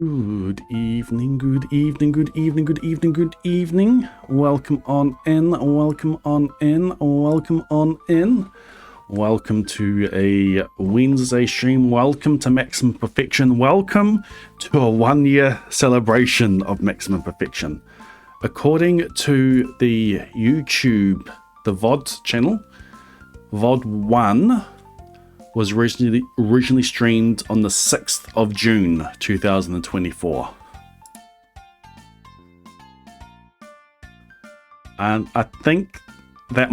Good evening, good evening, good evening, good evening, good evening. Welcome on in, welcome on in, welcome on in. Welcome to a Wednesday stream. Welcome to Maximum Perfection. Welcome to a 1 year celebration of Maximum Perfection. According to the YouTube, the VOD channel, VOD 1 was originally streamed on the 6th of June 2024. And I think that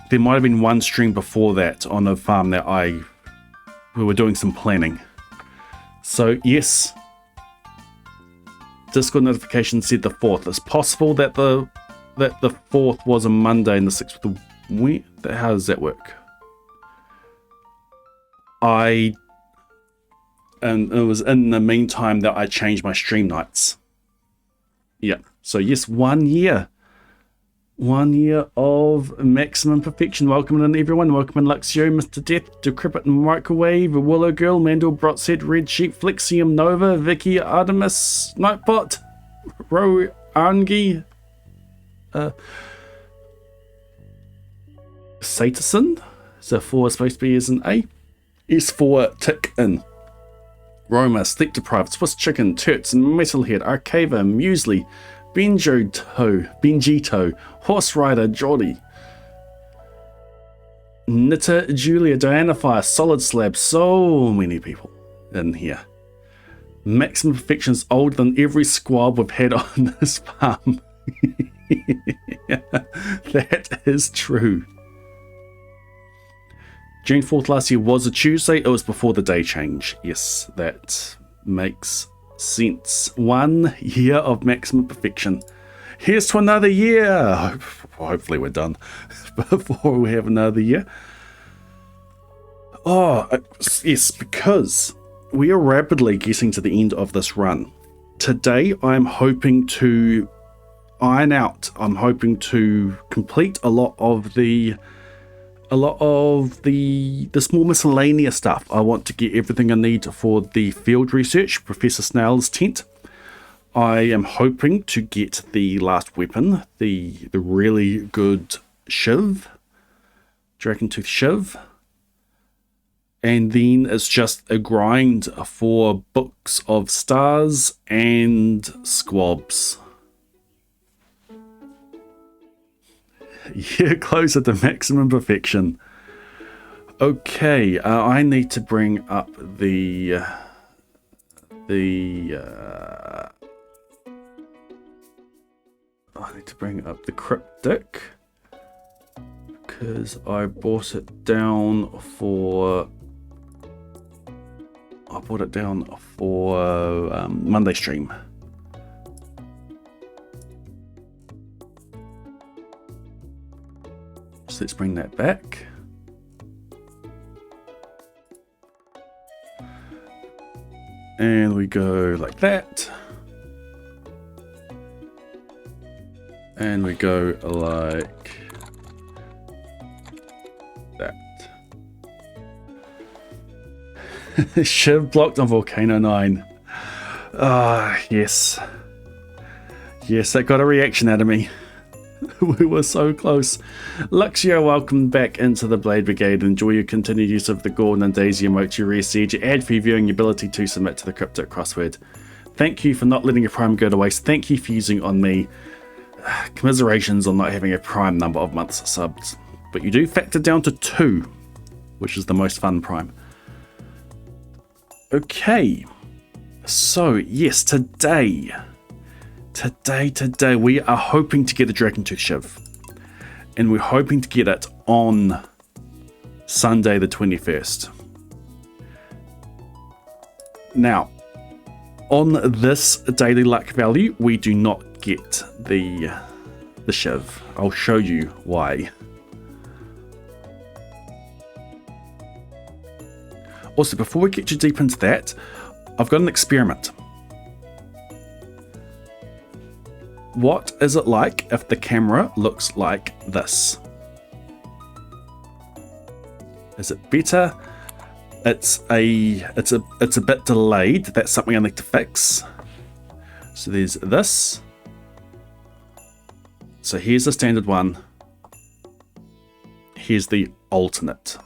there might have been one stream before that on a farm that we were doing some planning. So yes, Discord notification said the 4th. It's possible that the 4th was a Monday and the 6th was the how does that work? And it was in the meantime that I changed my stream nights. Yeah, so yes, 1 year. 1 year of Maximum Perfection. Welcome in, everyone. Welcome in, Luxio, Mr. Death, Decrepit Microwave, Willow Girl, Mandel, Brotset, Red Sheep, Flexium, Nova, Vicky, Artemis, Nightbot, Ro Angi, Satason. So 4 is supposed to be as an A. S4 Tick In, Roma, Sleep Deprived, Swiss Chicken, Turts, Metalhead, Arcava, Muesli, Benjito, Horse Rider, Jolly, Knitter, Julia, Diana Fire, Solid Slab, so many people in here. Maximum Perfection's older than every squab we've had on this farm. That is true. June 4th last year was a Tuesday. It was before the day change. Yes, that makes sense. 1 year of Maximum Perfection. Here's to another year. Hopefully we're done before we have another year. Oh, yes, because we are rapidly getting to the end of this run. Today, I'm hoping to iron out. I'm hoping to complete a lot of the small miscellaneous stuff. I want to get everything I need for the field research, Professor Snail's tent. I am hoping to get the last weapon, the really good shiv, Dragon Tooth shiv. And then it's just a grind for books of stars and squabs. Yeah, closer to Maximum Perfection. Okay, I need to bring up the cryptic because I bought it down for Monday stream. So let's bring that back. And we go like that. And we go like that. Shiv blocked on Volcano 9. Ah, yes. Yes, that got a reaction out of me. We were so close. Luxio, welcome back into the Blade Brigade. Enjoy your continued use of the Gordon and Daisy emote to reseed your ad for viewing your ability to submit to the cryptic crossword. Thank you for not letting your prime go to waste. Thank you for using on me. Commiserations on not having a prime number of months subs. But you do factor down to 2, which is the most fun prime. Okay. So, yes, today we are hoping to get a Dragon Tooth shiv, and we're hoping to get it on Sunday the 21st. Now, on this daily luck value, we do not get the shiv. I'll show you why. Also, before we get too deep into that, I've got an experiment. What is it like if the camera looks like this? Is it better? it's a bit delayed. That's something I need to fix. So there's this. So here's the standard one. Here's the alternate.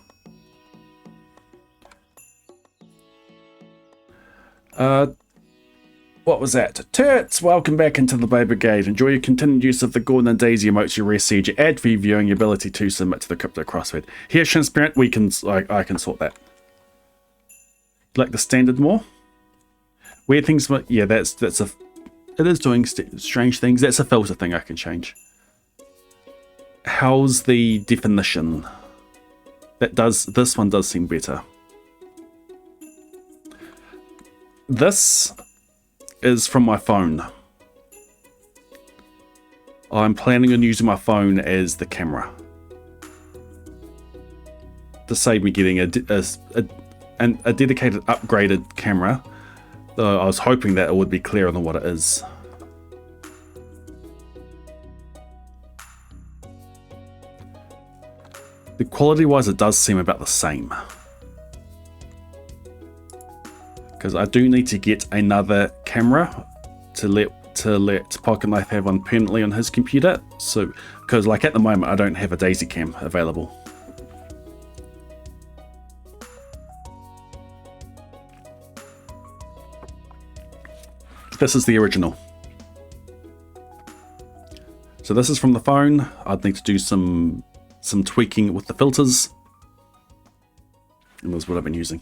What was that? Turts, welcome back into the Bay Brigade. Enjoy your continued use of the Gordon and Daisy emotes you received. Your ad fee viewing your ability to submit to the crypto crossword. Here's transparent. I can sort that. Like the standard more. Weird things, but yeah, it is doing strange things. That's a filter thing I can change. How's the definition? This one does seem better. This is from my phone. I'm planning on using my phone as the camera to save me getting a dedicated upgraded camera. Though I was hoping that it would be clearer than what it is. The quality-wise, it does seem about the same. Because I do need to get another camera to let Pocket Knife have one permanently on his computer. So, because like at the moment, I don't have a Daisy Cam available. This is the original. So this is from the phone. I'd need to do some tweaking with the filters. And that's what I've been using.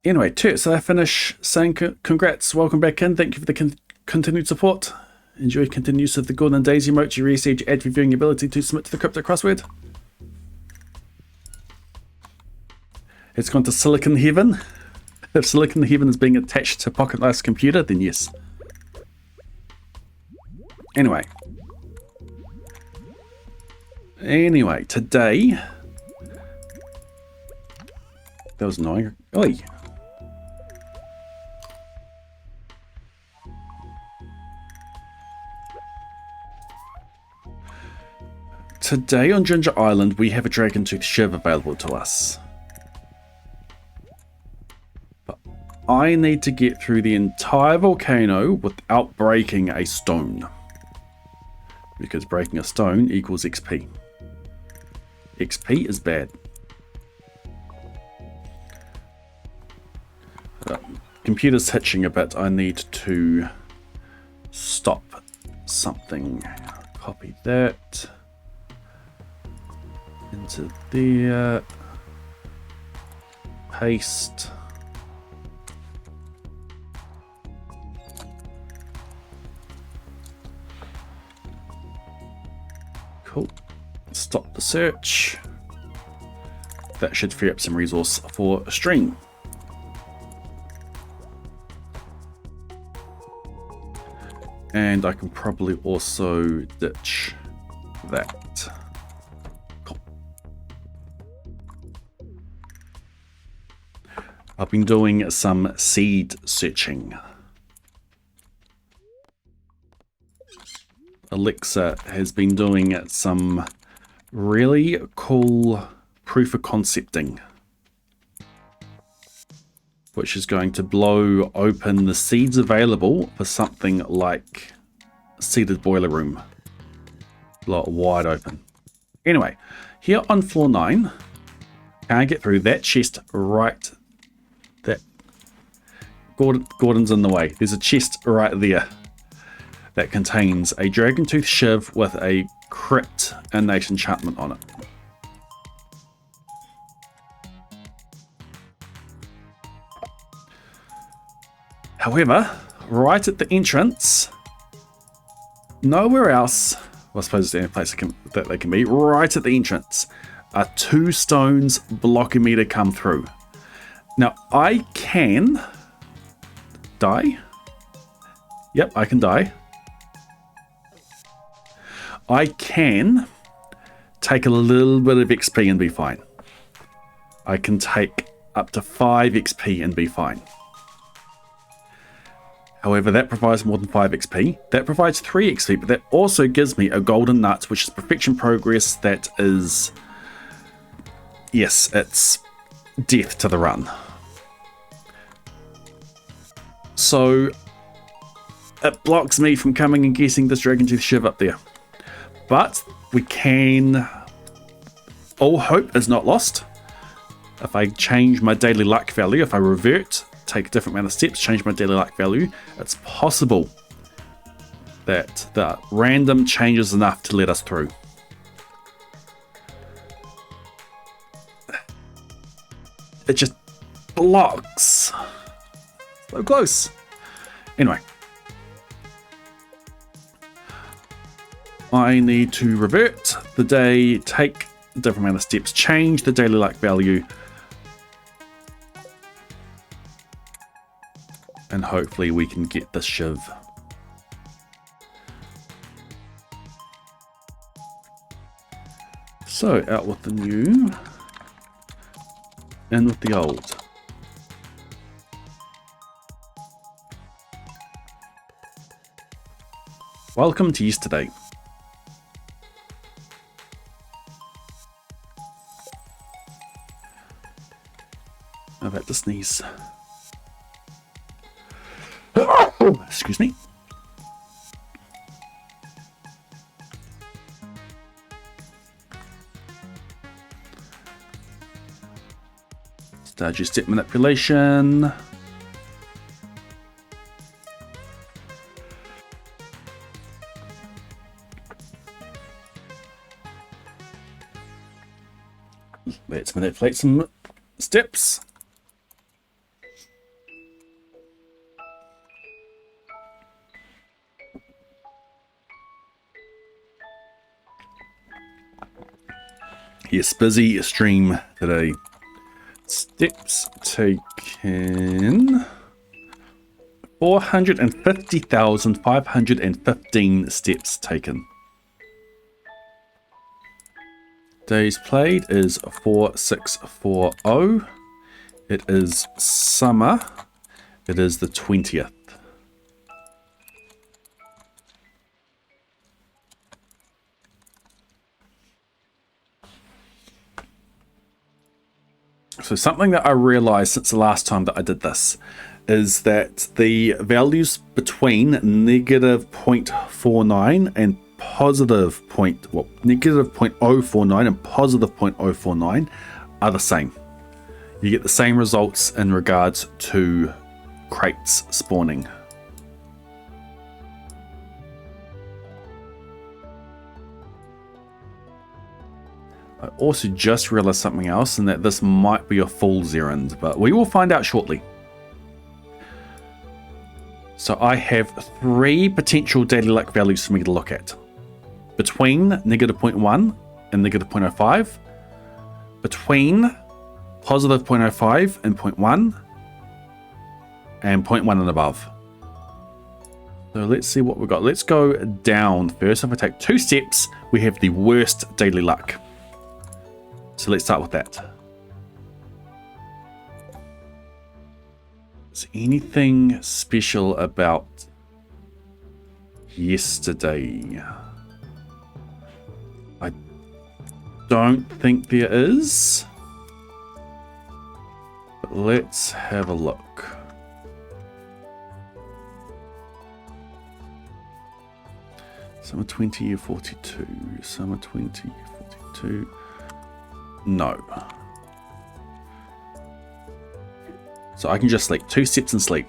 Anyway, so I finish saying congrats, welcome back in. Thank you for the continued support. Enjoy continued use of the Gordon and Daisy emote. You receive your ad reviewing ability to submit to the crypto crossword. It's gone to Silicon Heaven. If Silicon Heaven is being attached to Pocket Knife's computer, then yes. Anyway, today... That was annoying. Oi! Today on Ginger Island, we have a Dragon Tooth Shiv available to us. But I need to get through the entire volcano without breaking a stone. Because breaking a stone equals XP. XP is bad. Computer's hitching a bit. I need to stop something. Copy that. Into there. Paste. Cool. Stop the search. That should free up some resource for a stream. And I can probably also ditch that. Cool. I've been doing some seed searching. Alexa has been doing some really cool proof of concepting, which is going to blow open the seeds available for something like a seeded boiler room. Blow it wide open. Anyway, here on floor 9, can't get through that chest right there. Gordon's in the way. There's a chest right there that contains a Dragon Tooth Shiv with a crit innate enchantment on it. However, right at the entrance, nowhere else, well, I suppose it's the only place that they can be, right at the entrance, are 2 stones blocking me to come through. Now, I can die. Yep, I can die. I can take a little bit of XP and be fine. I can take up to 5 XP and be fine. However, that provides more than 5 XP. That provides 3 XP, but that also gives me a golden nut, which is perfection progress. That is, yes, it's death to the run. So it blocks me from coming and getting this Dragon Teeth Shiv up there. But we can... all hope is not lost. If I change my daily luck value, if I revert, take a different amount of steps, change my daily luck value, it's possible that the random changes enough to let us through. It just blocks. So close. Anyway. I need to revert the day, take a different amount of steps, change the daily luck value, and hopefully we can get this Shiv. So, out with the new, in with the old. Welcome to yesterday. I'm about to sneeze. Excuse me. Start your step manipulation. Let's manipulate some steps. Yes, busy stream today. Steps taken. 450,515 steps taken. Days played is 4640. It is summer. It is the 20th. So something that I realized since the last time that I did this is that the values between negative 0.49 and positive negative 0.049 and positive 0.049 are the same. You get the same results in regards to crates spawning. I also just realized something else, and that this might be a fool's errand, but we will find out shortly. So I have 3 potential daily luck values for me to look at. Between negative 0.1 and negative 0.05. Between positive 0.05 and 0.1. And 0.1 and above. So let's see what we've got. Let's go down first. If I take 2 steps, we have the worst daily luck. So let's start with that. Is anything special about yesterday? I don't think there is. But let's have a look. Summer 20 year 42. Summer 20 year 42. No. So I can just sleep. 2 steps and sleep.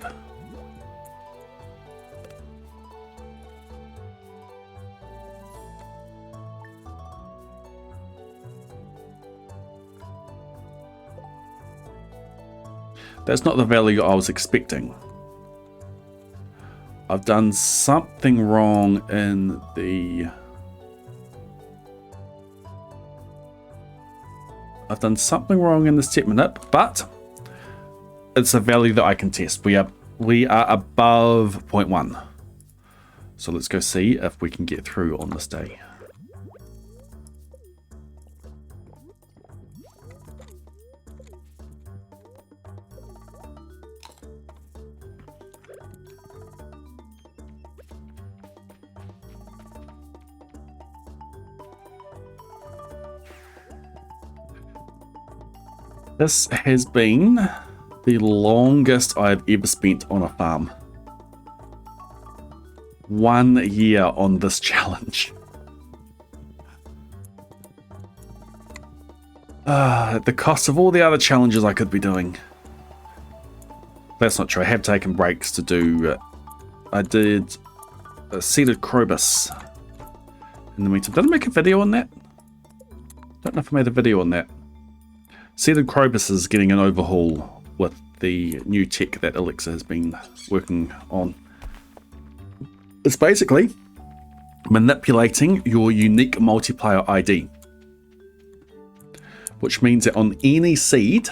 That's not the value I was expecting. I've done something wrong in the... I've done something wrong in the step manip, but it's a value that I can test. We are above 0.1. So let's go see if we can get through on this day. This has been the longest I've ever spent on a farm. 1 year on this challenge. At the cost of all the other challenges I could be doing. That's not true. I have taken breaks to do... I did a seeded Crobus in the meantime. Did I make a video on that? Don't know if I made a video on that. Seeded Crobus is getting an overhaul with the new tech that Alexa has been working on. It's basically manipulating your unique multiplayer ID, which means that on any seed,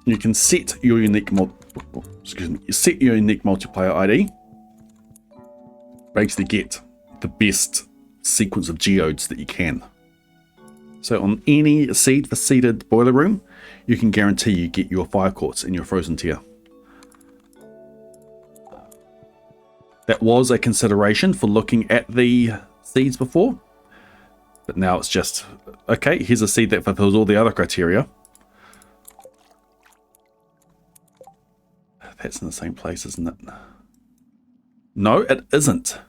you can set your unique multiplayer ID. Basically, get the best sequence of geodes that you can. So on any seed for seeded boiler room, you can guarantee you get your fire quartz in your frozen tier. That was a consideration for looking at the seeds before, but now it's just, okay, here's a seed that fulfills all the other criteria. That's in the same place, isn't it? No, it isn't.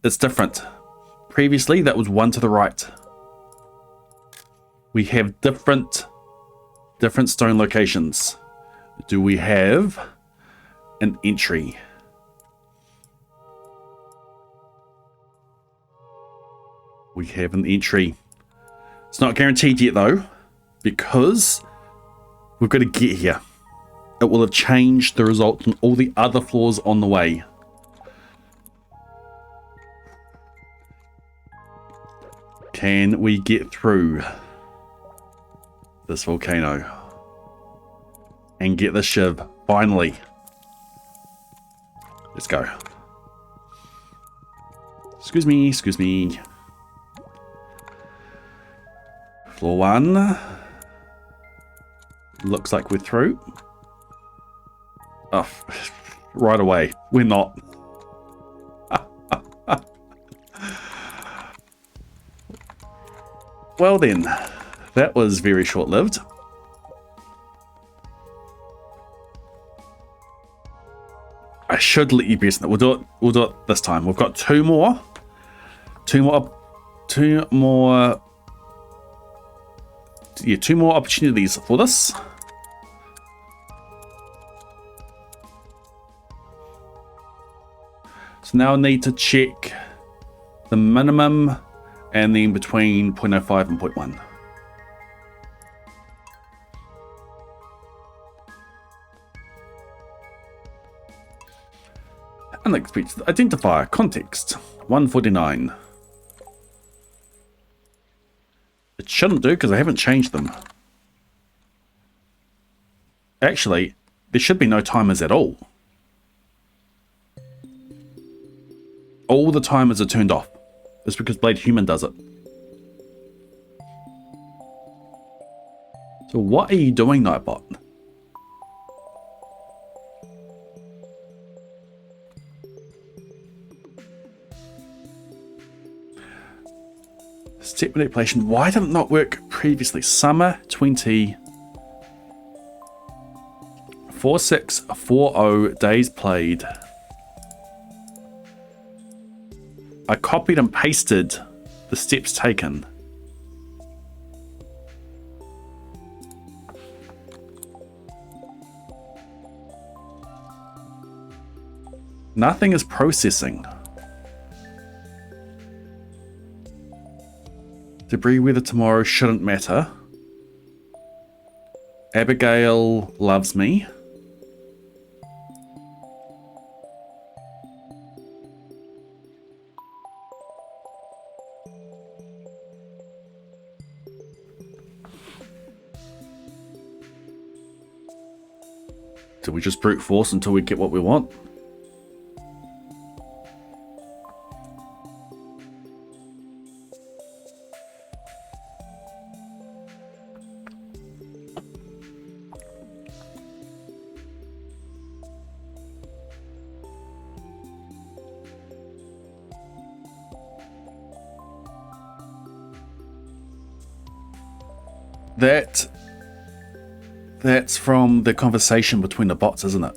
It's different. Previously, that was one to the right. We have different stone locations. Do we have an entry? We have an entry. It's not guaranteed yet though, because we've got to get here. It will have changed the result on all the other floors on the way. Can we get through this volcano and get the shiv finally? Let's go. Excuse me, excuse me. Floor 1. Looks like we're through. Oh, right away. We're not. Well then, that was very short-lived. I should let you be in it. We'll do it this time. We've got two more opportunities for this. So now I need to check the minimum and then between 0.05 and 0.1. Unexpected identifier context 149. It shouldn't do because I haven't changed them. Actually, there should be no timers at all. All the timers are turned off. It's because Blade Human does it. So what are you doing, Nightbot? Step manipulation. Why did it not work previously? Summer 20. 4640 days played. I copied and pasted the steps taken. Nothing is processing. Debris weather tomorrow shouldn't matter. Abigail loves me. Do we just brute force until we get what we want? That's from the conversation between the bots, isn't it?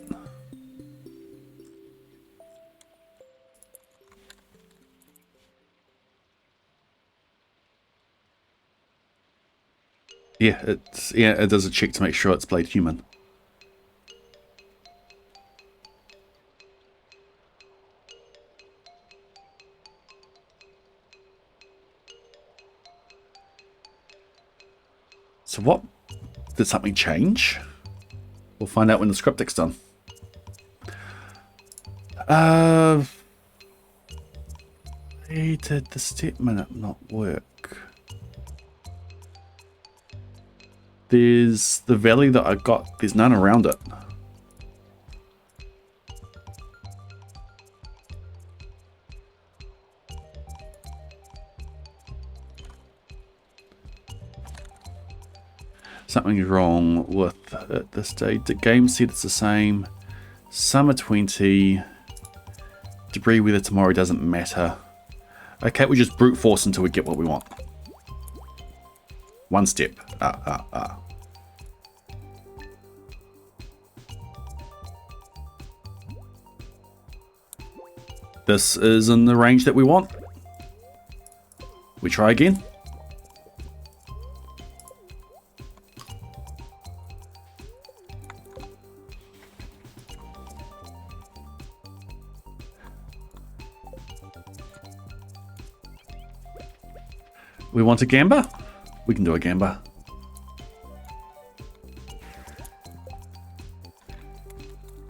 Yeah, it does a check to make sure it's played human. So what? Did something change? We'll find out when the scriptic's done. Why did the step minute not work? There's the valley that I got. There's none around it. Something's wrong with it this stage. The game said it's the same. Summer 20. Debris weather tomorrow doesn't matter. Okay, we just brute force until we get what we want. One step. This is in the range that we want. We try again. We want a gamba? We can do a gamba.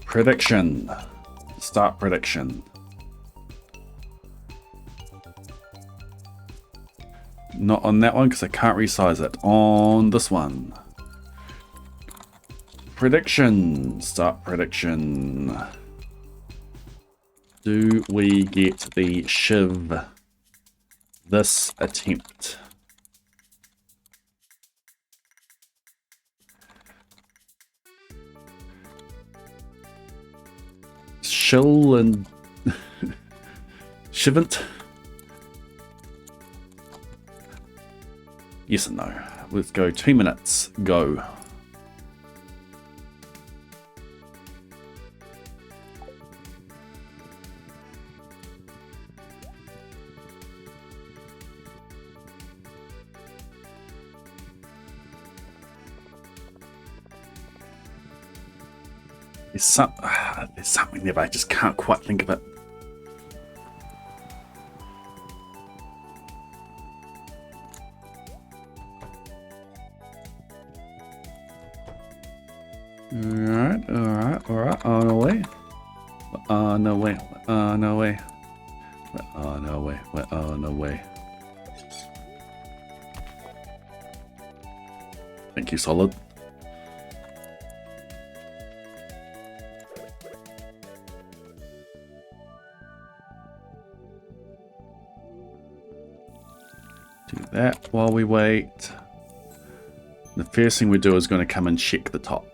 Prediction. Start prediction. Not on that one because I can't resize it. On this one. Prediction. Start prediction. Do we get the Shiv this attempt? Shill and Shivant? Yes and no. Let's go 2 minutes. Go. There's something there, but I just can't quite think of it. Alright. On our way. On our way. On our way. On our way. On our way. Thank you, Solid. Do that while we wait. The first thing we do is going to come and check the top.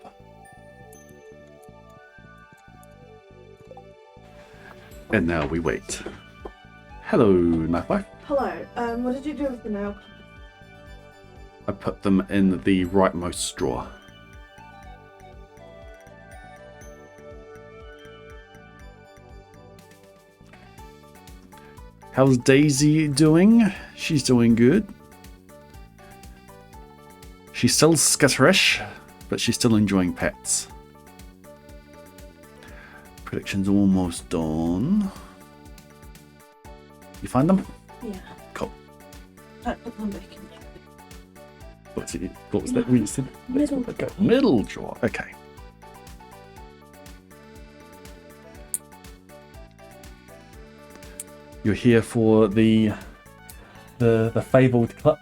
And now we wait. Hello, Knife Wife. Hello. What did you do with the nail clippers? I put them in the rightmost drawer. How's Daisy doing? She's doing good. She's still skitterish, but she's still enjoying pets. Prediction's almost done. You find them? Yeah. Cool. I put them back in. What was that? We said Middle. Okay. Middle drawer. Okay. You're here for the fabled clip.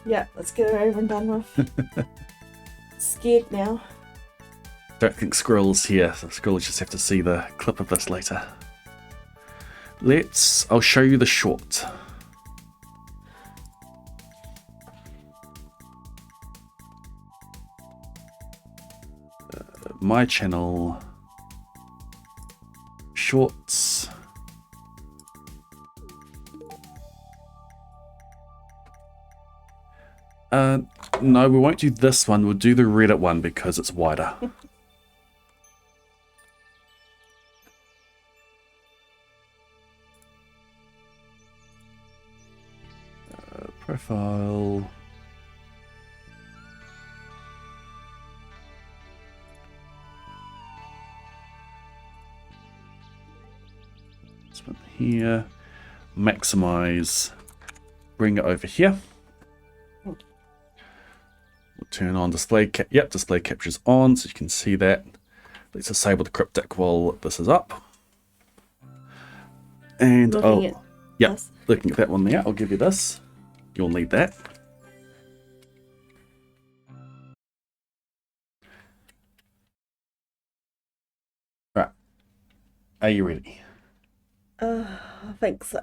Yeah, let's get it over and done with. Scared now. Don't think Squirrel's here, so Squirrel just have to see the clip of this later. I'll show you the short. My channel. Shorts. No, we won't do this one. We'll do the Reddit one because it's wider. Profile. This one here. Maximize. Bring it over here. We'll turn on display cap. Yep, display capture's on, so you can see that. Let's disable the cryptic while this is up. And looking at that one there, I'll give you this. You'll need that. Right. Are you ready? I think so.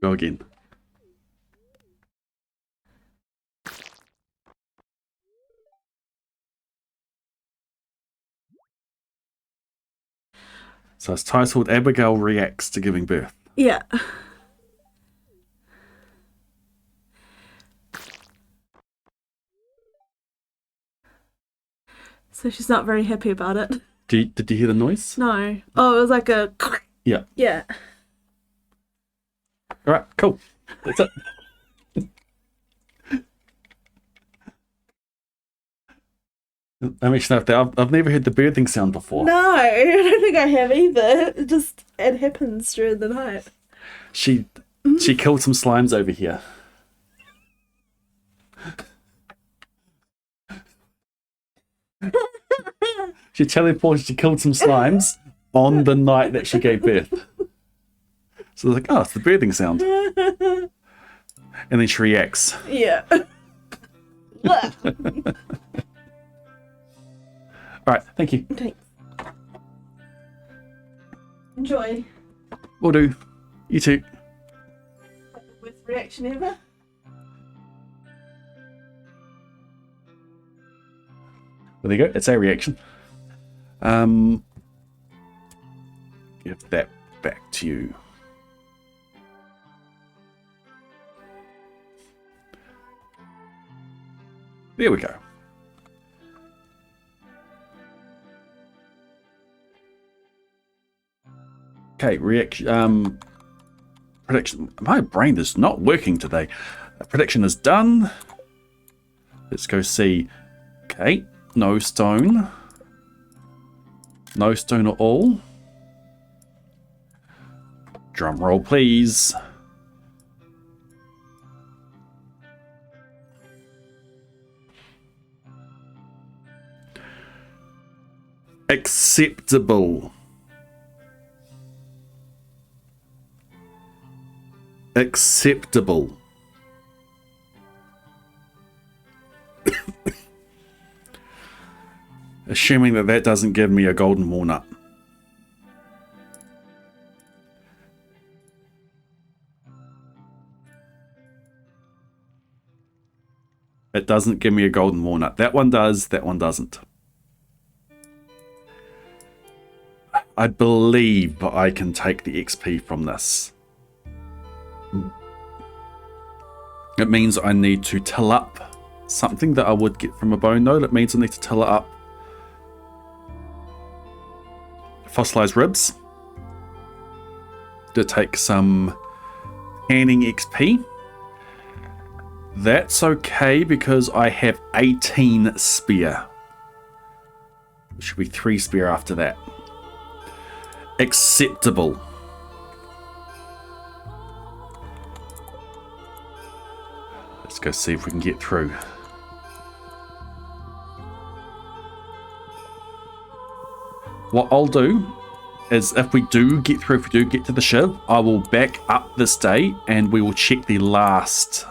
Go again. So it's titled Abigail Reacts to Giving Birth. Yeah. So she's not very happy about it. Did you hear the noise? No. Oh, it was like a... Yeah. Yeah. All right, cool. That's it. I'm actually not I've never heard the birthing sound before. No, I don't think I have either. It happens during the night. She killed some slimes over here. She teleported, she killed some slimes on the night that she gave birth. So I was like, oh, it's the birthing sound. And then she reacts. Yeah. Alright, thank you. Thanks. Enjoy. Will do. You too. Worst reaction ever. Well, there you go. It's a reaction. Give that back to you. There we go. Okay, reaction. Prediction. My brain is not working today. Prediction is done. Let's go see. Okay, no stone. No stone at all. Drum roll, please. Acceptable. Acceptable. Assuming that doesn't give me a golden walnut. It doesn't give me a golden walnut. That one does, that one doesn't. I believe I can take the XP from this. It means I need to till up something that I would get from a bone node. It means I need to till up fossilized ribs to take some canning XP. That's okay because I have 18 spear. It should be 3 spear after that. Acceptable. Let's go see if we can get through. What I'll do is if we do get through, if we do get to the shiv, I will back up this day and we will check the last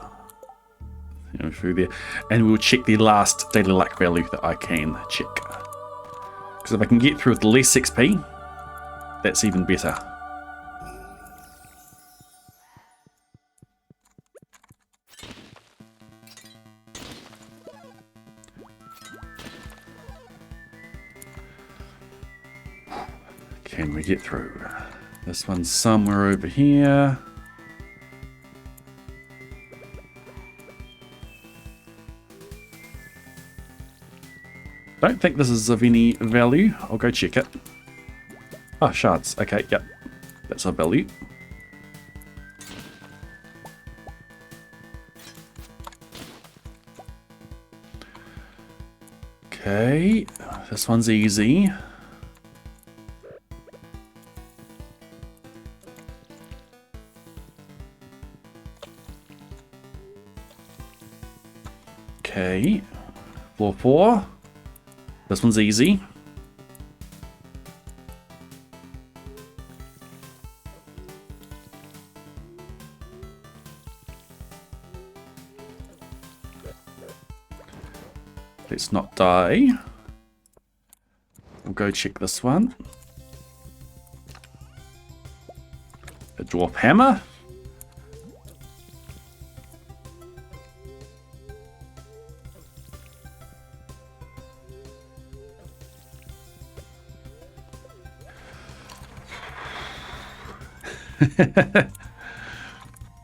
through there, and we will check the last daily luck value that I can check. Because if I can get through with less XP, that's even better. Can we get through? This one's somewhere over here. Don't think this is of any value. I'll go check it. Oh, shards. Okay, yep. That's of value. Okay, this one's easy. Okay, floor 4. This one's easy. Let's not die. We'll go check this one. A dwarf hammer.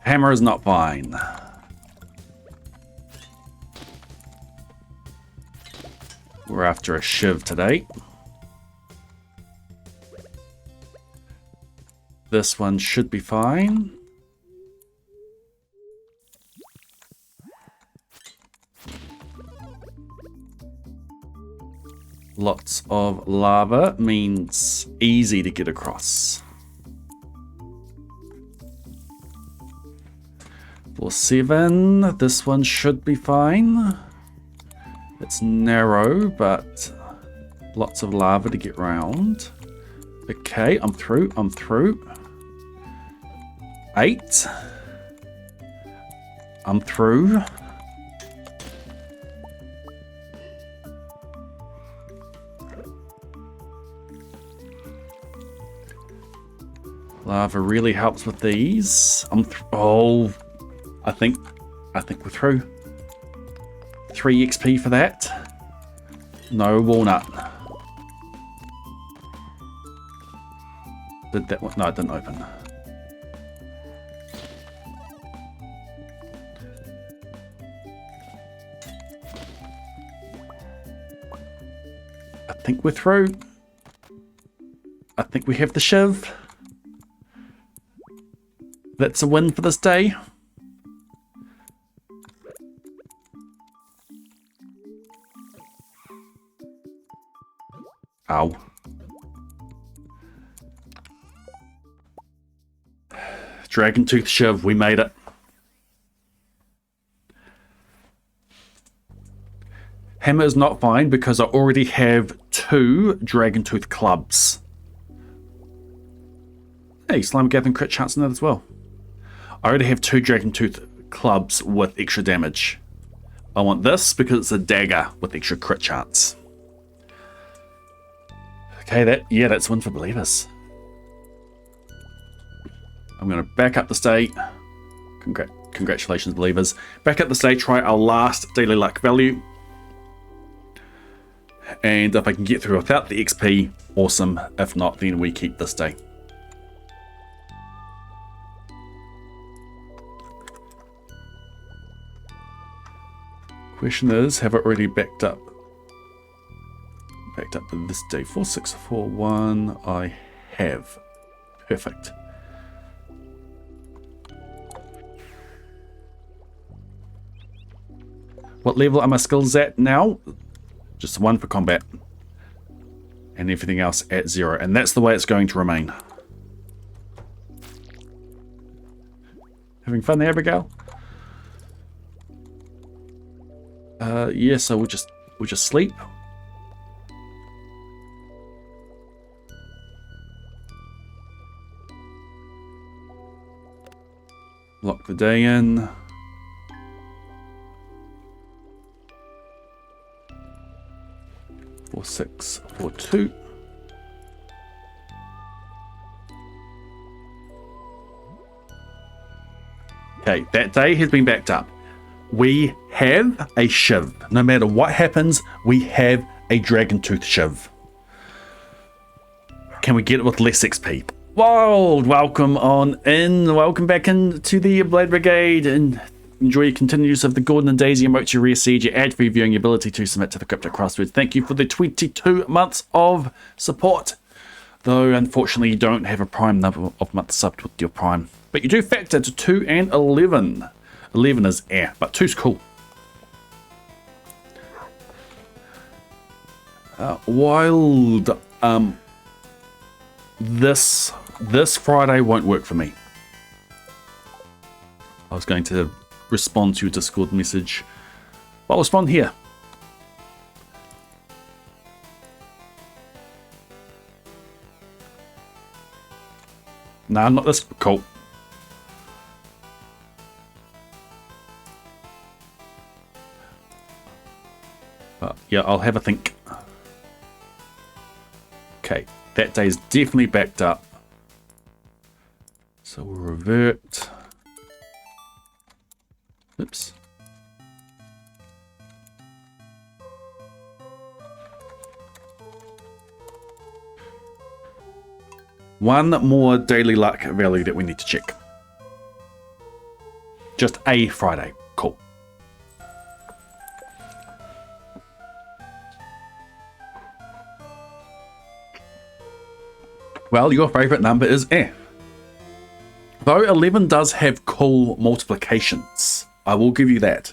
Hammer is not fine. We're after a shiv today. This one should be fine. Lots of lava means easy to get across. For 7, this one should be fine. It's narrow, but lots of lava to get round. Okay, I'm through, I'm through. 8. I'm through. Lava really helps with these. Oh, I think we're through. 3 XP for that. No walnut. Did that one? No, it didn't open. I think we're through. I think we have the shiv. That's a win for this day. Ow. Dragon Tooth Shiv, we made it. Hammer is not fine because I already have 2 Dragon Tooth clubs. Hey, Slime Gathering crit chance in that as well. I already have 2 Dragon Tooth clubs with extra damage. I want this because it's a dagger with extra crit chance. Okay, that's one for believers. I'm going to back up the state. Congratulations, believers. Back up the state, try our last daily luck value. And if I can get through without the XP, awesome. If not, then we keep this day. Question is, have I already backed up? Backed up with this day. 4641. I have. Perfect. What level are my skills at now? Just 1 for combat. And everything else at 0. And that's the way it's going to remain. Having fun there, Abigail? Yeah, so we'll just sleep. Lock the day in. Four, 6, 4, 2. Okay, that day has been backed up. We have a shiv. No matter what happens, we have a Dragon Tooth shiv. can we get it with less XP? Whoa, welcome on in. Welcome back into the Blade Brigade, and enjoy your continued use of the Gordon and Daisy emote, your rare seed, your ad-free viewing, your ability to submit to the Crypto Crosswords. Thank you for the 22 months of support. Though, unfortunately, you don't have a prime number of months subbed with your prime. But you do factor to 2 and 11. 11 is but 2's cool. Wild. This Friday won't work for me. I was going to respond to your Discord message. I'll respond here. Nah, not this. Cool. Yeah, I'll have a think. Okay, that day is definitely backed up. So we'll revert. Oops. One more daily luck value that we need to check. Just a Friday. Cool. Well, your favorite number is F. Though 11 does have cool multiplications. I will give you that.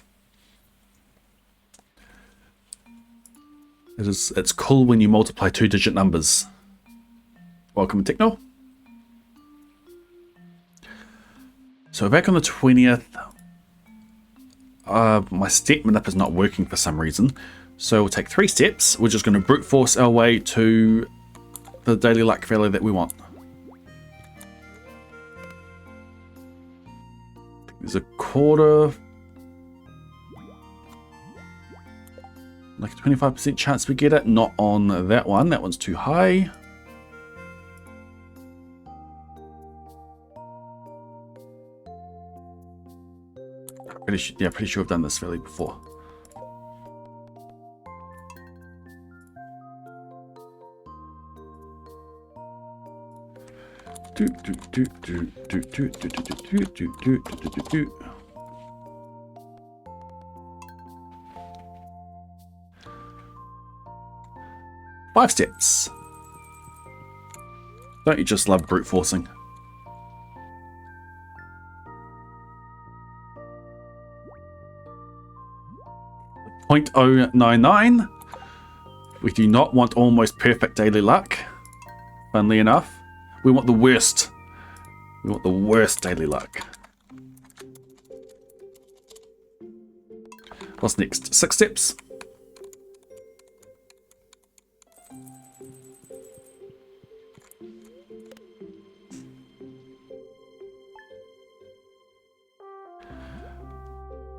It's cool when you multiply 2-digit numbers. Welcome, Techno. So back on the 20th, my step manip is not working for some reason. So we'll take 3 steps. We're just going to brute force our way to the daily luck value that we want. There's a quarter, like a 25% chance we get it. Not on that one. That one's too high. Pretty sure I've done this value before. Five steps. Don't you just love brute forcing? .099. We do not want almost perfect daily luck. Funnily enough, we want the worst. We want the worst daily luck. What's next? 6 steps.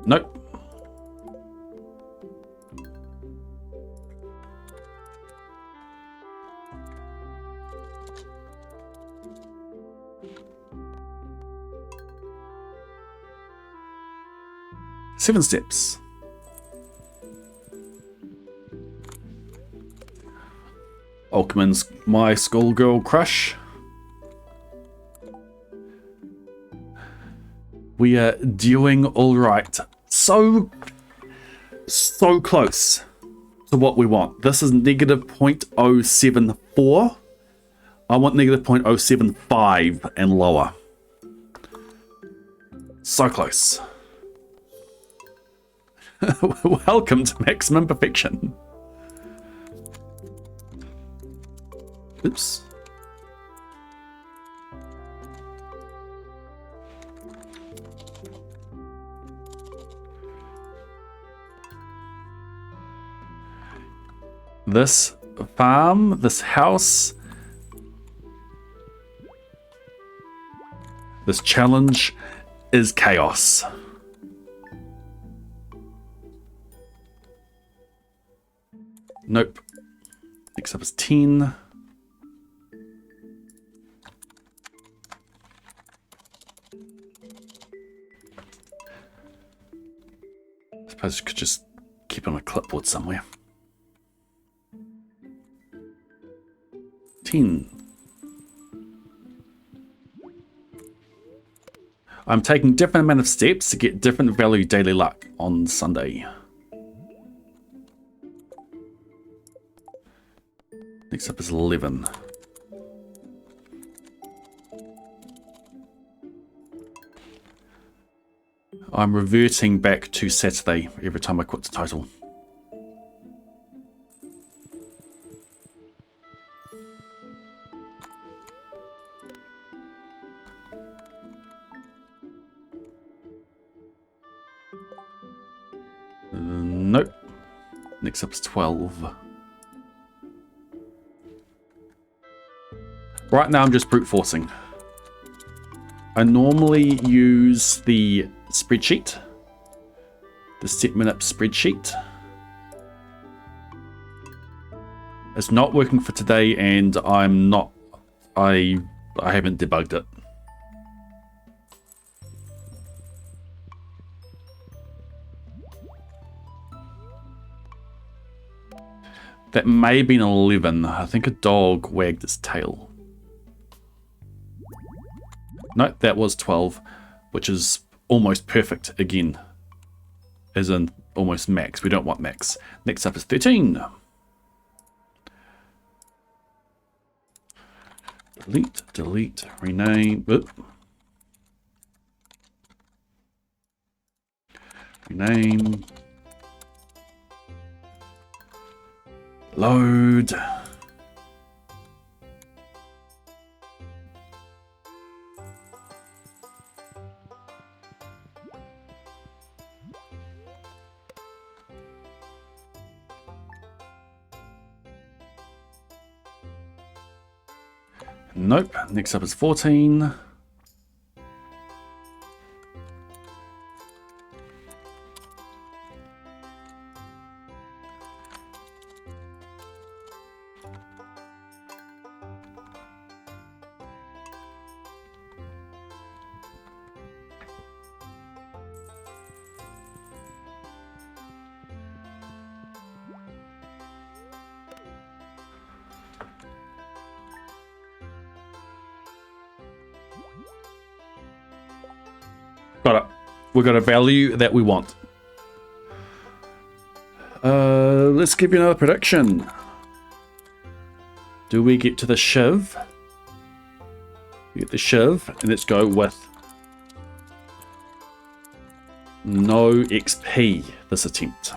Nope. Seven steps. Alkman's my schoolgirl crush. We are doing all right. So close to what we want. This is negative 0.074. I want negative 0.075 and lower. So close. Welcome to maximum perfection. Oops. This farm, this house, this challenge is chaos. Nope. Next up is 10. I suppose you could just keep on a clipboard somewhere. 10. I'm taking different amount of steps to get different value daily luck on Sunday. Next up is 11. I'm reverting back to Saturday every time I quit the title. Nope. Next up is 12. Right now I'm just brute forcing. I normally use the spreadsheet, the set minute spreadsheet. It's not working for today, and I haven't debugged it. That may have been 11. I think a dog wagged its tail. No, that was 12, which is almost perfect again. As in almost max. We don't want max. Next up is 13. Delete, delete, rename. Oop. Rename. Load. Nope. Next up is 14. Got it. We got a value that we want. Let's give you another prediction. Do we get to the Shiv? We get the Shiv, and let's go with no XP this attempt.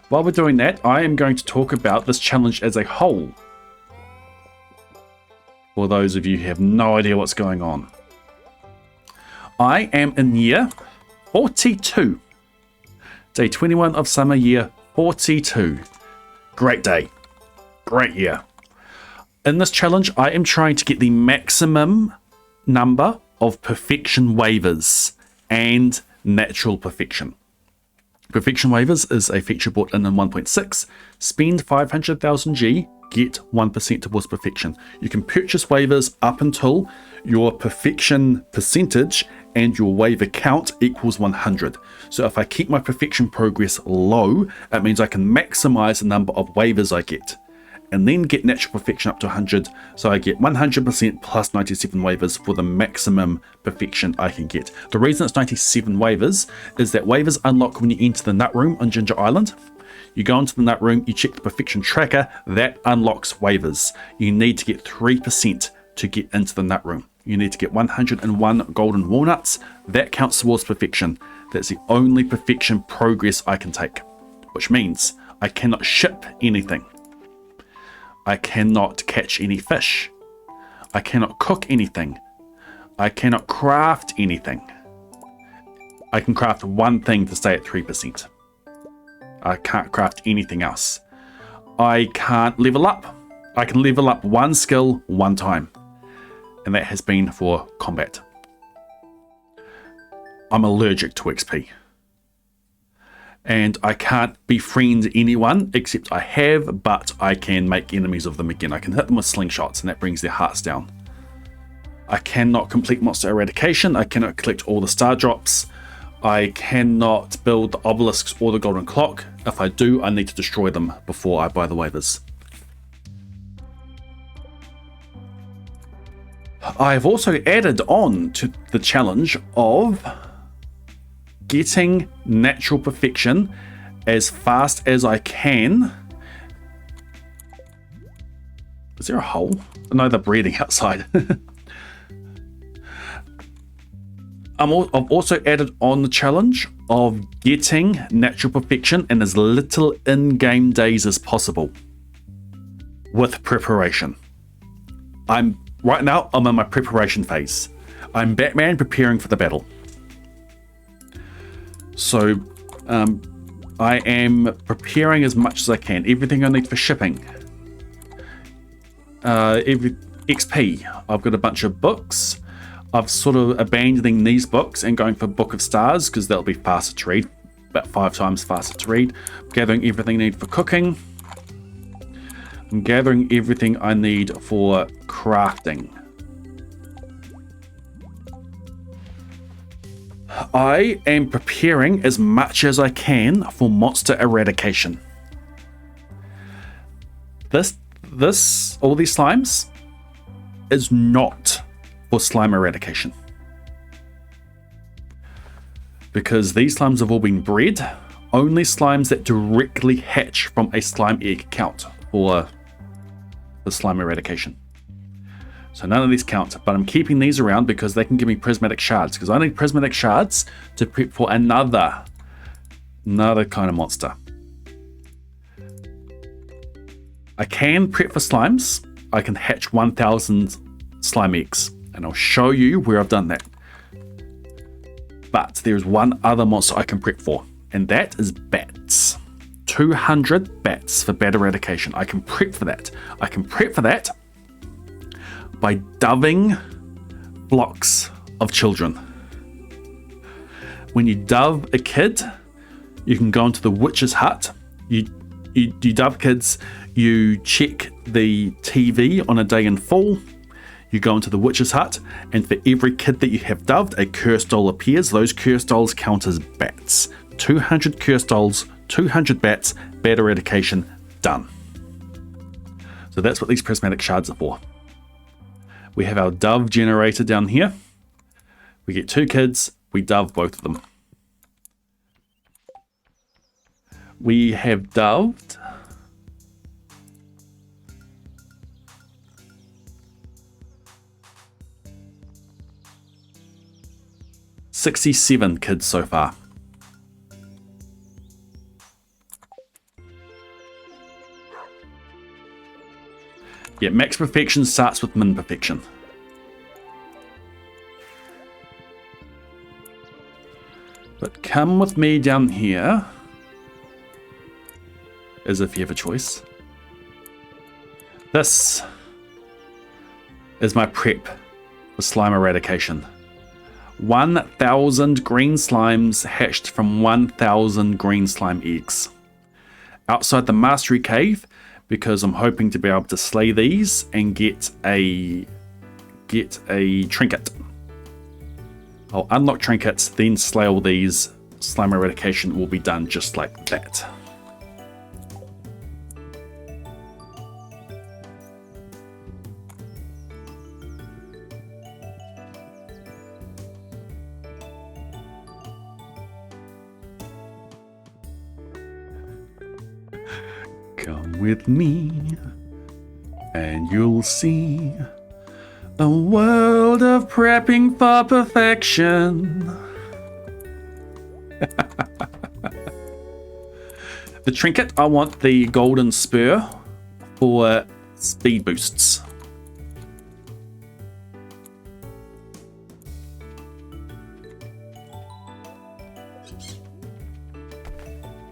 While we're doing that, I am going to talk about this challenge as a whole. For those of you who have no idea what's going on. I am in year 42. Day 21 of summer, year 42. Great day. Great year. In this challenge, I am trying to get the maximum number of perfection waivers and natural perfection. Perfection waivers is a feature brought in 1.6. Spend 500,000 G, get 1% towards perfection. You can purchase waivers up until your perfection percentage and your waiver count equals 100. So if I keep my perfection progress low, it means I can maximize the number of waivers I get, and then get natural perfection up to 100, so I get 100% plus 97 waivers for the maximum perfection I can get. The reason it's 97 waivers is that waivers unlock when you enter the nut room on Ginger Island. You go into the nut room, you check the perfection tracker, that unlocks waivers. You need to get 3% to get into the nut room. You need to get 101 golden walnuts, that counts towards perfection. That's the only perfection progress I can take, which means I cannot ship anything. I cannot catch any fish. I cannot cook anything. I cannot craft anything. I can craft one thing to stay at 3%. I can't craft anything else. I can't level up. I can level up one skill one time, and that has been for combat. I'm allergic to XP. And I can't befriend anyone except I have, but I can make enemies of them again. I can hit them with slingshots and that brings their hearts down. I cannot complete monster eradication. I cannot collect all the star drops. I cannot build the obelisks or the golden clock. If I do, I need to destroy them before I buy the waivers. I've also added on to the challenge of getting natural perfection as fast as I can. Is there a hole? No, they're breeding outside. I've also added on the challenge of getting natural perfection in as little in-game days as possible with preparation. Right now, I'm in my preparation phase. I'm Batman preparing for the battle. So, I am preparing as much as I can. Everything I need for shipping. Every XP. I've got a bunch of books. I've sort of abandoning these books and going for Book of Stars because that'll be faster to read. About 5 times faster to read. Gathering everything I need for cooking. I'm gathering everything I need for crafting. I am preparing as much as I can for monster eradication. All these slimes is not for slime eradication. Because these slimes have all been bred. Only slimes that directly hatch from a slime egg count for the slime eradication. So none of these count, but I'm keeping these around because they can give me prismatic shards, because I need prismatic shards to prep for another kind of monster. I can prep for slimes. I can hatch 1,000 slime eggs, and I'll show you where I've done that. But there's one other monster I can prep for, and that is bats. 200 bats for bat eradication. I can prep for that. I can prep for that by doving blocks of children. When you dove a kid, you can go into the witch's hut. You dove kids, you check the TV on a day in full, you go into the witch's hut, and for every kid that you have doved, a curse doll appears. Those curse dolls count as bats. 200 curse dolls, 200 bats, bat eradication, done. So that's what these prismatic shards are for. We have our dove generator down here. We get 2 kids, we dove both of them. We have doved 67 kids so far. Yeah, max perfection starts with min perfection. But come with me down here, as if you have a choice. This is my prep for slime eradication. 1,000 green slimes hatched from 1,000 green slime eggs. Outside the mastery cave, because I'm hoping to be able to slay these and get a trinket. I'll unlock trinkets, then slay all these. Slime eradication will be done just like that. Come with me, and you'll see a world of prepping for perfection. The trinket, I want the golden spur for speed boosts.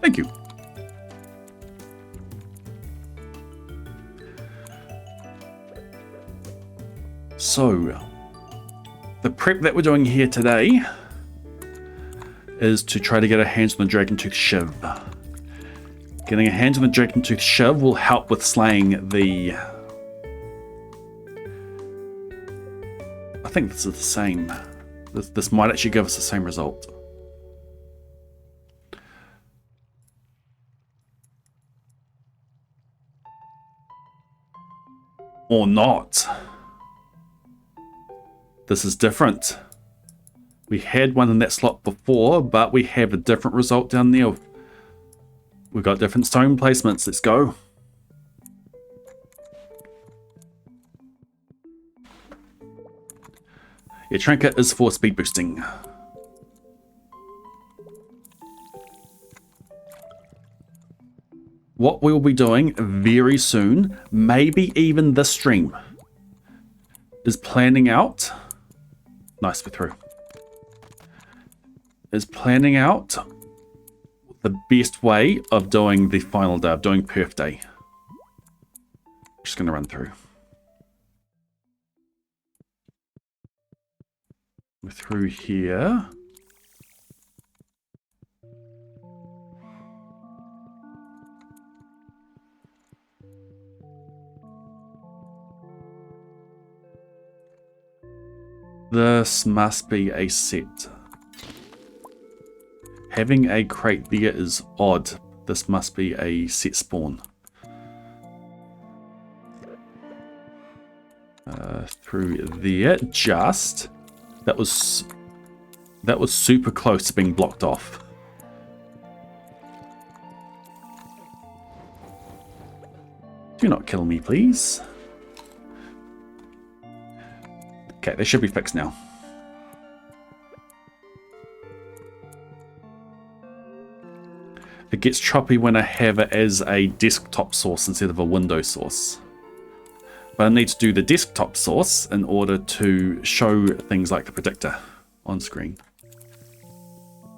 Thank you. So, the prep that we're doing here today is to try to get our hands on the Dragon Tooth Shiv. Getting our hands on the Dragon Tooth Shiv will help with slaying the... I think this is the same. This might actually give us the same result. Or not. This is different. We had one in that slot before, but we have a different result down there. We've got different stone placements. Let's go. Yeah, trinket is for speed boosting. What we'll be doing very soon, maybe even this stream, is planning out. Nice, we're through. Is planning out the best way of doing the final day, of doing perf day. Just going to run through. We're through here. This must be a set. Having a crate there is odd. This must be a set spawn. Through there, just. That was super close to being blocked off. Do not kill me, please. Okay, they should be fixed now. It gets choppy when I have it as a desktop source instead of a Windows source. But I need to do the desktop source in order to show things like the predictor on screen.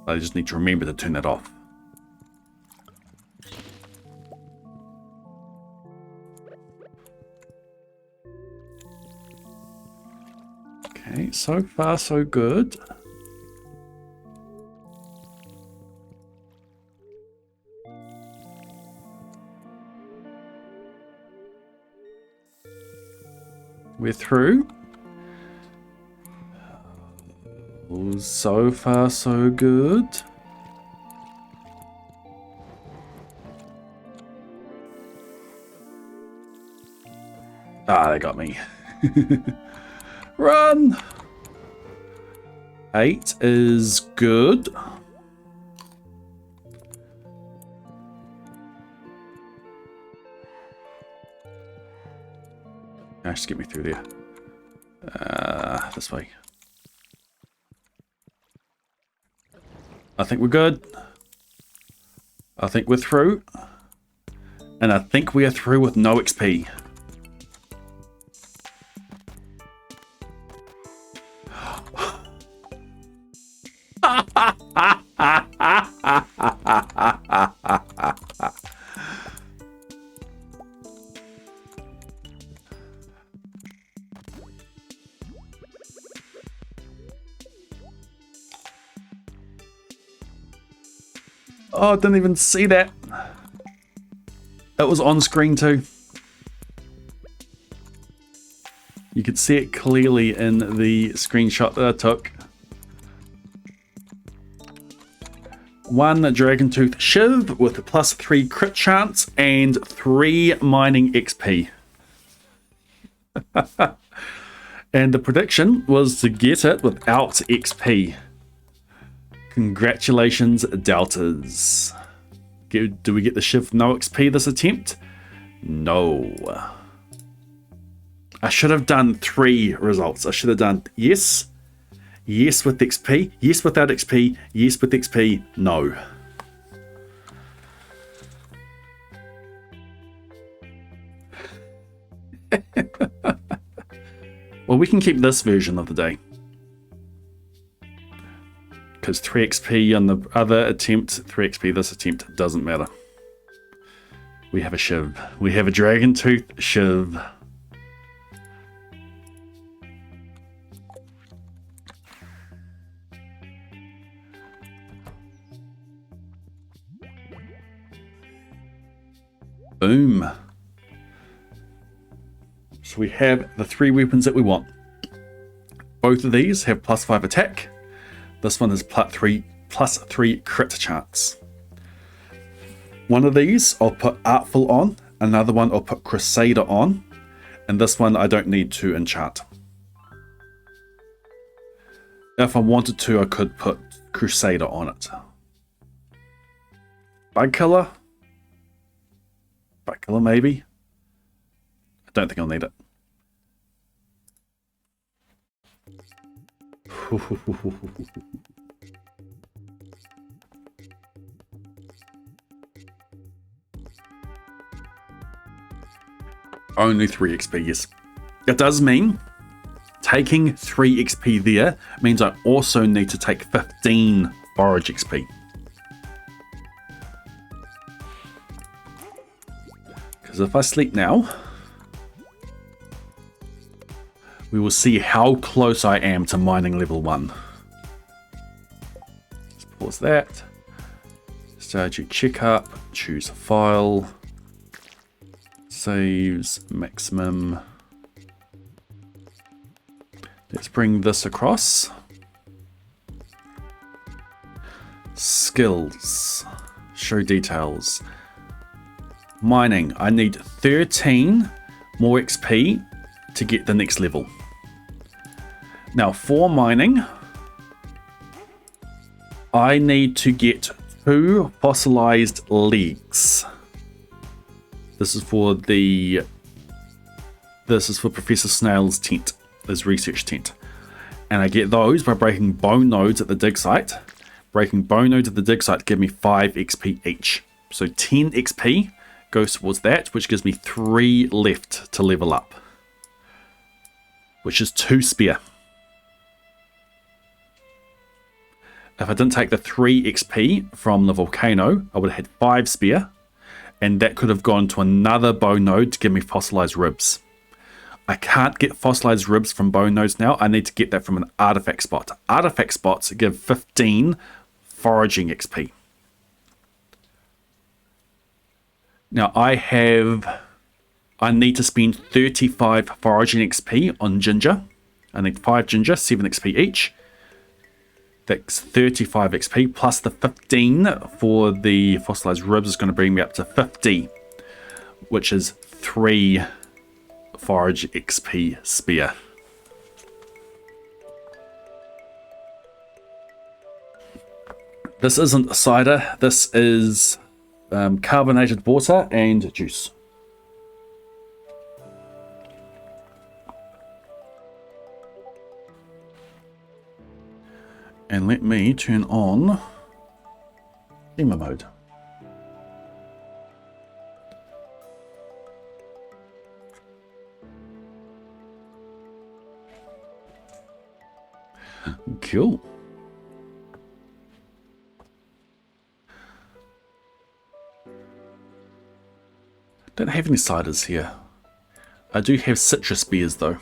I just need to remember to turn that off. Okay, so far so good. We're through. Oh, so far so good. Ah, they got me. Run! 8 is good. Just get me through there. This way. I think we're good. I think we're through. And I think we are through with no XP. Oh, I didn't even see that. It was on screen too. You could see it clearly in the screenshot that I took. 1 Dragon Tooth Shiv with a +3 crit chance and 3 mining XP. And the prediction was to get it without XP. Congratulations, Deltas. Do we get the Shiv with no XP this attempt? No. I should have done 3 results. I should have done yes, yes with XP, yes without XP, yes with XP, no. Well, we can keep this version of the day. Because 3 XP on the other attempt, 3 XP this attempt, doesn't matter. We have a Shiv. We have a Dragon Tooth Shiv. Boom. So we have the 3 weapons that we want. Both of these have +5 attack. This one is +3 crit chance. One of these I'll put Artful on, another one I'll put Crusader on, and this one I don't need to enchant. If I wanted to, I could put Crusader on it. Bug Killer? Bug Killer, maybe? I don't think I'll need it. Only 3 XP, yes. It does mean taking 3 XP there means I also need to take 15 forage XP. Because if I sleep now, we will see how close I am to mining level 1. Let's pause that. Strategy checkup, choose a file, saves, maximum. Let's bring this across. Skills, show details. Mining, I need 13 more XP to get the next level. Now for mining, I need to get 2 fossilized legs. This is for Professor Snail's tent, his research tent. And I get those by breaking bone nodes at the dig site. Breaking bone nodes at the dig site give me 5 XP each. So 10 XP goes towards that, which gives me 3 left to level up. Which is 2 spear. If I didn't take the 3 XP from the volcano, I would have had 5 spear. And that could have gone to another bone node to give me fossilized ribs. I can't get fossilized ribs from bone nodes now. I need to get that from an artifact spot. Artifact spots give 15 foraging XP. Now I need to spend 35 foraging XP on ginger. I need 5 ginger, 7 XP each. That's 35 XP plus the 15 for the fossilized ribs is going to bring me up to 50, which is 3 forage XP spear. This isn't cider, this is carbonated water and juice. And let me turn on gamer mode. Cool. Don't have any ciders here. I do have citrus beers though.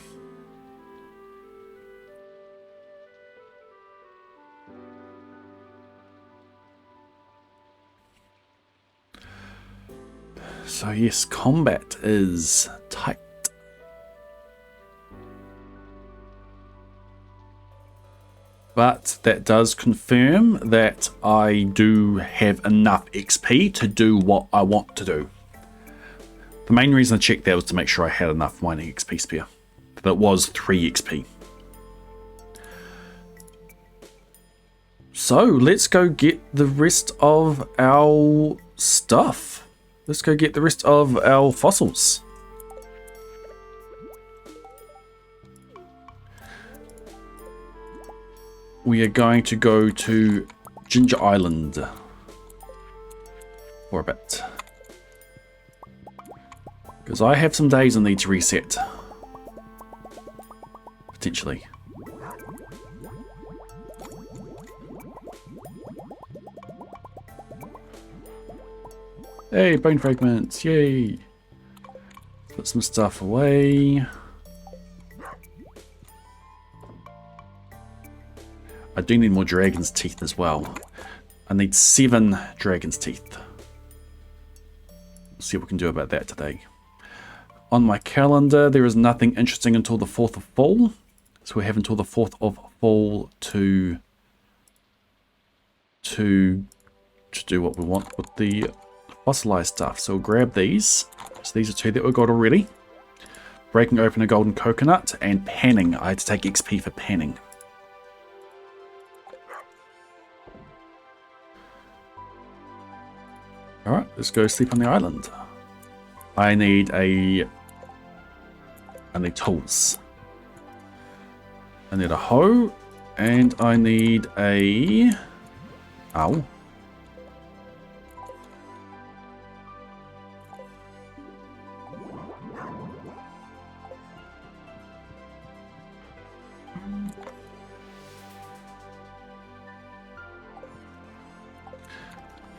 So yes, combat is tight. But that does confirm that I do have enough XP to do what I want to do. The main reason I checked that was to make sure I had enough mining XP spear. That was 3 XP. So let's go get the rest of our stuff. Let's go get the rest of our fossils. We are going to go to Ginger Island for a bit. Because I have some days I need to reset. Potentially. Hey, bone fragments, yay! Put some stuff away. I do need more dragon's teeth as well. I need 7 dragon's teeth. See what we can do about that today. On my calendar, there is nothing interesting until the 4th of fall. So we have until the 4th of fall to do what we want with the fossilized stuff. So we'll grab these. So these are 2 that we've got already. Breaking open a golden coconut and panning. I had to take XP for panning. Let's go sleep on the island. I need tools. I need a hoe, and I need a... Ow.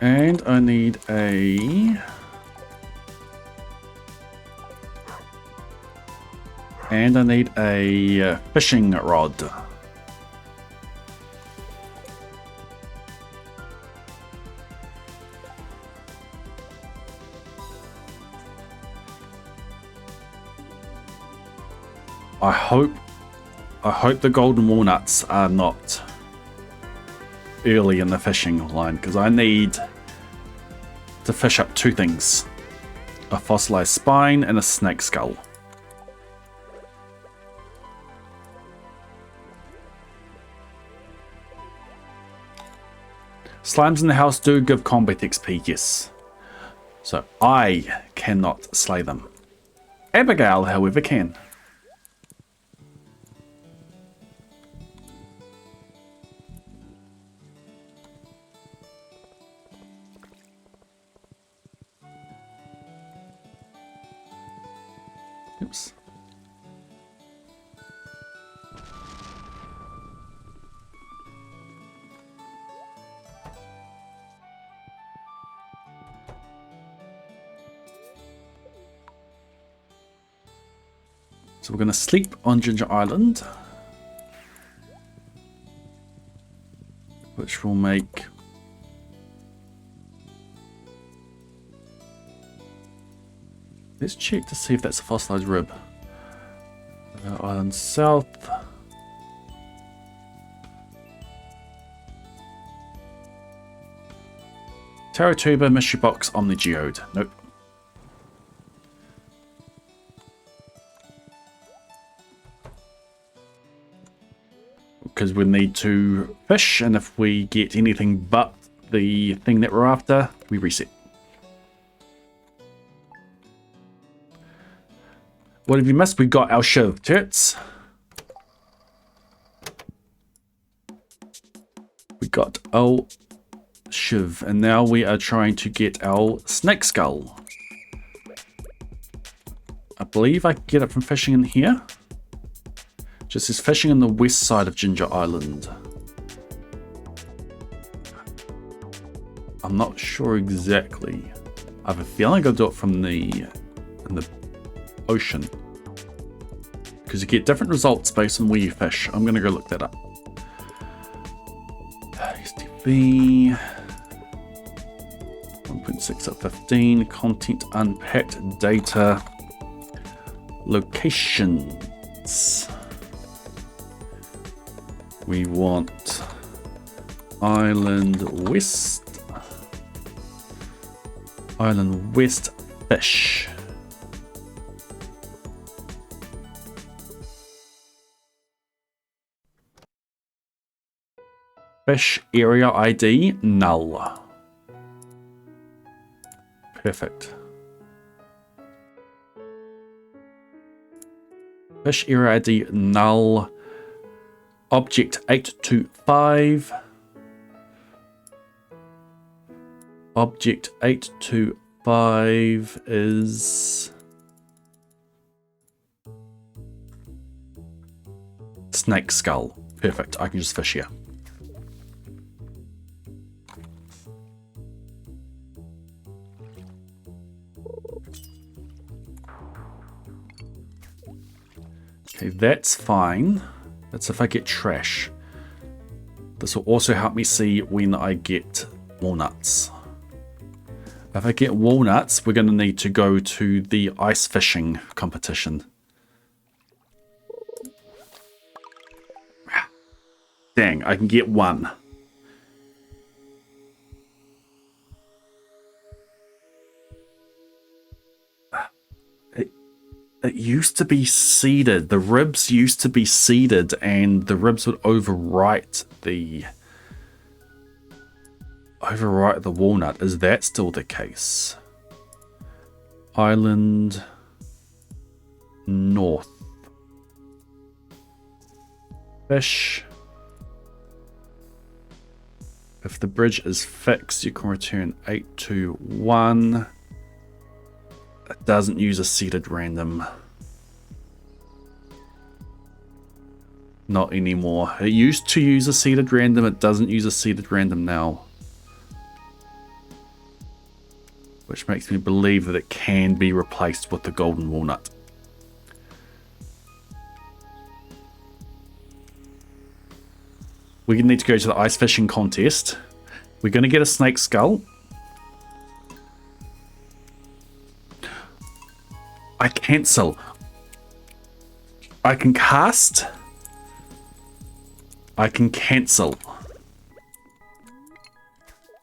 And I need a... And I need a fishing rod. I hope the golden walnuts are not early in the fishing line, because I need to fish up two things: a fossilized spine and a snake skull. Slimes in the house do give combat XP, yes. So I cannot slay them. Abigail, however, can. Oops. So we're going to sleep on Ginger Island, which will make let's check to see if that's a fossilized rib. Island South. Taratuba, Mystery Box, Omnigeode. Nope. Because we need to fish, and if we get anything but the thing that we're after, we reset. What have you missed? We got our shiv, tits. We got our shiv, and now we are trying to get our snake skull. I believe I can get it from fishing in here. Just is fishing on the west side of Ginger Island. I'm not sure exactly. I have a feeling I'll do it from the ocean, because you get different results based on where you fish. I'm gonna go look that up. STV 1.6 of 15. Content unpacked. Data. Locations. We want Island West. Island West fish. Fish area ID null. Perfect. Fish area ID null. Object 825. Object 825 is snake skull. Perfect. I can just fish here. Okay, that's fine. That's if I get trash. This will also help me see when I get walnuts. If I get walnuts, we're going to need to go to the ice fishing competition. Dang, I can get one. It used to be seeded. The ribs used to be seeded, and the ribs would overwrite the overwrite the walnut. Is that still the case? Island north. Fish. If the bridge is fixed, you can return 821. It doesn't use a seeded random. Not anymore. It used to use a seeded random. It doesn't use a seeded random now. Which makes me believe that it can be replaced with the golden walnut. We need to go to the ice fishing contest. We're going to get a snake skull. I cancel. I can cast. I can cancel.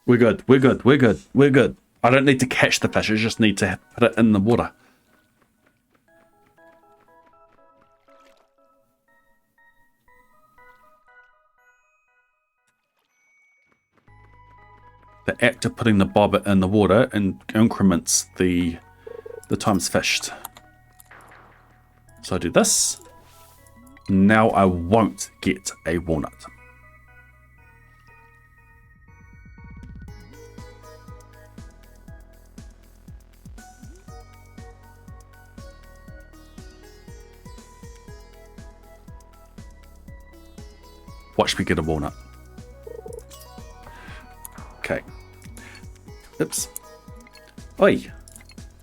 We're good. We're good. We're good. We're good. I don't need to catch the fish. I just need to put it in the water. The act of putting the bobber in the water increments the times fished. So I do this. Now I won't get a walnut. Watch me get a walnut. Okay. Oops. Oi.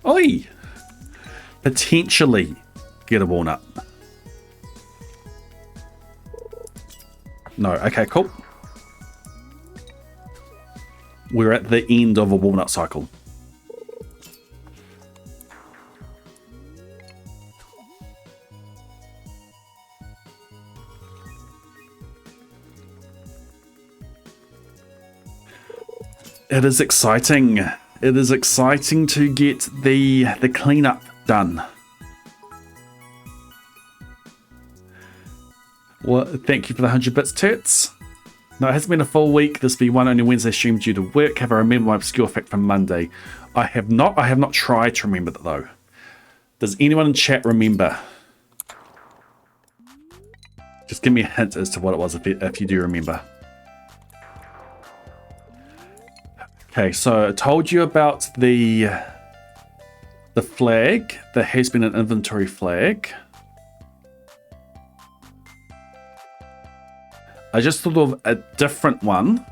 Oi. Potentially get a walnut. No. Okay, cool. We're at the end of a walnut cycle. It is exciting. It is exciting to get the cleanup done. Well, thank you for the 100 bits, Tits. No, it hasn't been a full week. This will be one only Wednesday stream due to work. Have I remembered my obscure fact from Monday? I have not. I have not tried to remember that though. Does anyone in chat remember? Just give me a hint as to what it was if you do remember. Okay, so I told you about the flag. There has been an inventory flag. I just thought of a different one.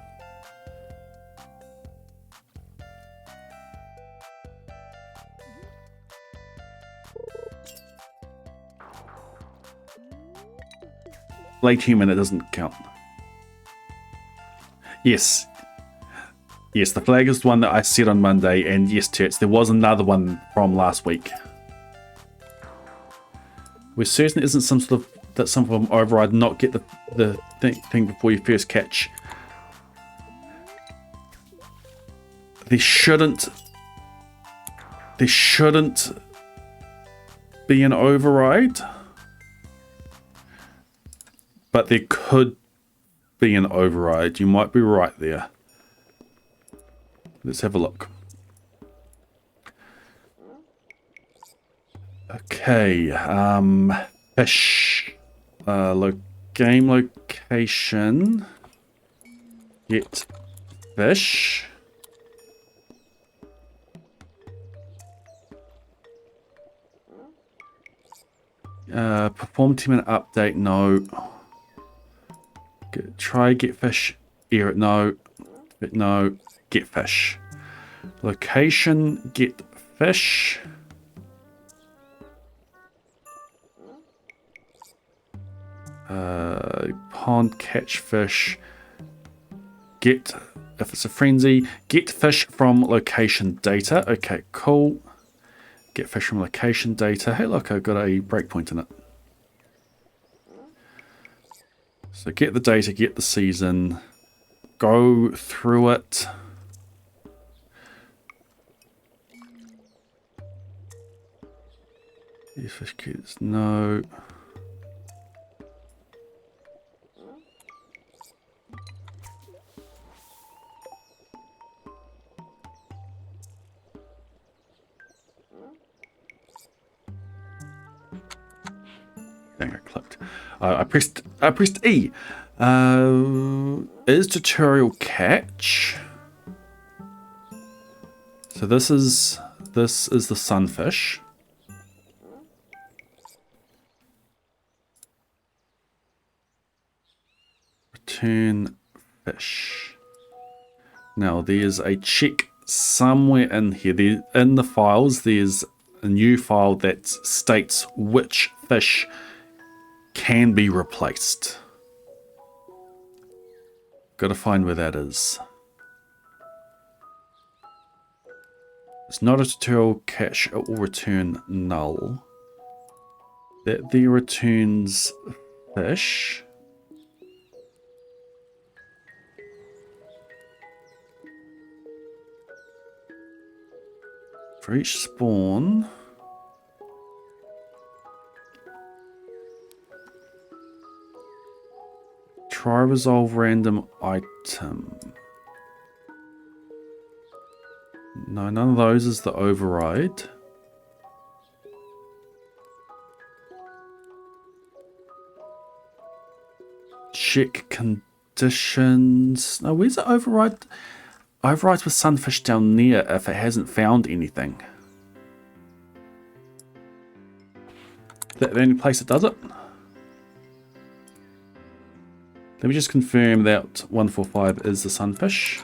Late human, it doesn't count. Yes. Yes, the flag is the one that I said on Monday, and yes, Tets, there was another one from last week. We're certain it isn't some sort of that some form of override, not get the thing before you first catch. There shouldn't be an override, but there could be an override. You might be right there. Let's have a look. Okay, fish, game location, get fish. Perform 10-minute update, no. Try get fish, error, no. No, get fish. Location, get fish. Pond, catch fish. Get, if it's a frenzy, get fish from location data. Okay, cool. Get fish from location data. Hey, look, I've got a breakpoint in it. So get the data, get the season, go through it. These fish kids, no. Dang, I clicked. I pressed E. Is tutorial catch? So this is the sunfish. Return fish. Now there's a check somewhere in here. In the files, there's a new file that states which fish can be replaced. Got to find where that is. It's not a tutorial catch. It will return null. That there returns fish. For each spawn, try resolve random item. No, none of those is the override. Check conditions. No, where's the override? Overrides with sunfish down near if it hasn't found anything. Is that the only place it does it? Let me just confirm that 145 is the sunfish.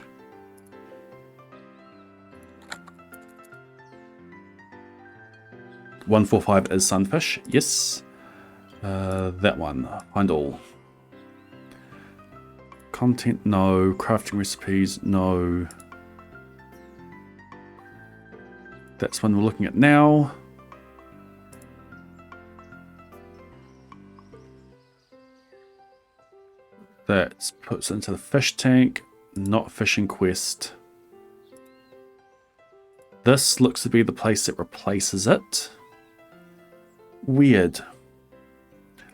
(145) is sunfish, yes. That one, find all. Content, no. Crafting recipes, no. That's one we're looking at now. That puts into the fish tank, not fishing quest. This looks to be the place that replaces it. Weird.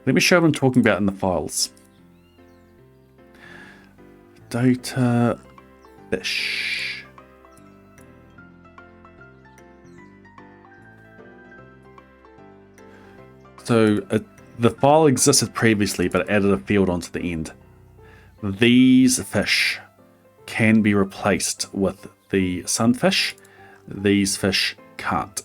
Let me show what I'm talking about in the files. Data fish. So the file existed previously, but it added a field onto the end. These fish can be replaced with the sunfish. These fish can't.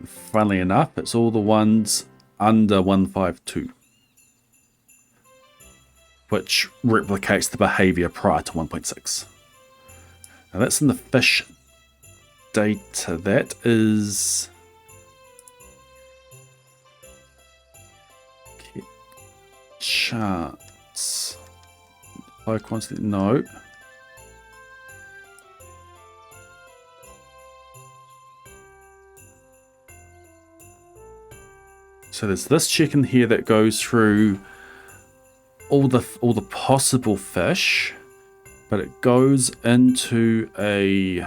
Funnily enough, it's all the ones under 152. Which replicates the behavior prior to 1.6. Now that's in the fish data. That is charts. High quantity, no. So there's this check in here that goes through all the possible fish, but it goes into a,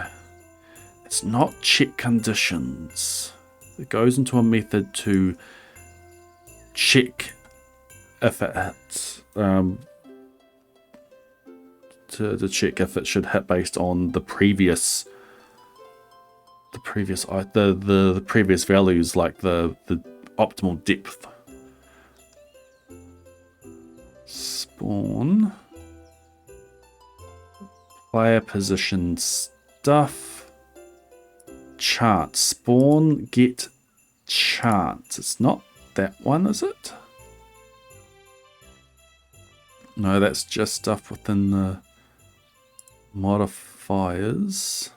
it's not check conditions. It goes into a method to check if it hits, to check if it should hit based on the previous previous values, like the optimal depth. Spawn, player position stuff, chart, spawn, get charts. It's not that one, is it? No, that's just stuff within the modifiers.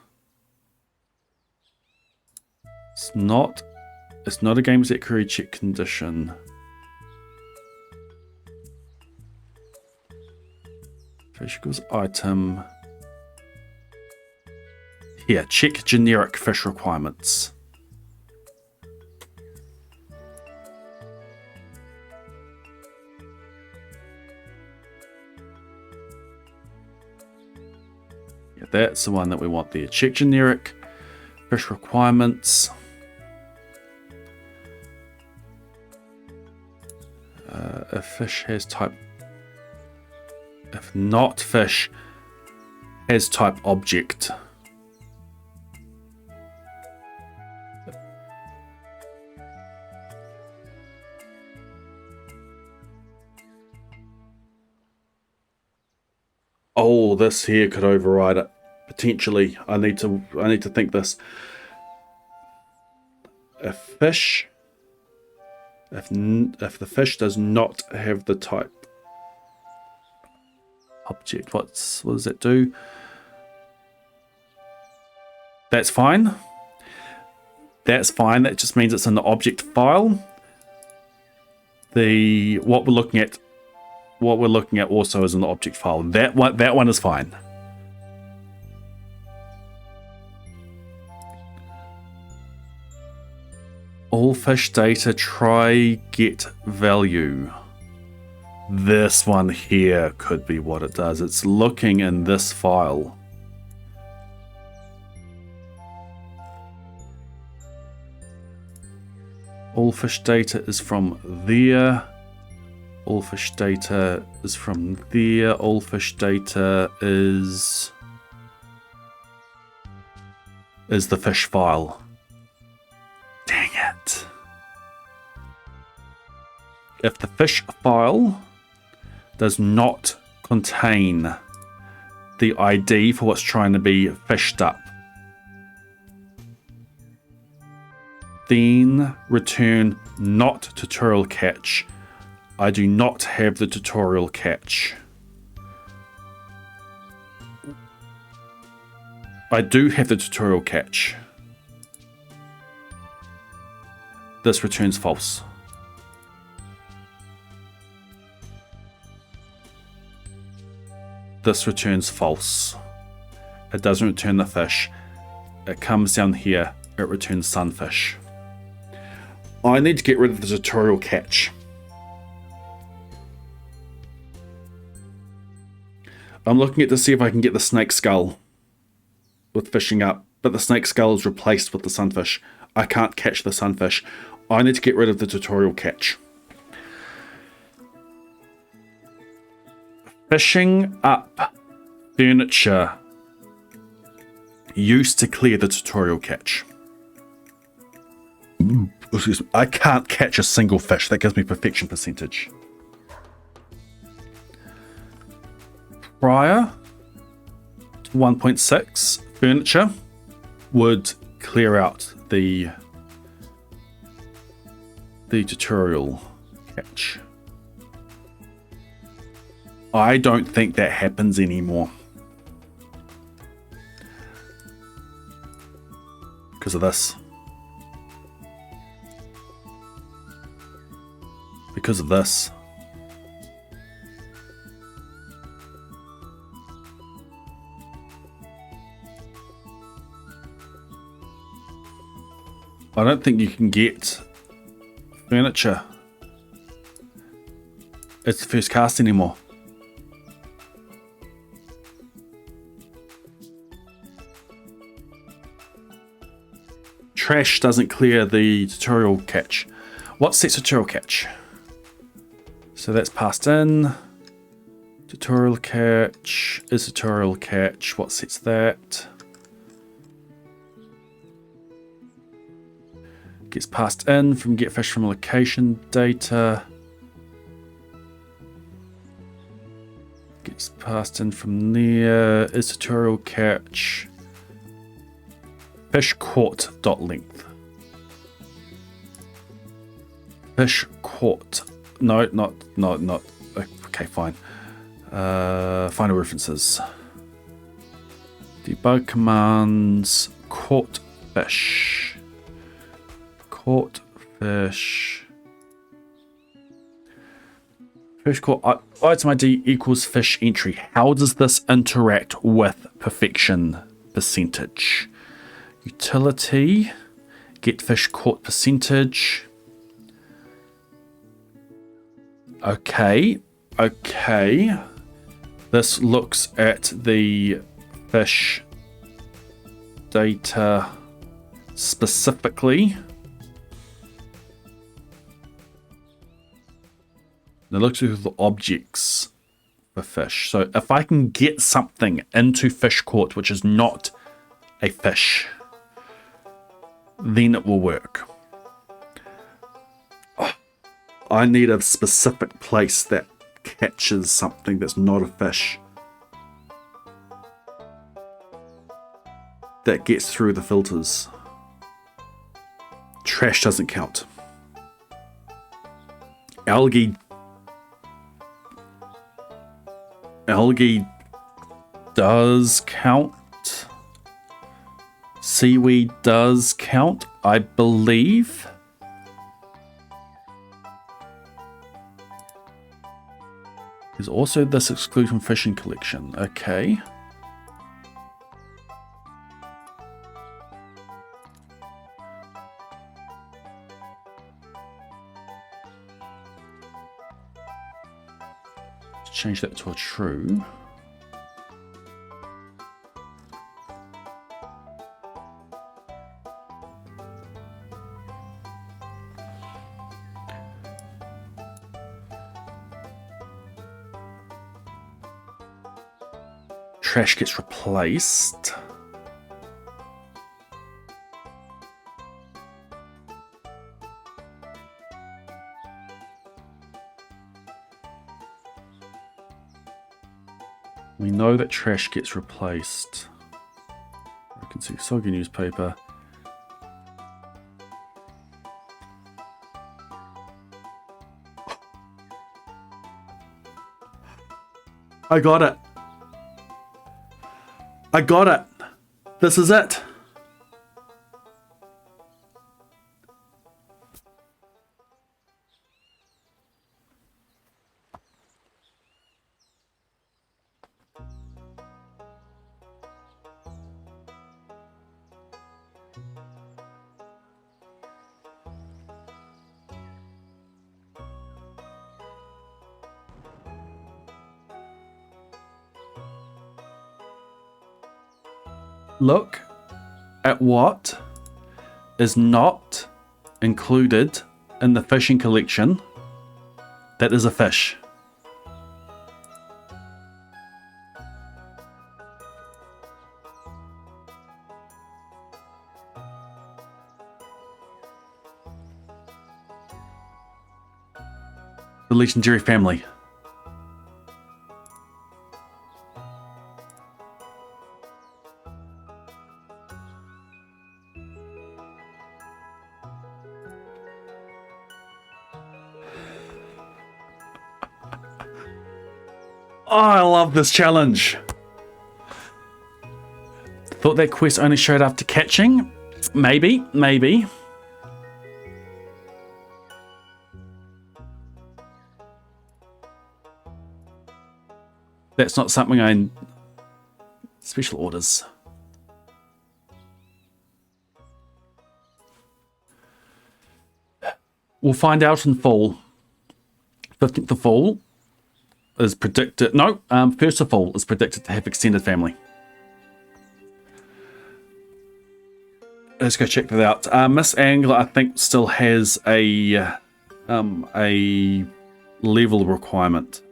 It's not a game set query check condition. Fish equals item. Here, check generic fish requirements. Yeah, that's the one that we want there. Check generic fish requirements. If fish has type, if not fish has type object. Oh, this here could override it. Potentially. I need to think this. A fish, if the fish does not have the type object, what does that do? That's fine. That's fine. That just means it's in the object file. What we're looking at also is in the object file. That one is fine. All fish data, try get value. This one here could be what it does. It's looking in this file. All fish data is from there. All fish data is from there. All fish data is the fish file. Dang it. If the fish file does not contain the ID for what's trying to be fished up, then return not tutorial catch. I do not have the tutorial catch. I do have the tutorial catch. This returns false. This returns false. It doesn't return the fish. It comes down here. It returns sunfish. I need to get rid of the tutorial catch. I'm looking at to see if I can get the snake skull with fishing up, but the snake skull is replaced with the sunfish. I can't catch the sunfish. I need to get rid of the tutorial catch. Fishing up furniture used to clear the tutorial catch. Excuse me. I can't catch a single fish. That gives me perfection percentage. Prior to 1.6, furniture would clear out the tutorial catch. I don't think that happens anymore. Because of this. Because of this. I don't think you can get furniture. It's the first cast anymore. Trash doesn't clear the tutorial catch. What sets tutorial catch? So that's passed in. Tutorial catch is tutorial catch. What sets that? Gets passed in from get fish from location data. Gets passed in from there. Is tutorial catch. Fish caught dot length. Fish caught. No, not. Okay, fine. Final references. Debug commands. Caught fish. Caught fish. Fish caught. Item ID equals fish entry. How does this interact with perfection percentage? Utility. Get fish caught percentage. Okay. This looks at the fish data specifically. It looks at the objects for fish. So if I can get something into fish caught which is not a fish, then it will work. I need a specific place that catches something that's not a fish. that gets through the filters. Trash doesn't count. Algae does count. Seaweed does count, I believe. There's also this exclude from fishing collection. Okay. Let's change that to a true. Trash gets replaced. We know that trash gets replaced. I can see soggy newspaper. I got it. I got it. This is it. Look at what is not included in the fishing collection. That is a fish. The legendary family. Oh, I love this challenge. Thought that quest only showed after catching? Maybe, maybe. That's not something I... Special orders. We'll find out in fall. 15th of fall is predicted... No, 1st of fall is predicted to have extended family. Let's go check that out. Miss Angler, I think, still has a level requirement.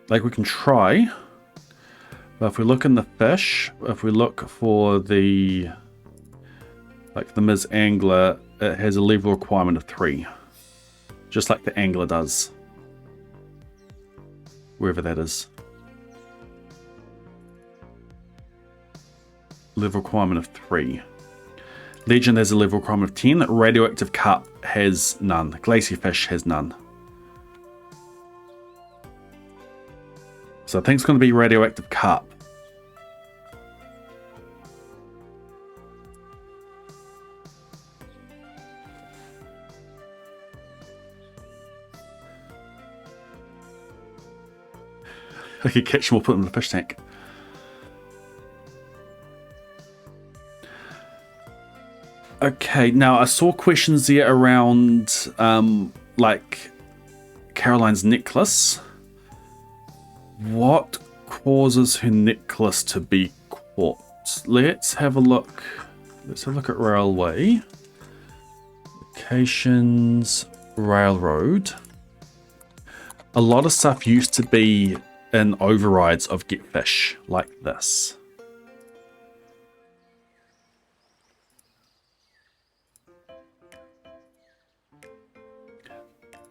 Like, we can try. But if we look in the fish, if we look for the... Like the Ms. Angler, it has a level requirement of 3. Just like the Angler does. Wherever that is. Level requirement of 3. Legend has a level requirement of 10. Radioactive carp has none. Glacier fish has none. So I think it's going to be radioactive carp. I could catch them or put them in the fish tank. Okay, now I saw questions there around like Caroline's necklace. What causes her necklace to be caught? Let's have a look. Let's have a look at railway. Locations, railroad. A lot of stuff used to be in overrides of get fish, like this.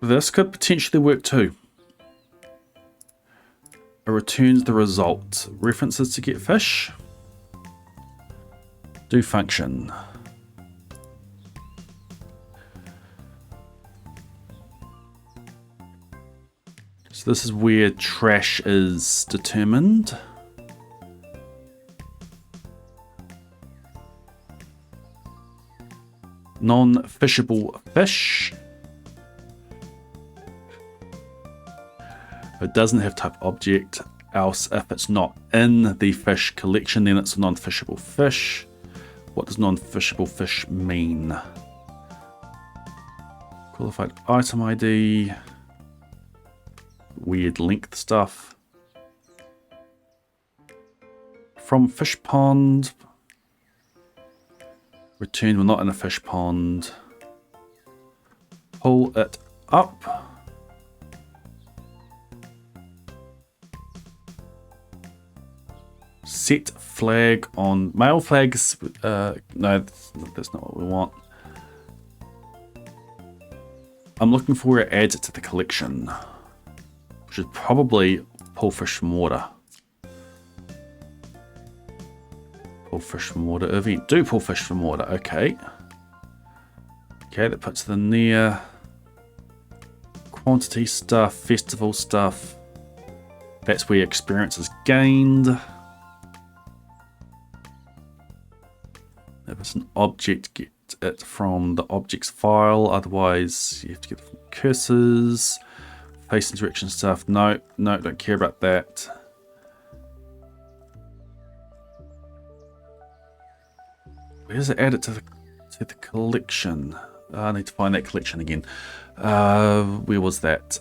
This could potentially work too. A returns the result. References to get fish. Do function. So this is where trash is determined. Non-fishable fish. It doesn't have type object, else if it's not in the fish collection, then it's a non-fishable fish. What does non-fishable fish mean? Qualified item ID. Weird length stuff. From fish pond. Return we're not in a fish pond. Pull it up. Set flag on male flags. No, that's not what we want. I'm looking for it adds it to the collection. We should probably pull fish from water. Pull fish from water event. Do pull fish from water. Okay. Okay, that puts it in there. Quantity stuff, festival stuff. That's where experience is gained. If it's an object, get it from the objects file. Otherwise, you have to get it from cursors. Face interaction stuff. No, don't care about that. Where does it add it to the collection? I need to find that collection again. Where was that?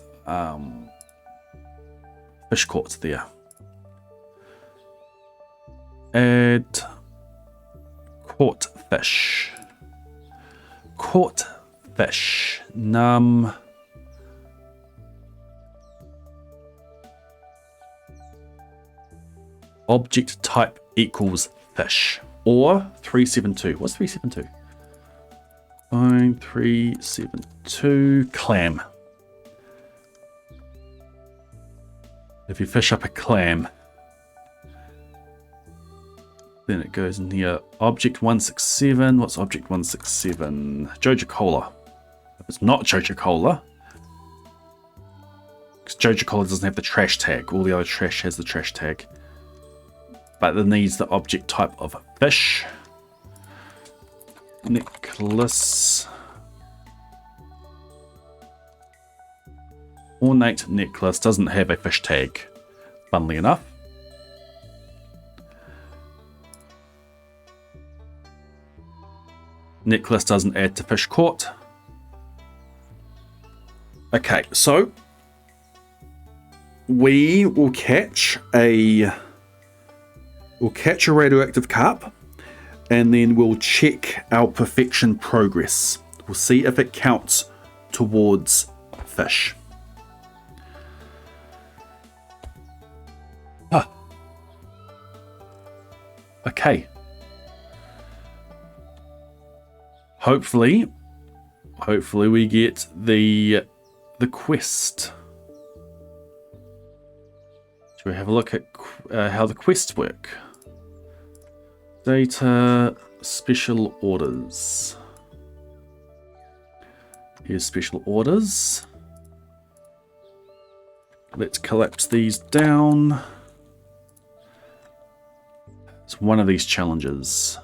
Fish courts there. Add caught fish. Caught fish. Num. Object type equals fish. Or 372. What's 372? 372 clam. If you fish up a clam, then it goes in here. Object 167. What's object 167? Joja Cola. If it's not Joja Cola, because Joja Cola doesn't have the trash tag. All the other trash has the trash tag. But it needs the object type of fish. Necklace. Ornate necklace doesn't have a fish tag, funnily enough. Necklace doesn't add to fish caught. Okay, so we will catch a radioactive carp, and then we'll check our perfection progress. We'll see if it counts towards fish. Okay. Hopefully we get the quest. Should we have a look at how the quests work? Data, special orders. Here's special orders. Let's collapse these down. It's one of these challenges.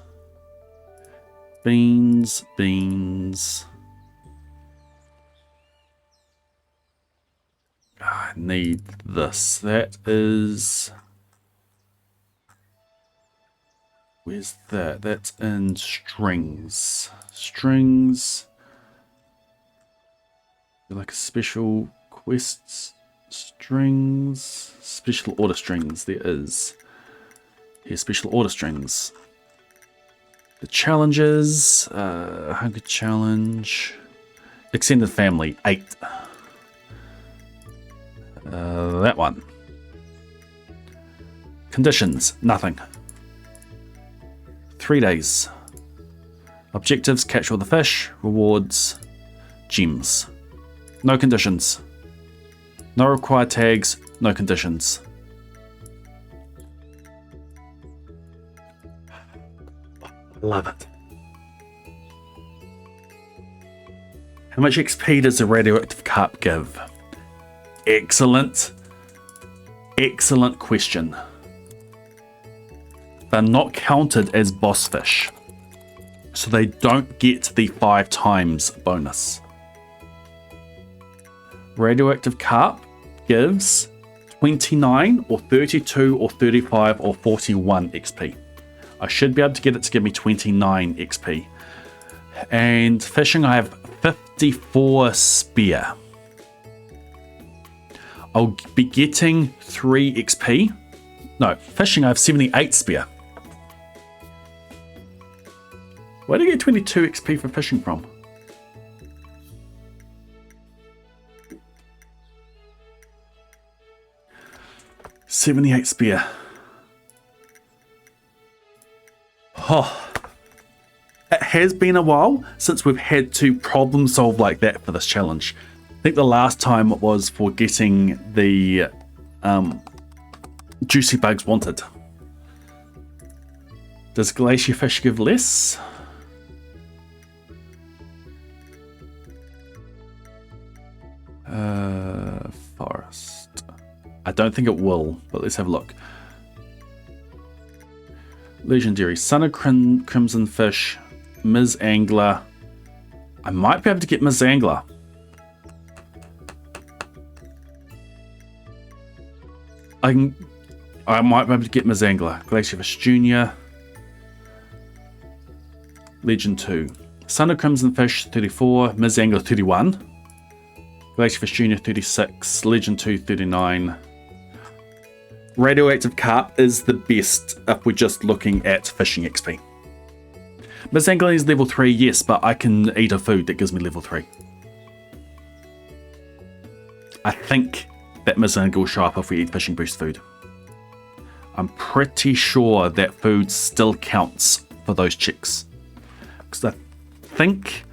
Beans. I need this. That is... Where's that? That's in strings. Strings. Like a special quests. Strings. Special order strings. There is. Here's special order strings. The challenges. Hunger challenge. Extended family. 8. That one. Conditions. Nothing. 3 days. Objectives, catch all the fish. Rewards, gems. No conditions. No required tags, no conditions. Love it. How much XP does a radioactive carp give? Excellent. Excellent question. They're not counted as boss fish, so they don't get the 5 times bonus. Radioactive carp gives 29 or 32 or 35 or 41 XP. I should be able to get it to give me 29 XP. And fishing, I have 54 spear. I'll be getting 3 XP. No, fishing, I have 78 spear. Where did I get 22 XP for fishing from? $78 spear. Oh, it has been a while since we've had to problem solve like that for this challenge. I think the last time was for getting the juicy bugs wanted. Does glacier fish give less? Forest. I don't think it will, but let's have a look. Legendary, Sun of Crimson Fish, Ms. Angler. I might be able to get Ms. Angler. I might be able to get Ms. Angler. Glacier Fish Junior. Legend 2. Sun of Crimson Fish 34, Ms. Angler 31. Glacier Fish Junior 36, Legend 2 39. Radioactive carp is the best if we're just looking at fishing XP. Ms. Angler is level 3, yes, but I can eat a food that gives me level 3. I think that Ms. Angler will show up if we eat fishing boost food. I'm pretty sure that food still counts for those chicks. Because I think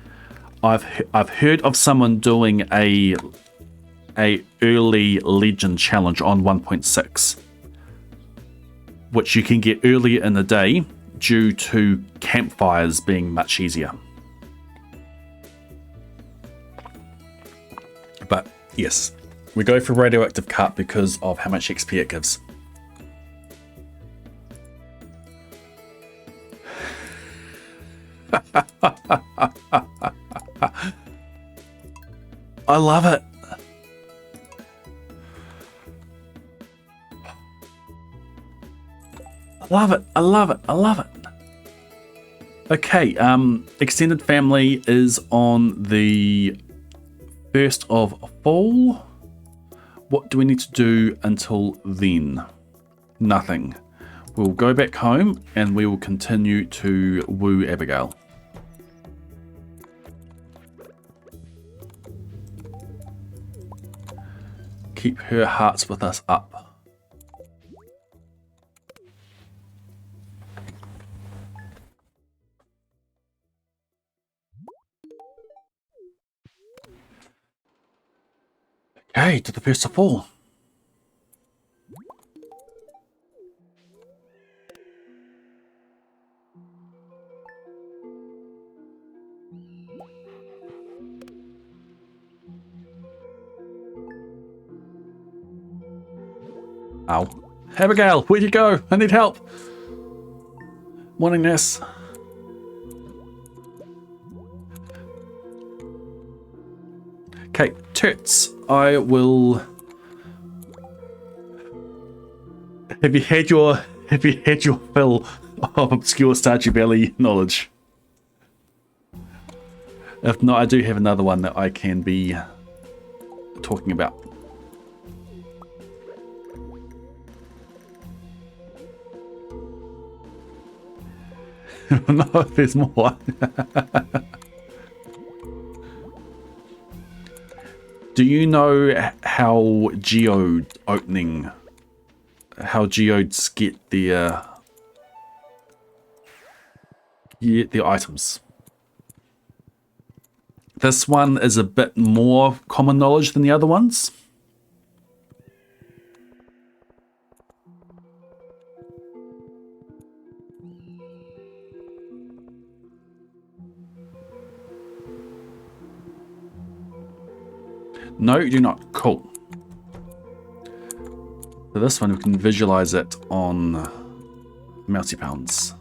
I've heard of someone doing a early legend challenge on 1.6, which you can get earlier in the day due to campfires being much easier. But yes, we go for radioactive carp because of how much XP it gives. I love it. I love it. I love it. I love it. Okay, extended family is on the 1st of fall. What do we need to do until then? Nothing. We'll go back home and we will continue to woo Abigail. Keep her hearts with us up. Okay, to the 1st of fall. Ow. Abigail, where'd you go? I need help. Wanting this. Okay, Toots, I will... Have you had your fill of obscure Starchy Valley knowledge? If not, I do have another one that I can be talking about. No, there's more. Do you know how geode opening, how geodes get the items? This one is a bit more common knowledge than the other ones. No, you do not. Cool. For this one, we can visualize it on Mousy Pounds.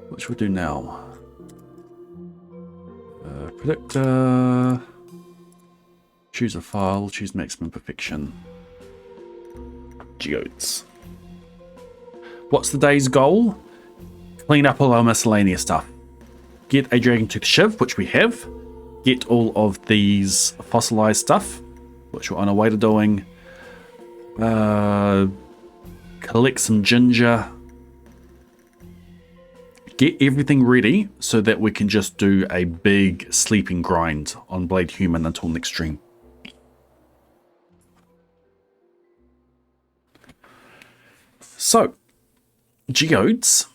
Which we'll do now. Predictor. Choose a file, choose maximum perfection. Geodes. What's the day's goal? Clean up all our miscellaneous stuff. Get a dragon tooth shiv, which we have. Get all of these fossilized stuff, which we're on our way to doing. Collect some ginger. Get everything ready so that we can just do a big sleeping grind on Blade Human until next stream. So, geodes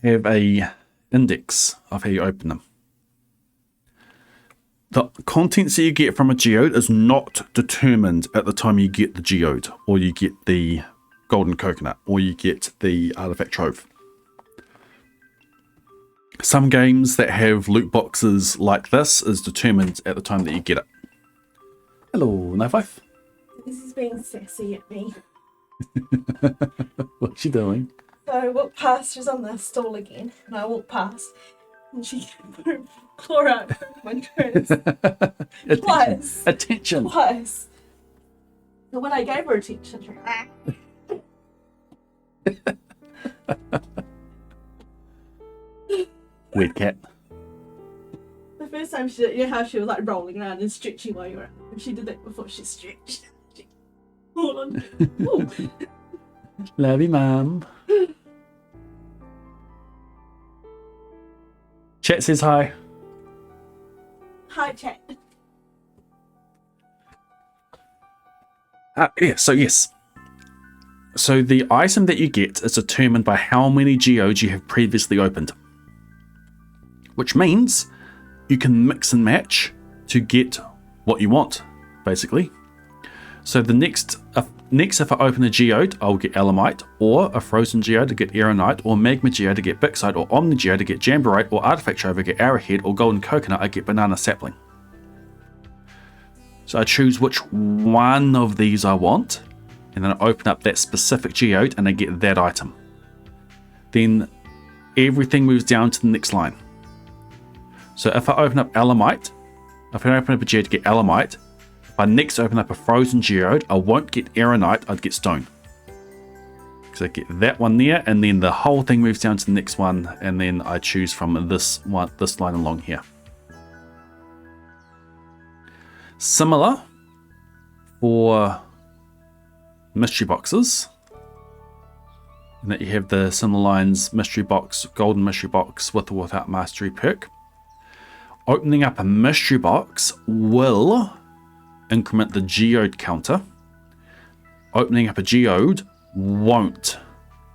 have a index of how you open them. The contents that you get from a geode is not determined at the time you get the geode, or you get the golden coconut, or you get the artifact trove. Some games that have loot boxes like this is determined at the time that you get it. Hello, Knife Life. This is being sassy at me. What's she doing? So I walked past, she's on the stall again, and I walked past, and she put her claw out her windows. Twice. Attention. Twice. So when I gave her attention, she Weird cat. the first time she did, you know how she was like rolling around and stretching while you were out. She did that before she stretched. Hold on. Ooh. Love you, Mum. Chat says hi. Hi, chat. Yes. So the item that you get is determined by how many geodes you have previously opened. Which means you can mix and match to get what you want, basically. So the next if I open a geode, I'll get Elamite, or a frozen geode to get Aeronite, or Magma geode to get Bixite, or Omni geode to get Jamborite, or Artifact Trove to get Arrowhead, or Golden Coconut I get Banana Sapling. So I choose which one of these I want, and then I open up that specific geode and I get that item. Then everything moves down to the next line. So if I open up Elamite, if I open up a geode to get Elamite, if I next open up a frozen geode, I won't get Aeronite, I'd get Stone. Because I get that one there, and then the whole thing moves down to the next one, and then I choose from this line along here. Similar for mystery boxes, in that you have the similar lines, mystery box, golden mystery box with or without mastery perk. Opening up a mystery box will increment the geode counter. Opening up a geode won't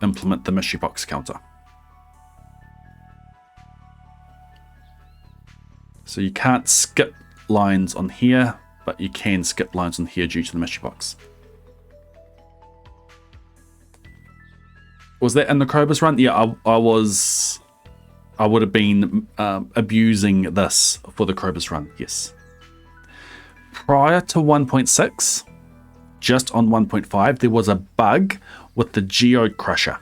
implement the mystery box counter. So you can't skip lines on here, but you can skip lines on here due to the mystery box. Was that in the Krobus run? Yeah, I would have been abusing this for the Krobus run, yes. Prior to 1.6, just on 1.5, there was a bug with the Geode Crusher,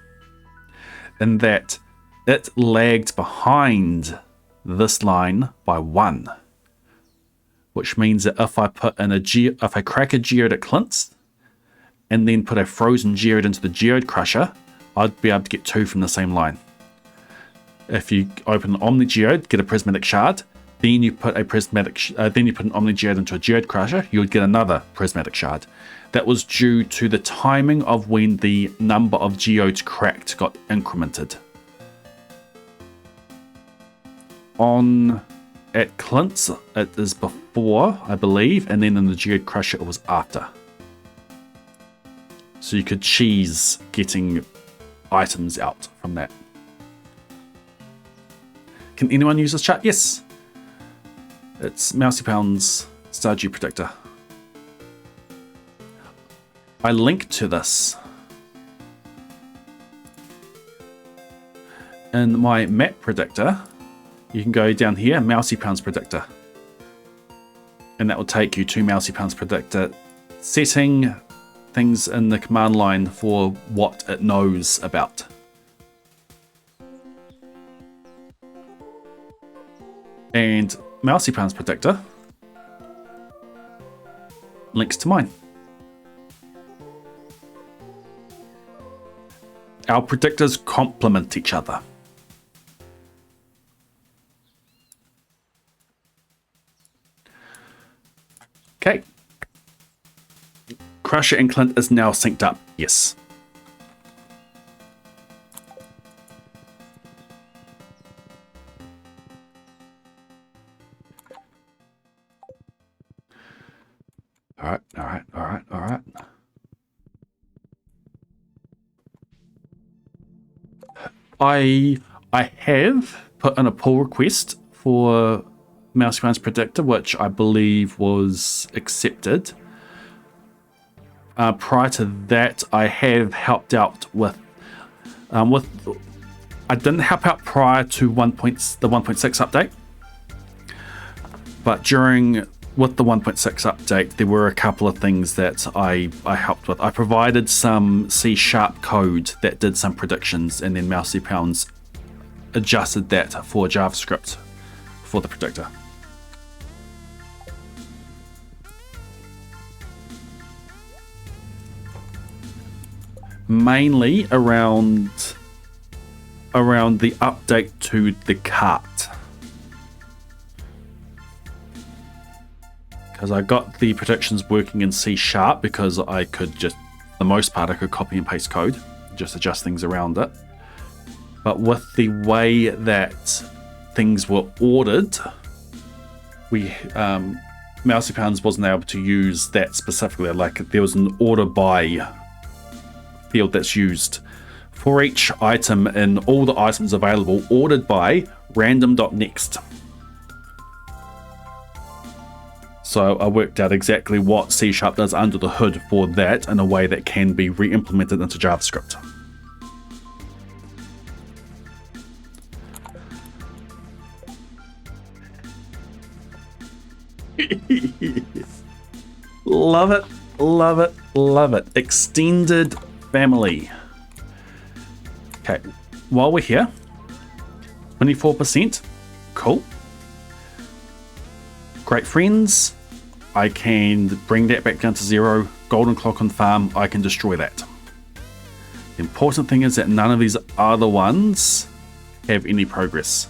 in that it lagged behind this line by 1. Which means that if I put in if I crack a geode at Clint's and then put a frozen geode into the Geode Crusher, I'd be able to get 2 from the same line. If you open an Omni Geode, get a Prismatic Shard, then you put an Omni Geode into a Geode Crusher, you would get another Prismatic Shard. That was due to the timing of when the number of geodes cracked got incremented. At Clint's, it is before, I believe, and then in the Geode Crusher, it was after. So you could cheese getting items out from that. Can anyone use this chart? Yes. It's Mousy Pound's Stardew Predictor. I linked to this in my map predictor you can go down here, Mousy Pounds Predictor. And that will take you to Mousy Pounds Predictor, setting things in the command line for what it knows about. And Mousy Pounds Predictor links to mine. Our predictors complement each other. Okay. Crusher and Clint is now synced up. Yes. All right. I have put in a pull request for Mouse Pounds Predictor, which I believe was accepted. Prior to that, I have helped out with. I didn't help out prior to the 1.6 update, but with the 1.6 update, there were a couple of things that I helped with. I provided some C# code that did some predictions, and then Mousy Pounds adjusted that for JavaScript for the predictor. Mainly around the update to the cart. Because I got the predictions working in C# because I could just, for the most part, I could copy and paste code, just adjust things around it. But with the way that things were ordered, Mousy Pounds wasn't able to use that specifically. Like, there was an order by field that's used for each item in all the items available, ordered by random.next. So I worked out exactly what C# does under the hood for that in a way that can be re-implemented into JavaScript. Love it, love it, love it. Extended family. Okay, while we're here, 24%, cool. Great friends, I can bring that back down to 0. Golden clock on farm, I can destroy that. The important thing is that none of these other ones have any progress.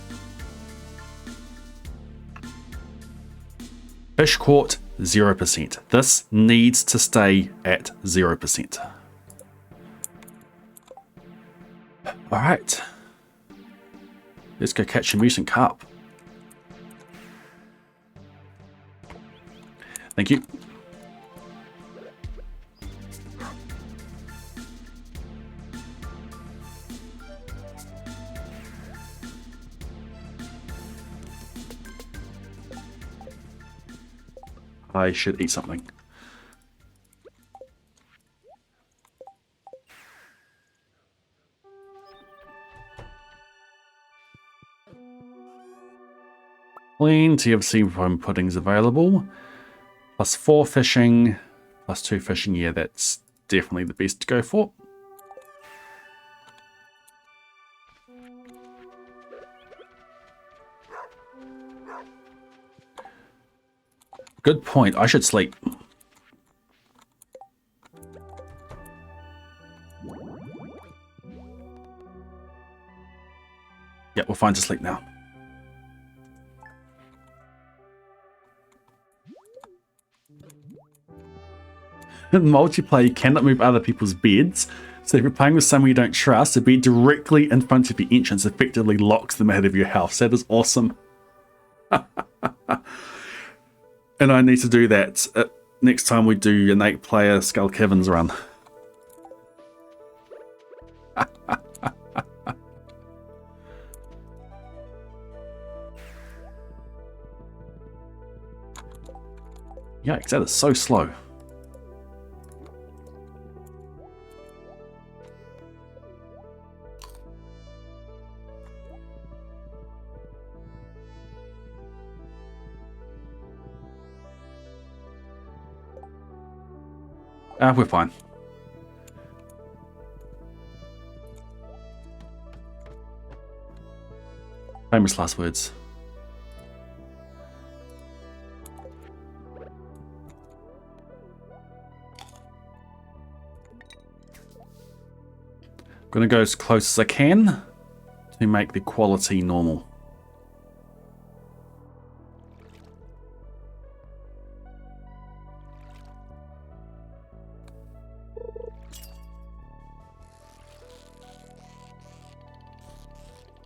Fish court, 0%. This needs to stay at 0%. All right. Let's go catch a mutant carp. Thank you. I should eat something. Plenty of seed foam puddings available. +4 fishing, +2 fishing. Yeah, that's definitely the best to go for. Good point. I should sleep. Yeah, we're fine to sleep now. In multiplayer, you cannot move other people's beds. So if you're playing with someone you don't trust, a bed directly in front of your entrance effectively locks them out of your house. That is awesome. And I need to do that next time we do an 8-player Skull Caverns run. Yikes, that is so slow. We're fine. Famous last words. I'm gonna go as close as I can to make the quality normal.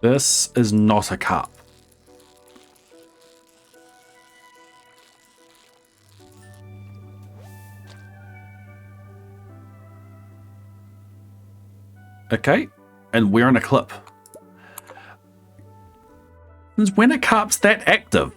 This is not a cup. Okay, and we're in a clip. Since when are carps that active?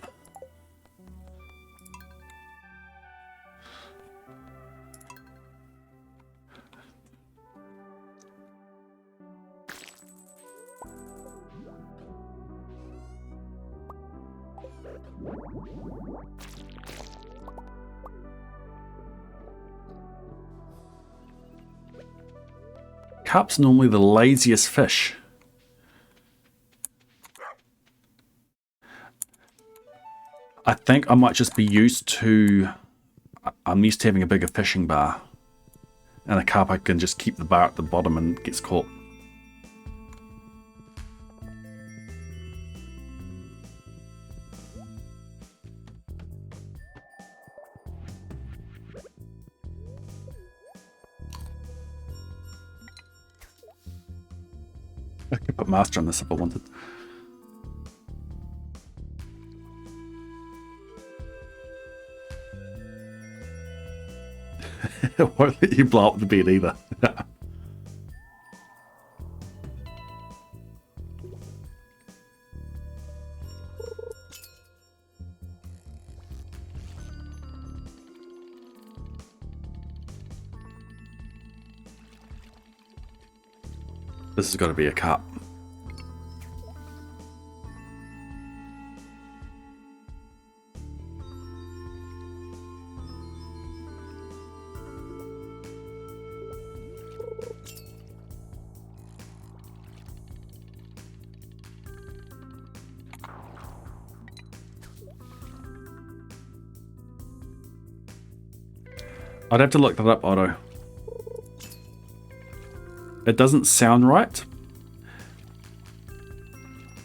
Carp's normally the laziest fish. I think I might just be used to... I'm used to having a bigger fishing bar. And a carp I can just keep the bar at the bottom and gets caught. I could put master on this if I wanted. It won't let you blow up the bed either. This has got to be a cup. I'd have to look that up, Otto. It doesn't sound right.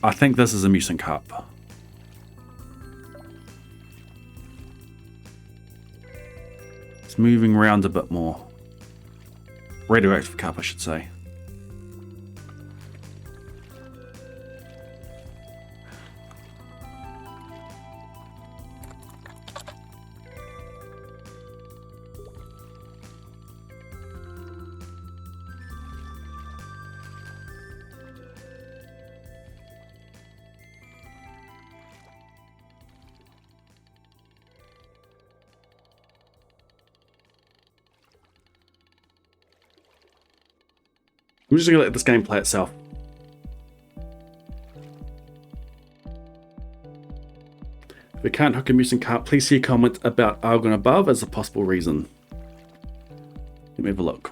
I think this is a mucin carp. It's moving around a bit more. Radioactive carp, I should say. I'm just going to let this game play itself. If we can't hook a mucin carp, please see a comment about Argon above as a possible reason. Let me have a look.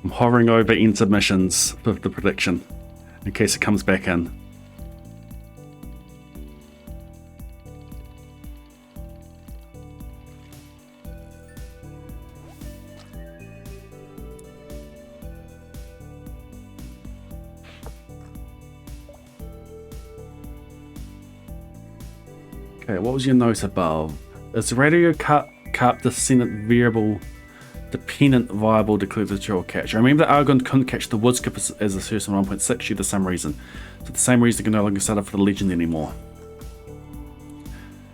I'm hovering over intermissions with the prediction in case it comes back in. Okay, what was your note above? Is the radio carp descendant variable dependent viable declaratory catch? I remember that Argon couldn't catch the wood skip as a source in 1.6 due to the same reason. So the same reason it can no longer set up for the legend anymore.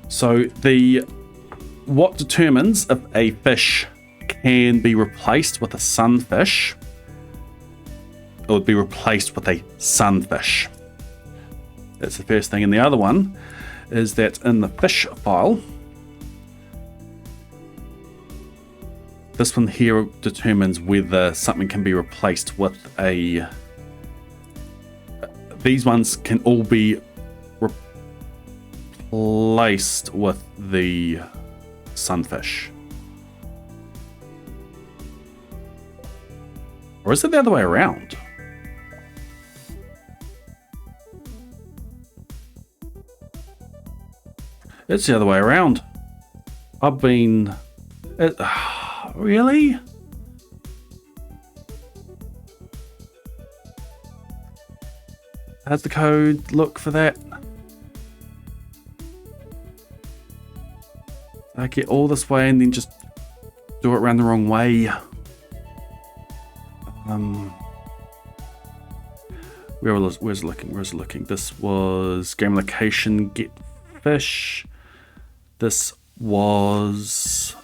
So what determines if a fish can be replaced with a sunfish it would be replaced with a sunfish. That's the first thing. And the other one is that in the fish file, this one here determines whether something can be replaced with a... These ones can all be replaced with the sunfish. Or is it the other way around? It's the other way around. I've been... really? How's the code look for that? I get all this way and then just do it around the wrong way. Where's it looking? Where's it looking? This was game location, get fish. This was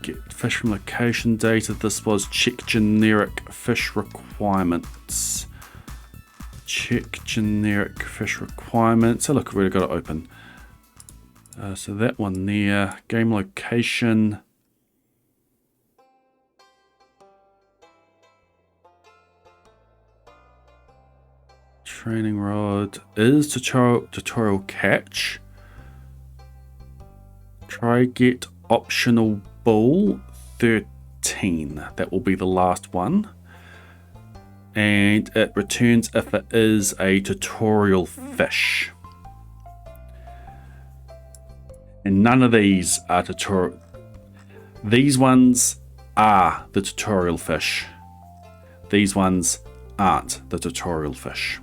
get fish from location data. This was check generic fish requirements. Check generic fish requirements. Oh look, we've already got it open. So that one there, game location. Training rod is tutorial catch. Try get optional bull 13. That will be the last one. And it returns if it is a tutorial fish. And none of these are tutorial. These ones are the tutorial fish. These ones aren't the tutorial fish.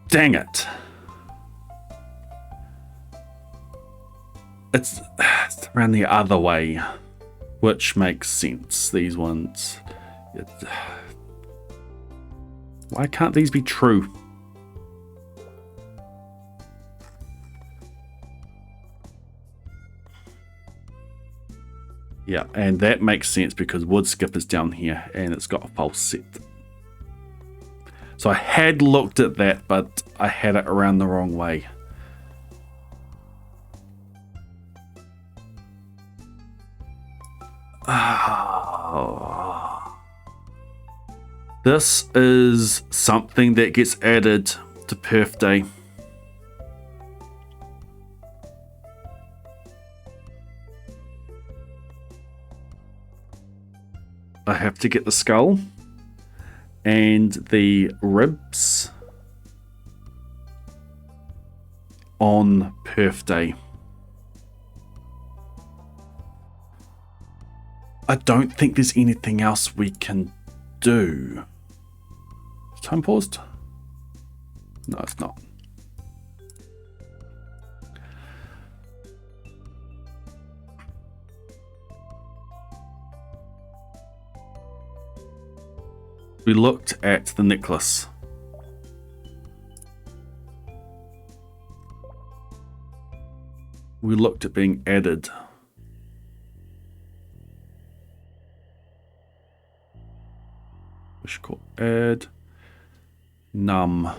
Dang it. It's around the other way, which makes sense. These ones. Why can't these be true? Yeah, and that makes sense because wood skip is down here and it's got a false set. So I had looked at that, but I had it around the wrong way. Oh. This is something that gets added to Perf Day. I have to get the skull and the ribs on Perf Day. I don't think there's anything else we can do. Time paused? No, it's not. We looked at the necklace. We looked at being added. Fish call add. Num.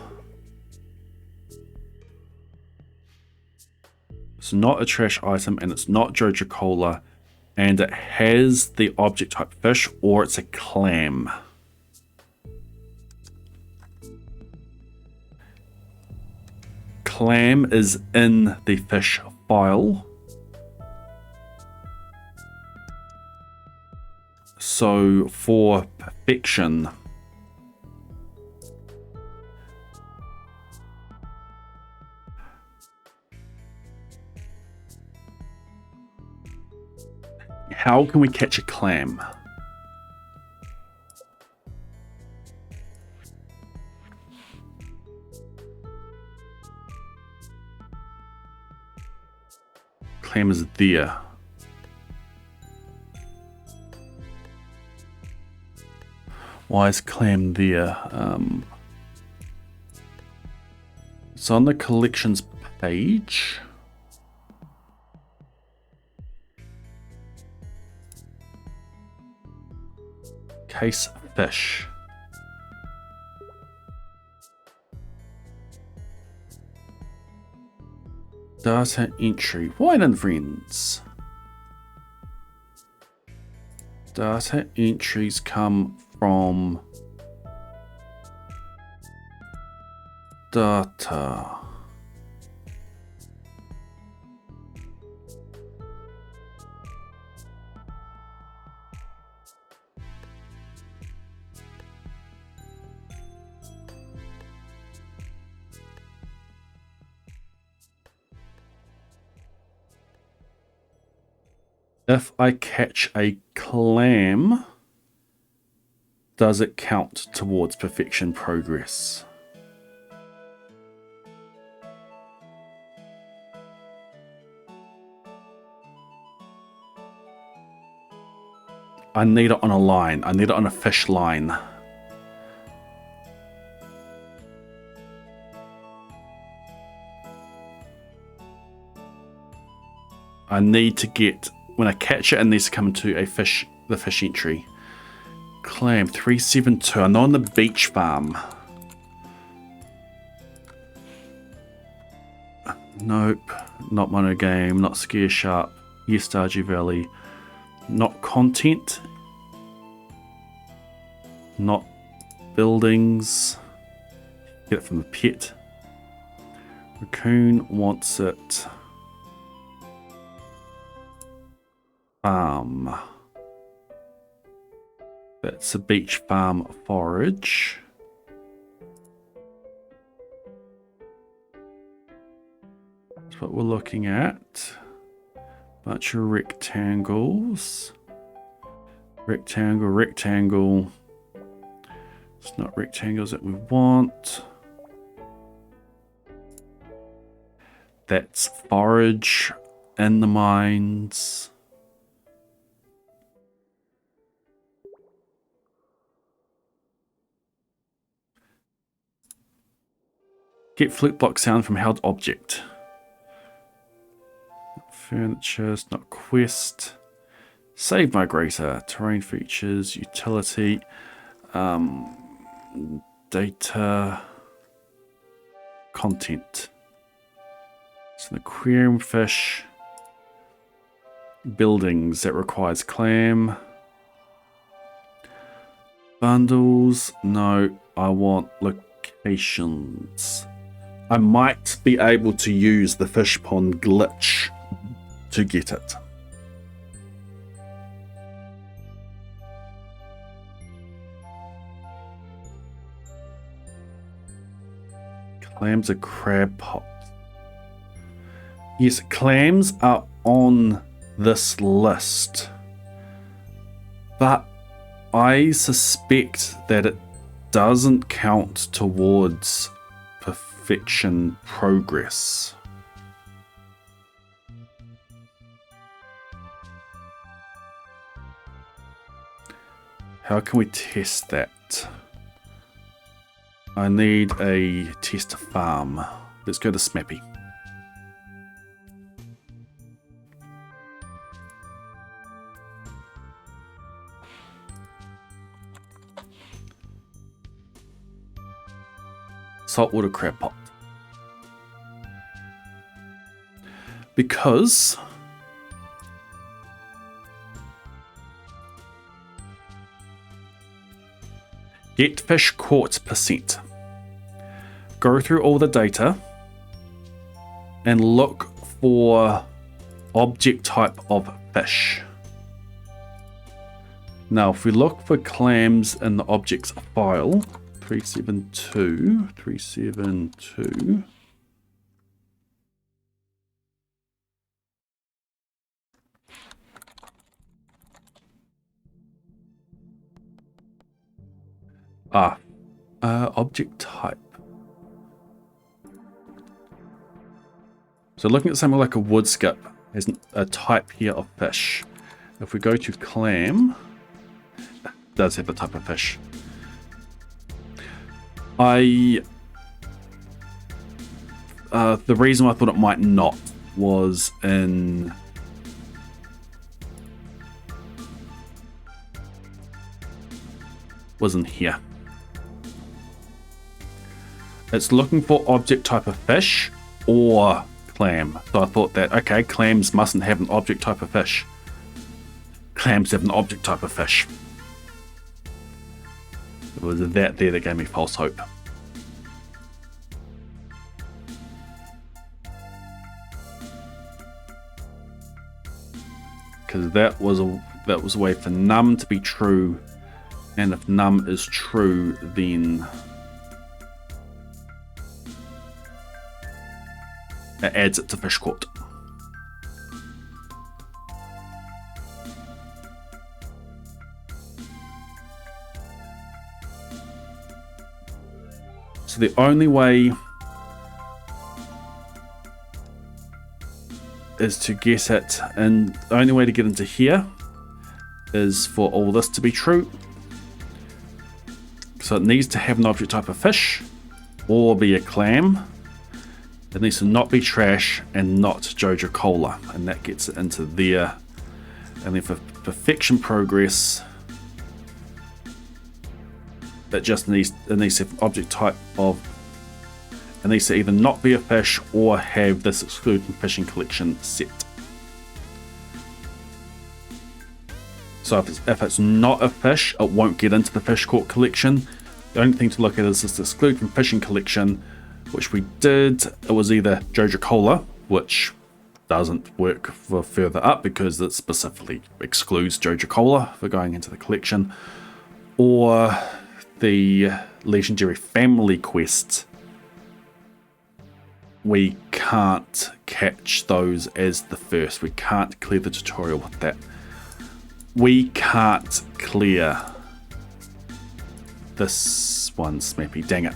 It's not a trash item and it's not Joja Cola and it has the object type fish or it's a clam. Clam is in the fish file. So for perfection, how can we catch a clam? Clam is there. Why is clam there? It's on the collections page. Case fish. Data entry. Wine and friends. Data entries come from data. If I catch a clam, does it count towards perfection progress? I need it on a line. I need it on a fish line. I need to get, when I catch it, it needs to come to a fish, the fish entry. Clam 372. I'm not on the beach farm. Nope. Not monogame. Not scare sharp. Yes, Stardew Valley. Not content. Not buildings. Get it from the pet. Raccoon wants it. Farm. That's a beach farm forage. That's what we're looking at. Bunch of rectangles. Rectangle, rectangle. It's not rectangles that we want. That's forage in the mines. Get flip block sound from held object. Furniture, it's not quest. Save migrator, terrain features, utility, data, content. So the aquarium fish, buildings that requires clam. Bundles, no, I want locations. I might be able to use the fish pond glitch to get it. Clams are crab pot. Yes, clams are on this list, but I suspect that it doesn't count towards perfection progress. How can we test that? I need a test farm. Let's go to Smappy. Saltwater crab pot. Because get fish caught percent. Go through all the data and look for object type of fish. Now, if we look for clams in the objects file, 372. Object type. So looking at something like a wood skip, there's a type here of fish. If we go to clam, it does have a type of fish. The reason I thought it might not was in was in here. It's looking for object type of fish or clam. So I thought that, okay, clams mustn't have an object type of fish. Clams have an object type of fish. It was that there that gave me false hope. Because that was a way for num to be true, and if num is true, then it adds it to fish caught. So the only way is to get it, and the only way to get into here is for all this to be true. So it needs to have an object type of fish or be a clam. It needs to not be trash and not Joja Cola, and that gets it into there. And then for perfection progress, it just needs to have an object type of, it needs to either not be a fish or have this exclude from fishing collection set. So if it's not a fish, it won't get into the fish caught collection. The only thing to look at is this exclude from fishing collection, which we did. It was either Joja Cola, which doesn't work for further up because it specifically excludes Joja Cola for going into the collection, or the legendary family quest. We can't catch those as the first. We can't clear the tutorial with that. We can't clear this one, Smappy, dang it.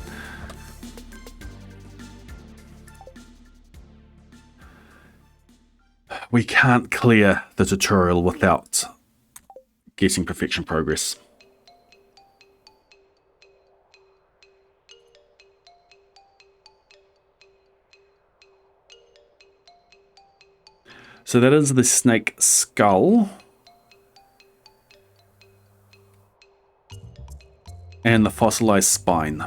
We can't clear the tutorial without getting perfection progress. So that is the snake skull. And the fossilized spine.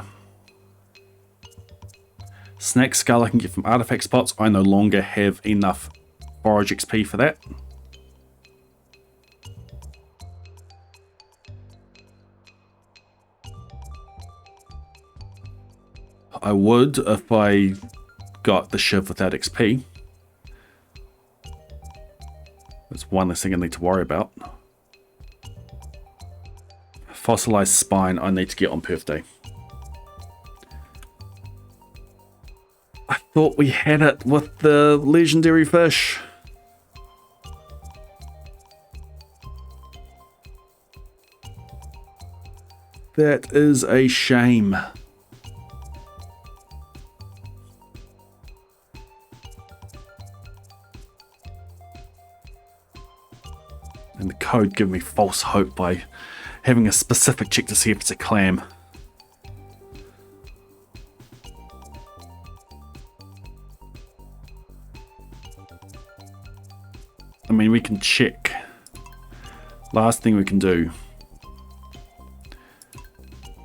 Snake skull I can get from artifact spots. I no longer have enough forage XP for that. I would if I got the shiv without XP. That's one less thing I need to worry about. Fossilized spine I need to get on birthday. I thought we had it with the legendary fish. That is a shame. And the code gave me false hope by having a specific check to see if it's a clam. I mean, we can check. Last thing we can do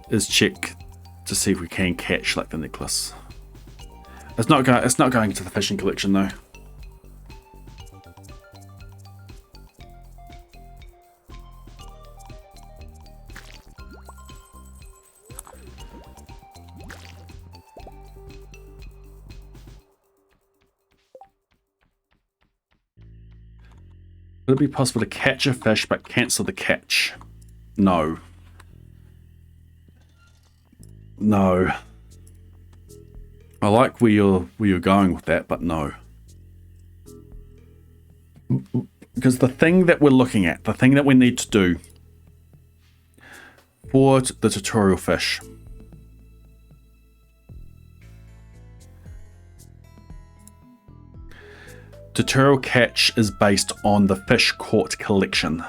is check to see if we can catch like the necklace. It's not going to the fishing collection though. Would it be possible to catch a fish but cancel the catch? No. No. I like where you're going with that, but no. Because the thing that we're looking at, the thing that we need to do for the tutorial fish, tutorial catch is based on the fish caught collection.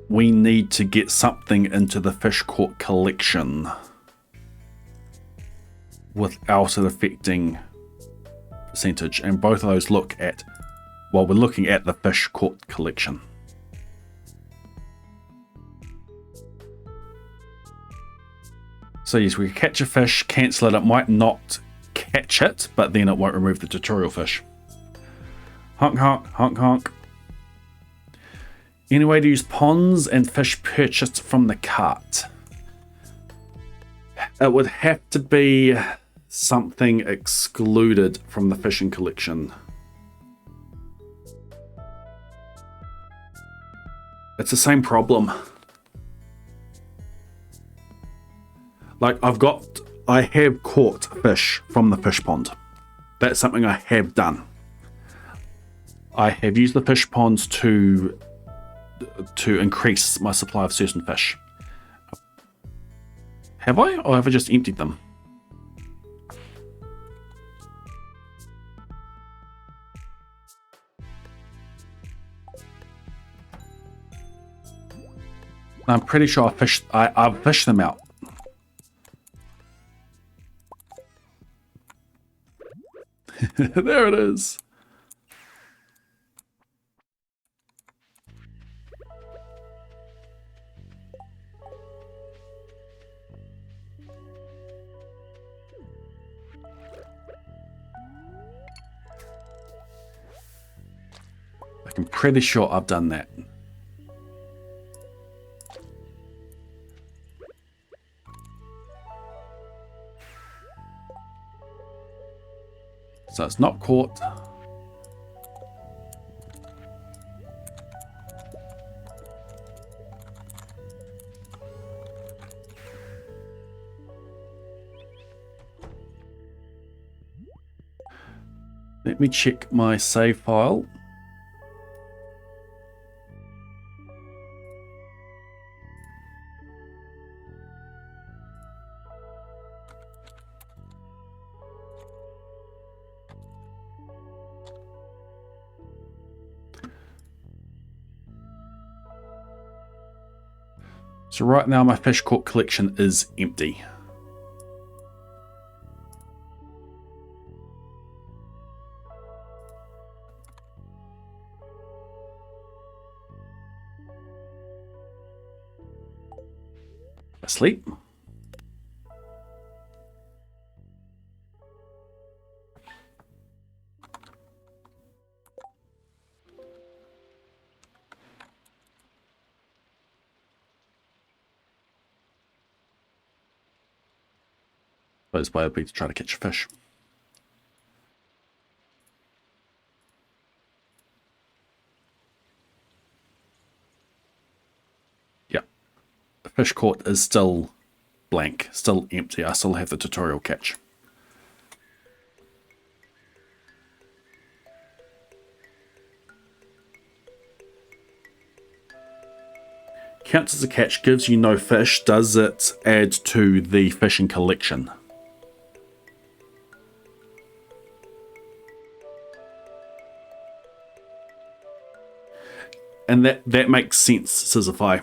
We need to get something into the fish caught collection without it affecting percentage, and both of those look at, well, we're looking at the fish caught collection. So yes, we can catch a fish, cancel it. It might not catch it, but then it won't remove the tutorial fish. Honk, honk, honk, honk. Any way to use ponds and fish purchased from the cart? It would have to be something excluded from the fishing collection. It's the same problem. Like I have caught fish from the fish pond. That's something I have done. I have used the fish ponds to increase my supply of certain fish. Have I? Or have I just emptied them? I'm pretty sure I've fished them out. There it is. I'm pretty sure I've done that. So it's not caught. Let me check my save file. So right now my fish caught collection is empty. Asleep. Suppose way would be to try to catch a fish. Yeah. The fish caught is still blank, still empty. I still have the tutorial catch. Counts as a catch, gives you no fish. Does it add to the fishing collection? And that makes sense, Sizzify.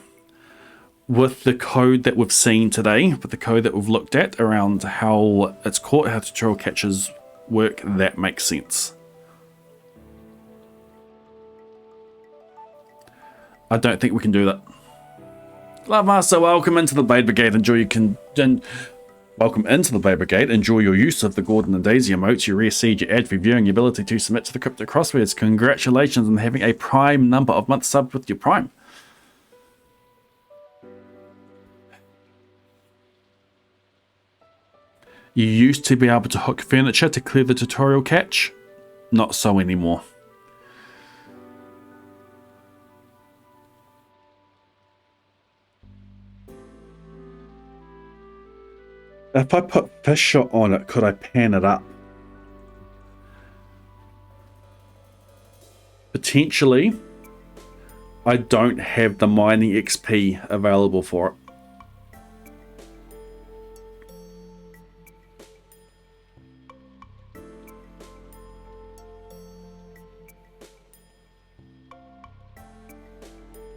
With the code that we've seen today, with the code that we've looked at around how it's caught, how tutorial catches work, that makes sense. I don't think we can do that. Love Master, welcome into the Blade Brigade. Welcome into the Blade Brigade. Enjoy your use of the Gordon and Daisy emotes, your rare seed, your ad reviewing, your ability to submit to the Crypto Crosswords. Congratulations on having a prime number of months subbed with your prime. You used to be able to hook furniture to clear the tutorial catch. Not so anymore. If I put fish shot on it, could I pan it up? Potentially. I don't have the mining XP available for it.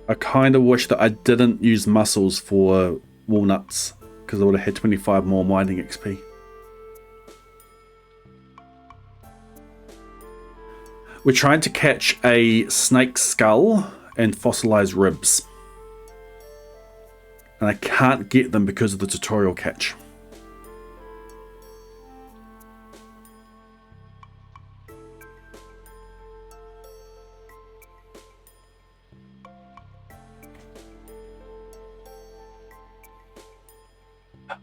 I kind of wish that I didn't use mussels for walnuts, because I would have had 25 more mining XP. We're trying to catch a snake skull and fossilized ribs. And I can't get them because of the tutorial catch.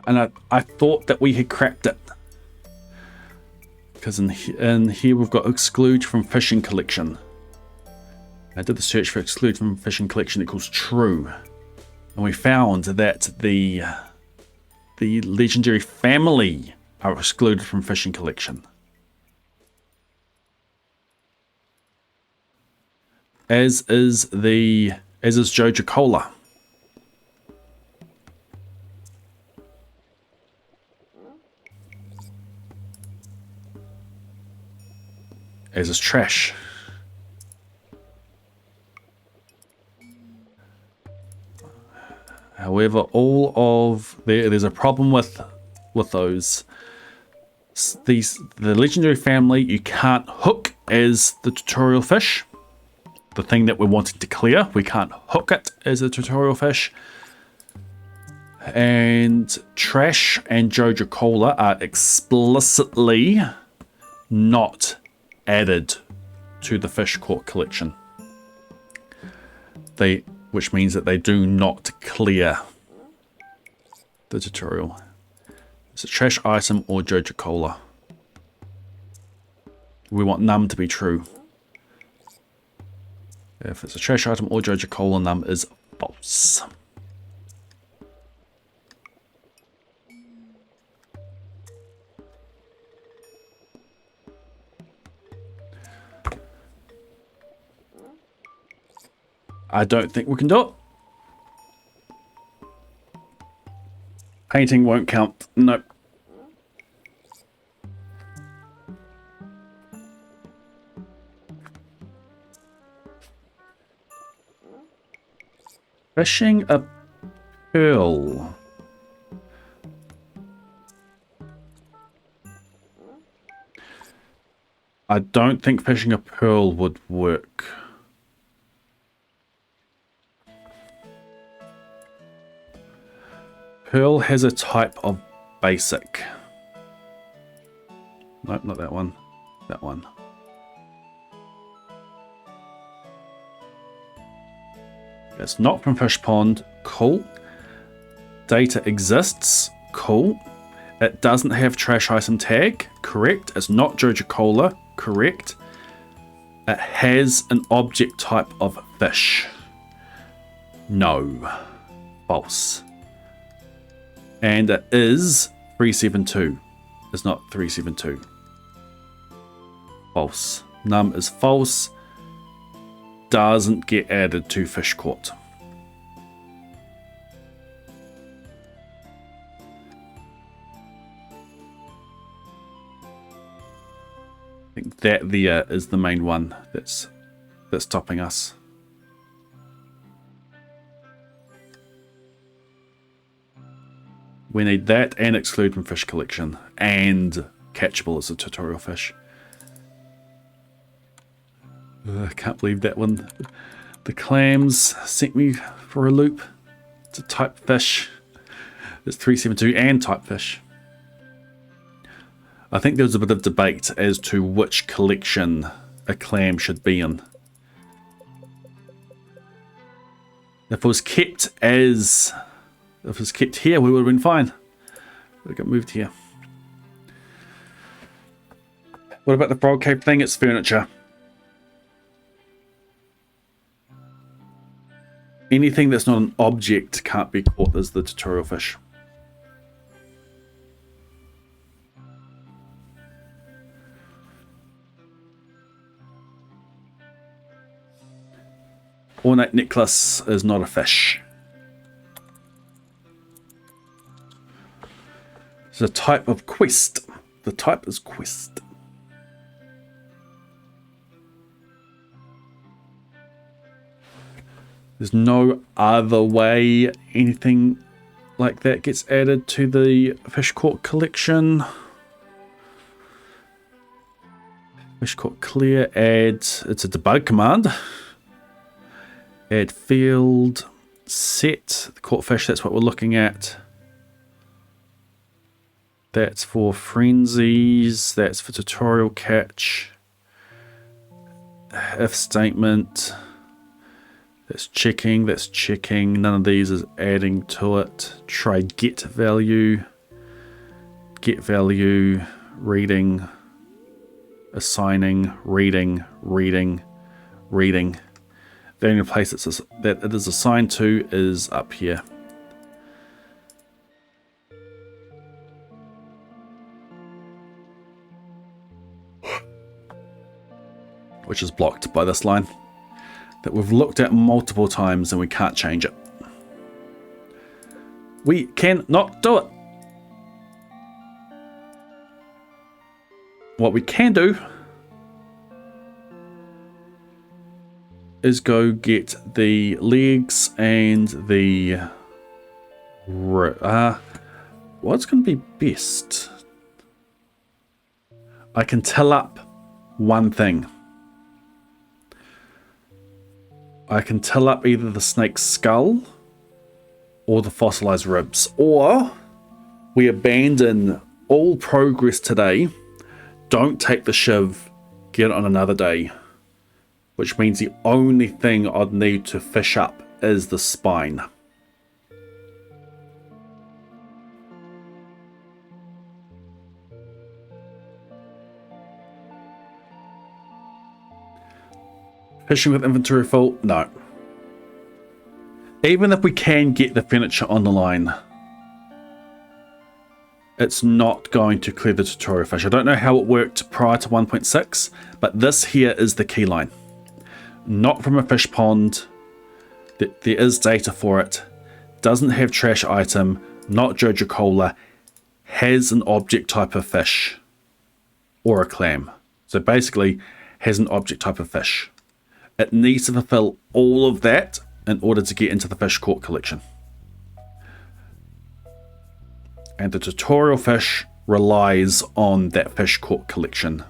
And I thought that we had cracked it. Because in here we've got exclude from fishing collection. I did the search for exclude from fishing collection equals true. And we found that the legendary family are excluded from fishing collection. As is Joja Cola. As is trash. However, there's a problem with those. The legendary family you can't hook as the tutorial fish. The thing that we're wanting to clear, we can't hook it as a tutorial fish. And trash and Joja Cola are explicitly not added to the fish caught collection. Which means that they do not clear the tutorial. It's a trash item or Joja Cola. We want num to be true. If it's a trash item or Joja Cola, num is false. I don't think we can do it. Painting won't count. Nope. Fishing a pearl. I don't think fishing a pearl would work. Pearl has a type of basic. Nope, not that one. That one. It's not from Fish Pond. Cool. Data exists. Cool. It doesn't have trash item tag. Correct. It's not Joja Cola. Correct. It has an object type of fish. No. False. And it is 372. It's not 372. False. Num is false. Doesn't get added to fish caught. I think that there is the main one that's stopping us. We need that and exclude from fish collection and catchable as a tutorial fish. I can't believe that one. The clams sent me for a loop. It's a type fish. It's 372 and type fish. I think there was a bit of debate as to which collection a clam should be in. If it was kept here, we would have been fine. But it got moved here. What about the frog cave thing? It's furniture. Anything that's not an object can't be caught as the tutorial fish. Ornate necklace is not a fish. It's a type of quest. The type is quest. There's no other way anything like that gets added to the fish caught collection. Fish caught clear, add, it's a debug command. Add field, set, the caught fish, that's what we're looking at. That's for frenzies, that's for tutorial catch. If statement. That's checking, none of these is adding to it. Try get value. get value, reading, assigning, reading, reading, reading. The only place that it is assigned to is up here. Which is blocked by this line that we've looked at multiple times and we can't change it. We cannot do it. What we can do is go get the legs and the what's going to be best? I can till up one thing. I can till up either the snake's skull or the fossilized ribs, or we abandon all progress today, don't take the shiv, get it on another day, which means the only thing I'd need to fish up is the spine. Fishing with inventory full? No. Even if we can get the furniture on the line, it's not going to clear the tutorial fish. I don't know how it worked prior to 1.6, but this here is the key line. Not from a fish pond. There is data for it. Doesn't have trash item. Not Jojo Cola. Has an object type of fish. Or a clam. So basically, has an object type of fish. It needs to fulfill all of that in order to get into the fish court collection. And the tutorial fish relies on that fish court collection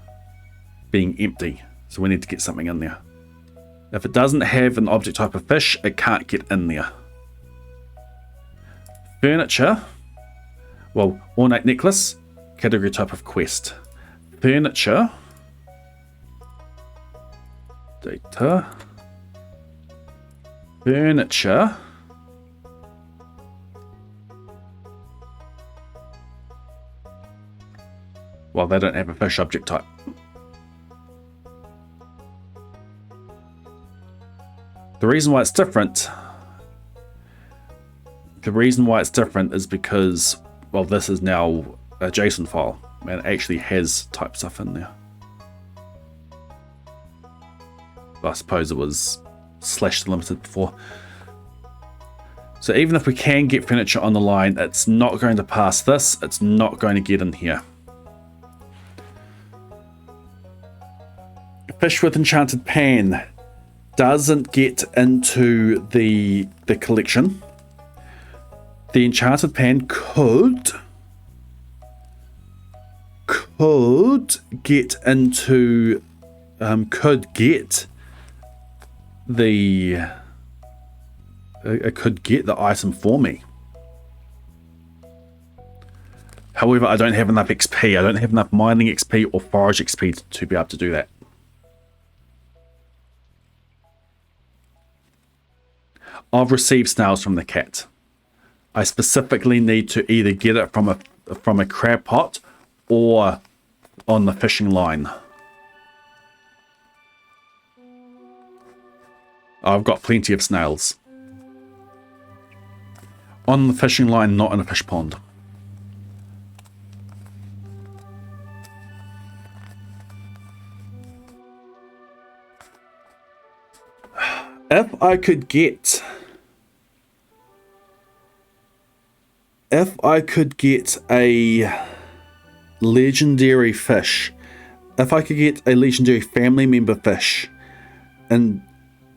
being empty. So we need to get something in there. If it doesn't have an object type of fish, it can't get in there. Furniture. Well, ornate necklace. Category type of quest. Furniture. Data. Furniture. Well, they don't have a fish object type. The reason why it's different is because, well, this is now a JSON file and it actually has type stuff in there. I suppose it was /limited before. So even if we can get furniture on the line, it's not going to pass this. It's not going to get in here. Fish with enchanted pan doesn't get into the collection. The enchanted pan could get into could get the item for me. However, I don't have enough XP. I don't have enough mining XP or forage XP to be able to do that. I've received snails from the cat. I specifically need to either get it from a crab pot or on the fishing line. I've got plenty of snails. On the fishing line, not in a fish pond. If I could get a legendary fish, if I could get a legendary family member fish in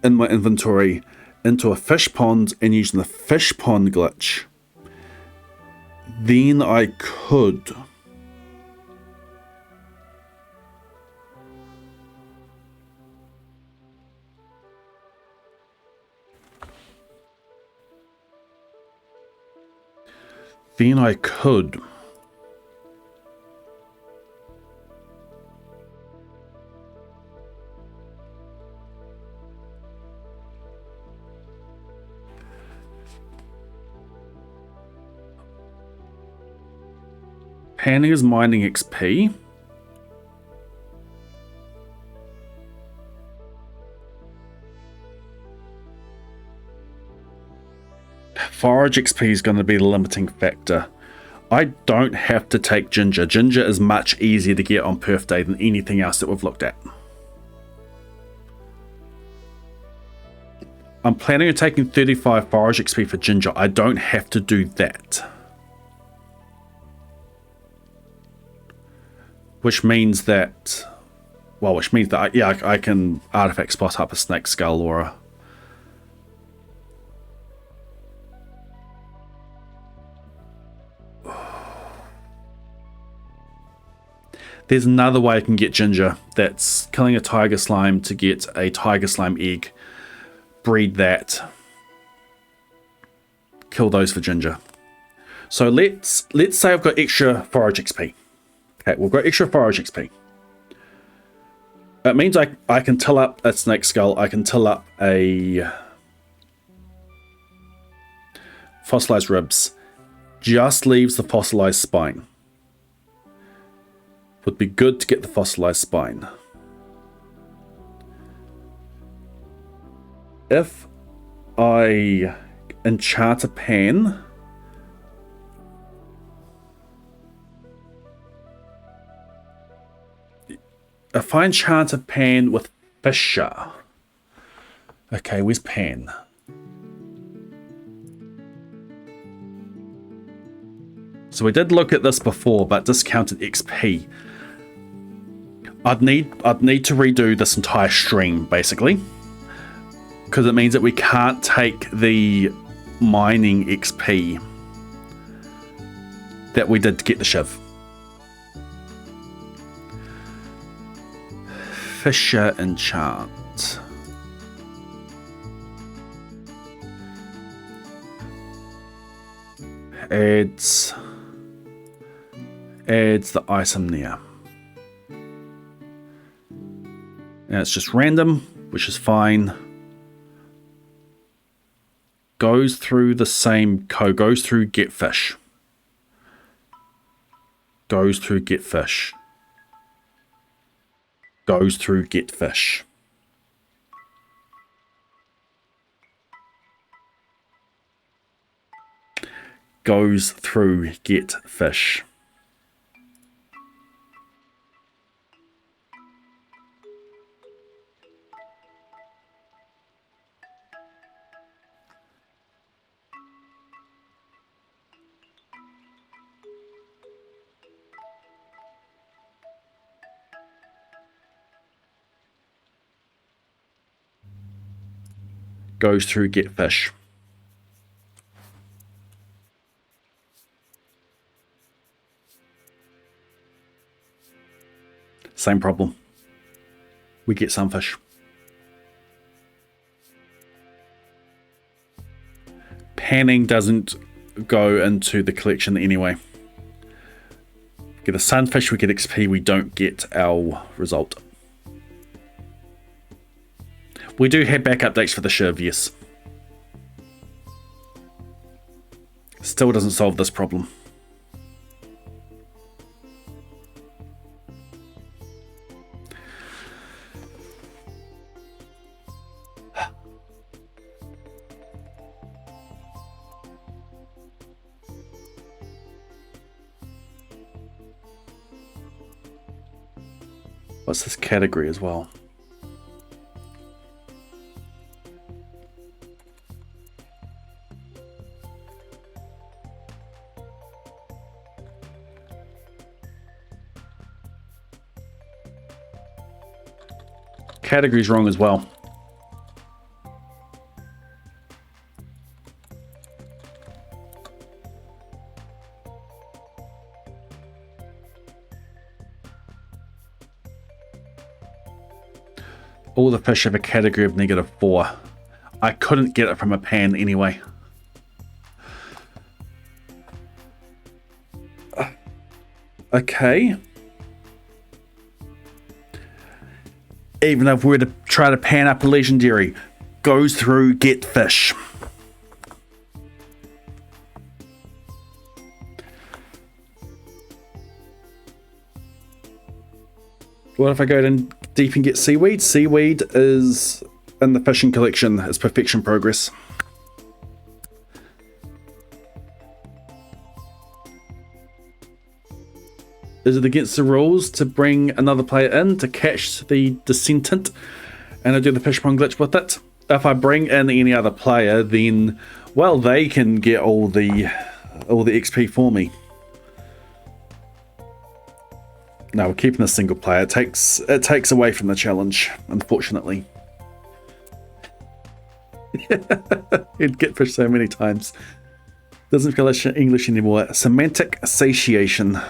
my inventory into a fish pond and using the fish pond glitch, then I could. Then I could. Panning is mining XP. Forage XP is going to be the limiting factor. I don't have to take Ginger. Ginger is much easier to get on Perth Day than anything else that we've looked at. I'm planning on taking 35 Forage XP for Ginger. I don't have to do that. Which means that... Well, I can artifact spot up a Snake Skull or a... There's another way I can get Ginger. That's killing a Tiger Slime to get a Tiger Slime egg. Breed that. Kill those for Ginger. So let's say I've got extra Forage XP. Okay, we've got extra Forage XP. It means I can till up a Snake Skull. I can till up a Fossilized Ribs. Just leaves the Fossilized Spine. Would be good to get the Fossilized Spine. If I enchant a pan, if I enchant a pan with Fissure, okay, where's pan? So we did look at this before, but discounted XP. I'd need to redo this entire stream, basically. Because it means that we can't take the mining XP that we did to get the Shiv. Fissure enchant. Adds the item there. And it's just random, which is fine. Goes through the same code, goes through get fish. Goes through get fish. Goes through get fish. Goes through get fish. Goes through get fish. Same problem. We get some fish. Panning doesn't go into the collection anyway. Get a sunfish, we get XP, we don't get our result. We do have back updates for the Shiv, yes. Still doesn't solve this problem. What's this category as well? Category's wrong as well. All the fish have a category of -4. I couldn't get it from a pan anyway. Okay. Even if we were to try to pan up a legendary, goes through get fish. What if I go in deep and get seaweed? Seaweed is in the fishing collection. It's perfection progress. Is it against the rules to bring another player in to catch the dissentant and I do the fish pond glitch with it? If I bring in any other player, then, well, they can get all the XP for me. No, we're keeping a single player. It takes away from the challenge, unfortunately. You'd get fish so many times. Doesn't feel English anymore. Semantic satiation.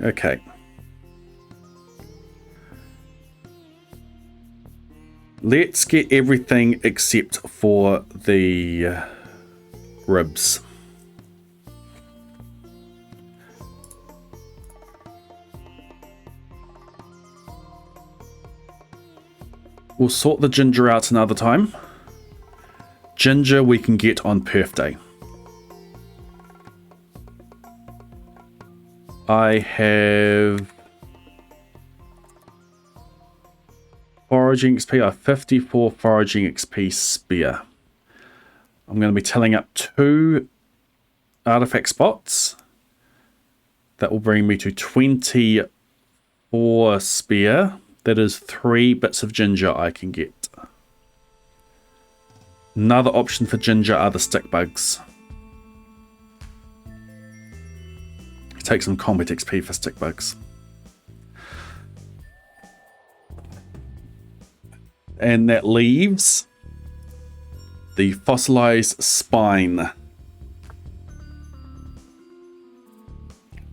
Okay. Let's get everything except for the ribs. We'll sort the ginger out another time. Ginger we can get on Perf Day. I have foraging XP. I have 54 foraging XP spear. I'm going to be telling up 2 artifact spots. That will bring me to 24 spear. That is 3 bits of ginger I can get. Another option for ginger are the stick bugs. Take some combat XP for stick bugs. And that leaves the fossilized spine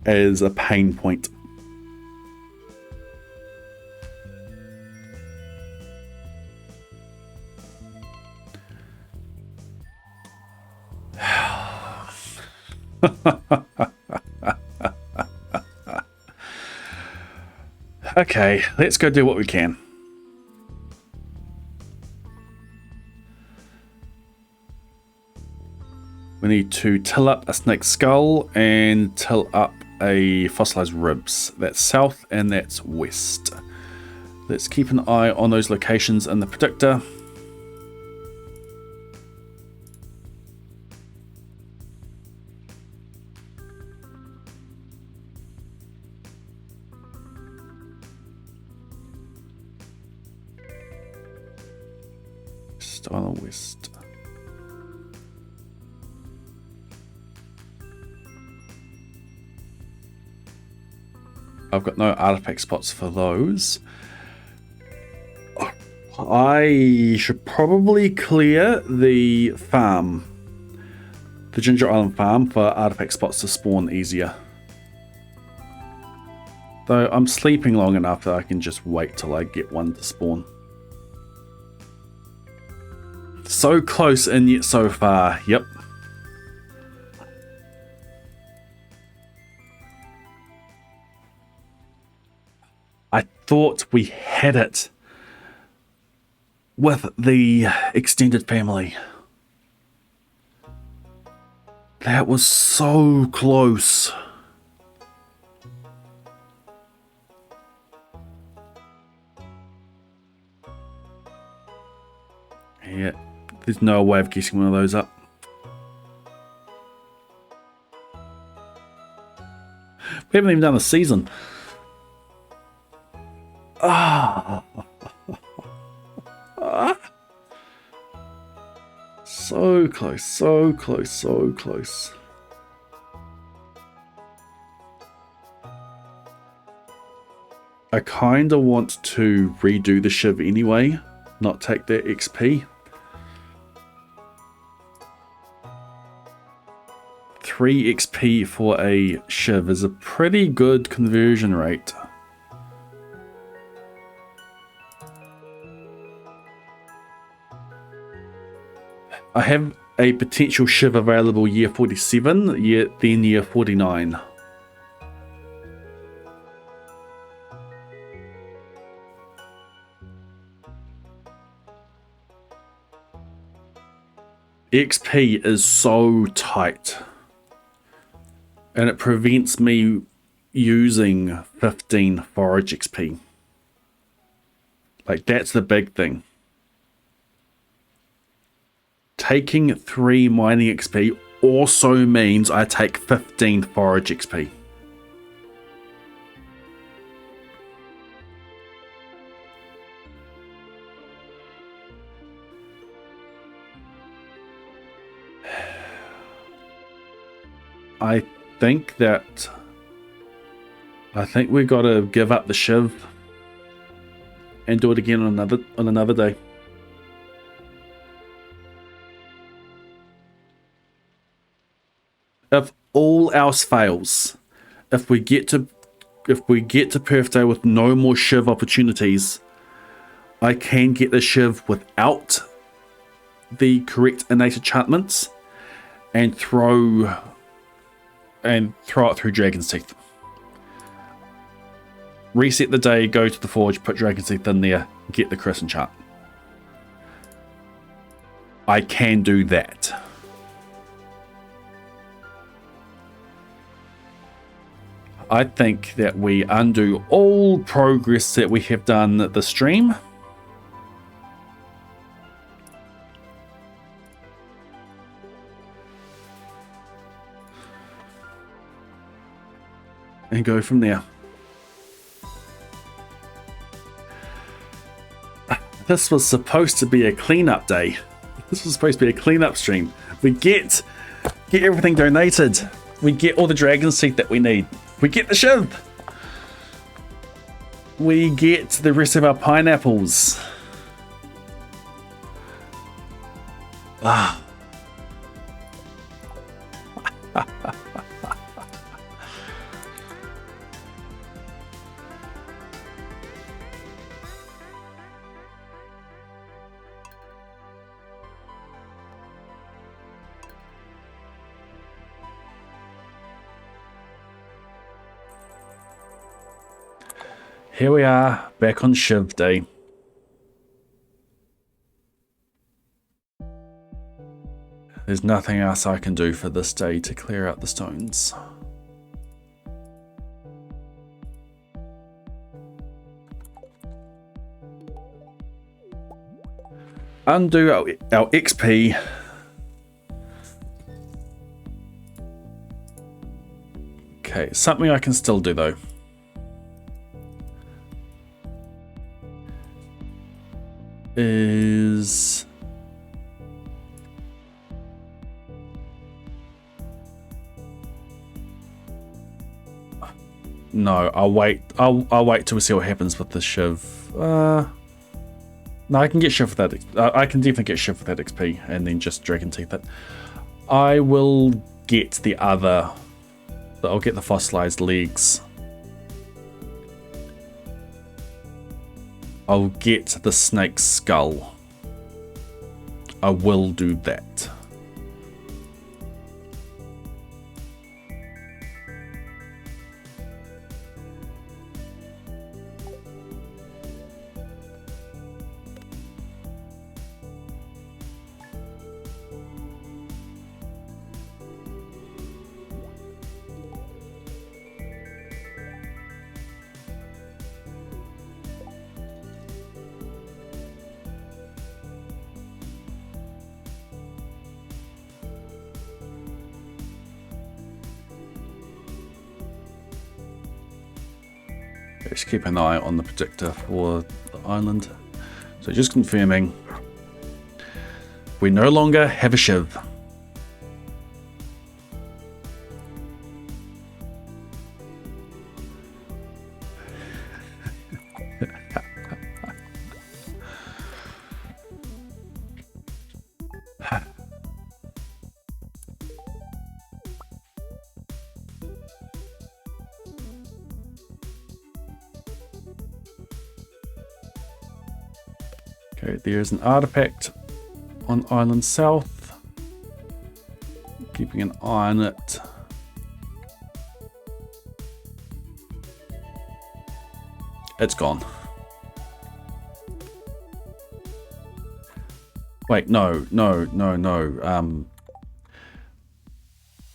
as a pain point. Okay, let's go do what we can. We need to till up a snake skull and till up a fossilized ribs. That's south and that's west. Let's keep an eye on those locations in the predictor. Style west. I've got no artifact spots for those. I should probably clear the farm, the Ginger Island farm, for artifact spots to spawn easier. Though I'm sleeping long enough that I can just wait till I get one to spawn. So close and yet so far. Yep. I thought we had it with the extended family. That was so close. Yeah. There's no way of getting one of those up. We haven't even done a season. Ah. So close, so close, so close. I kind of want to redo the Shiv anyway, not take that XP. 3 XP for a Shiv is a pretty good conversion rate. I have a potential Shiv available year 47, then year 49. XP is so tight. And it prevents me using 15 forage XP. Like, that's the big thing. Taking 3 mining XP also means I take 15 forage XP. I think we gotta give up the shiv and do it again on another day. If all else fails, if we get to Perth Day with no more shiv opportunities, I can get the shiv without the correct innate enchantments and throw it through Dragon's Teeth. Reset the day, go to the forge, put Dragon's Teeth in there, get the Chris enchant. I can do that. I think that we undo all progress that we have done at the stream. And go from there. This was supposed to be a cleanup day. This was supposed to be a cleanup stream. We get everything donated. We get all the Dragon's Teeth that we need. We get the shiv. We get the rest of our pineapples. Ah. Here we are, back on Shiv Day. There's nothing else I can do for this day to clear out the stones. Undo our XP. Okay, something I can still do though. Is no, I'll wait till we see what happens with the shiv. No, I can get shiv with that. I can definitely get shiv with that XP and then just Dragon Teeth it. I will get the other. I'll get the fossilized legs. I'll get the snake's skull. I will do that. Just keep an eye on the predictor for the island. So just confirming, we no longer have a shiv. Okay, there's an artifact on Island South. Keeping an eye on it. It's gone. Wait, no.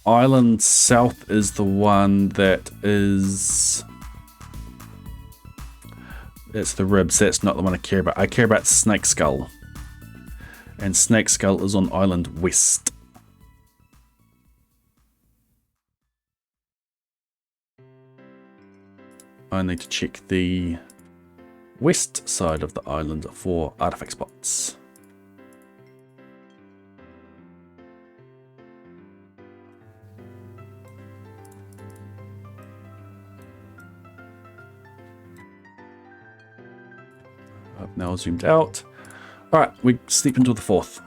Island South is the one that is... That's the ribs. That's not the one I care about. I care about Snake Skull. And Snake Skull is on Island West. I need to check the west side of the island for artifact spots. I've now zoomed out. Alright, we sleep until the 4th.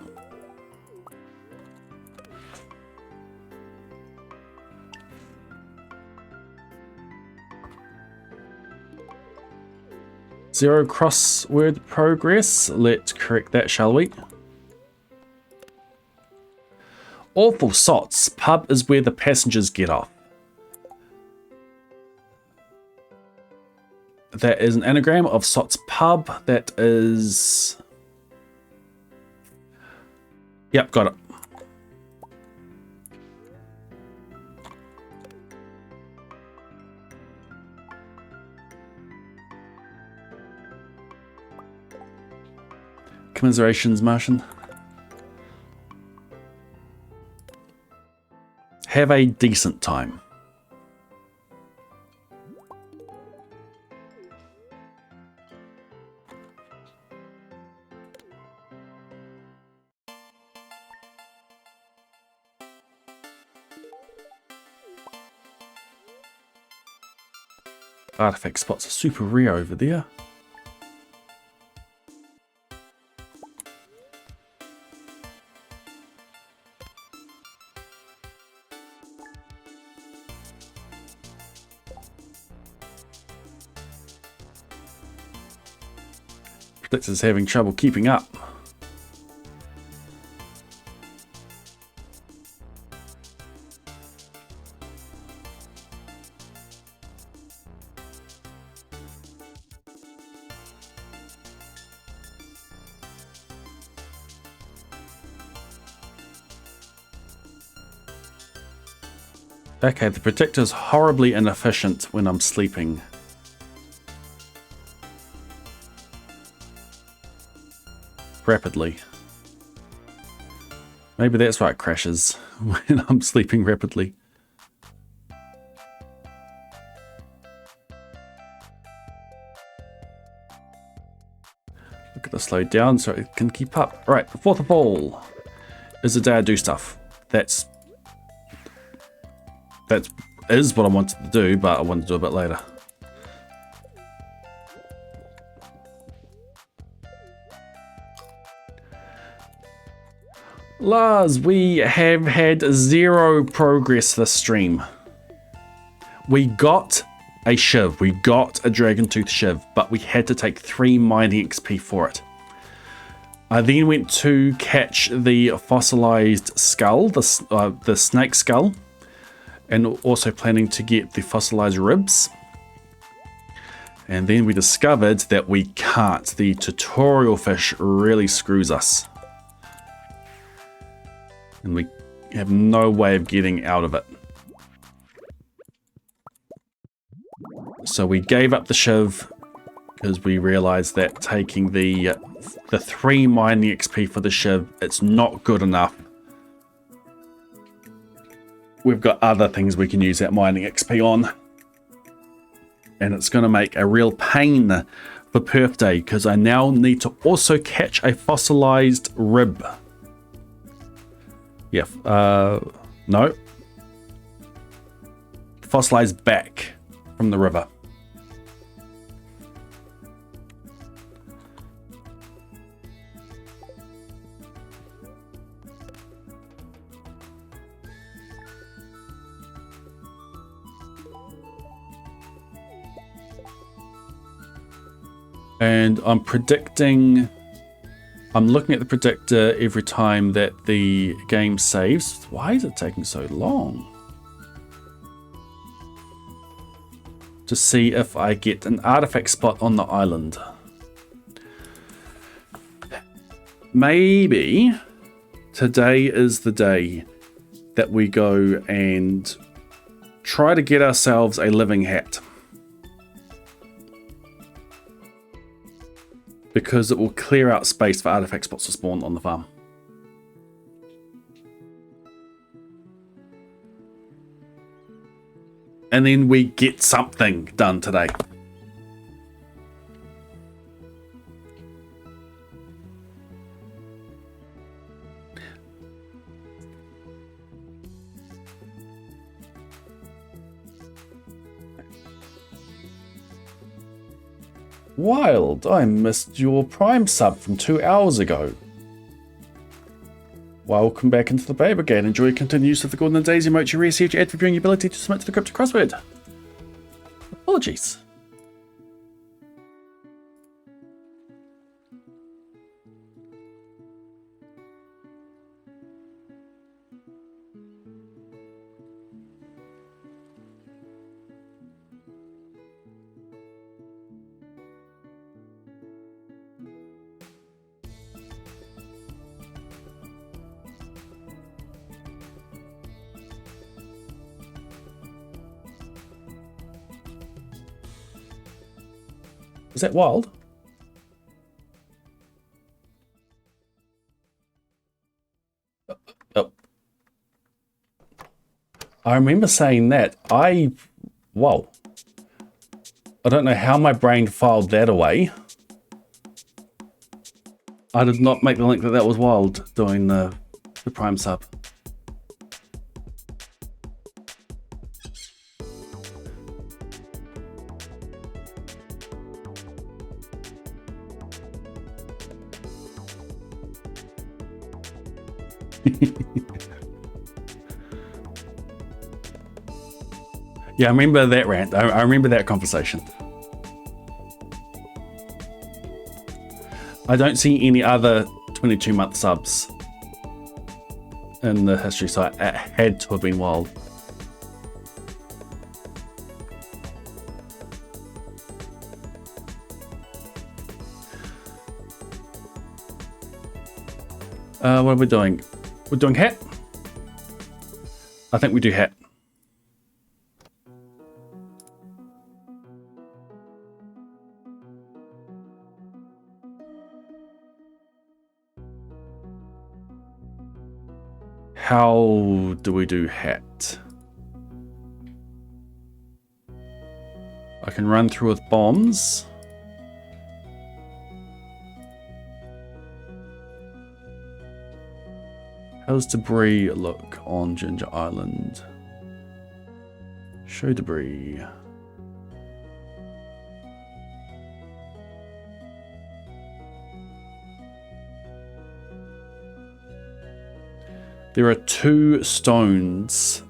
Zero crossword progress. Let's correct that, shall we? Awful sots. Pub is where the passengers get off. That is an anagram of Sots Pub. That is... Yep, got it. Commiserations, Martian. Have a decent time. Artifact spots are super rare over there. Predictor's having trouble keeping up. Okay, the Protector's horribly inefficient when I'm sleeping. Rapidly. Maybe that's why it crashes when I'm sleeping rapidly. Look at the slow down so it can keep up. Right, the 4th of all is the day I do stuff. That is what I wanted to do, but I wanted to do a bit later. Lars, we have had 0 progress this stream. We got a shiv, we got a dragon tooth shiv, but we had to take 3 mining XP for it. I then went to catch the fossilized skull, the snake skull, and also planning to get the fossilized ribs. And then we discovered that we can't. The tutorial fish really screws us. And we have no way of getting out of it. So we gave up the shiv because we realized that taking the 3 mining XP for the shiv, it's not good enough. We've got other things we can use that mining XP on. And it's going to make a real pain for Perth Day because I now need to also catch a fossilized rib. Yeah, no. Fossilized back from the river. And I'm looking at the predictor every time that the game saves. Why is it taking so long? To see if I get an artifact spot on the island. maybe today is the day that we go and try to get ourselves a living hat. Because it will clear out space for artifact spots to spawn on the farm. And then we get something done today. Wild, I missed your Prime sub from 2 hours ago. Welcome back into the Bay Brigade. Enjoy your continued use of the Golden Daisy emote you received your ad for viewing your ability to submit to the cryptic crossword. Apologies. Is that wild? Oh. I remember saying that. Whoa. I don't know how my brain filed that away. I did not make the link that that was wild doing the Prime sub. Yeah, I remember that rant. I remember that conversation. I don't see any other 22-month subs in the history, so it had to have been wild. What are we doing? We're doing hat? I think we do hat. How do we do hat? I can run through with bombs. How does debris look on Ginger Island? Show debris. There are 2 stones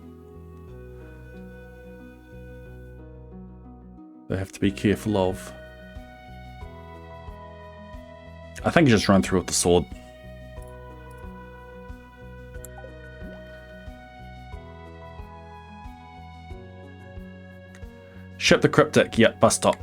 they have to be careful of. I think just run through with the sword. Ship the cryptic, yep, bus stop.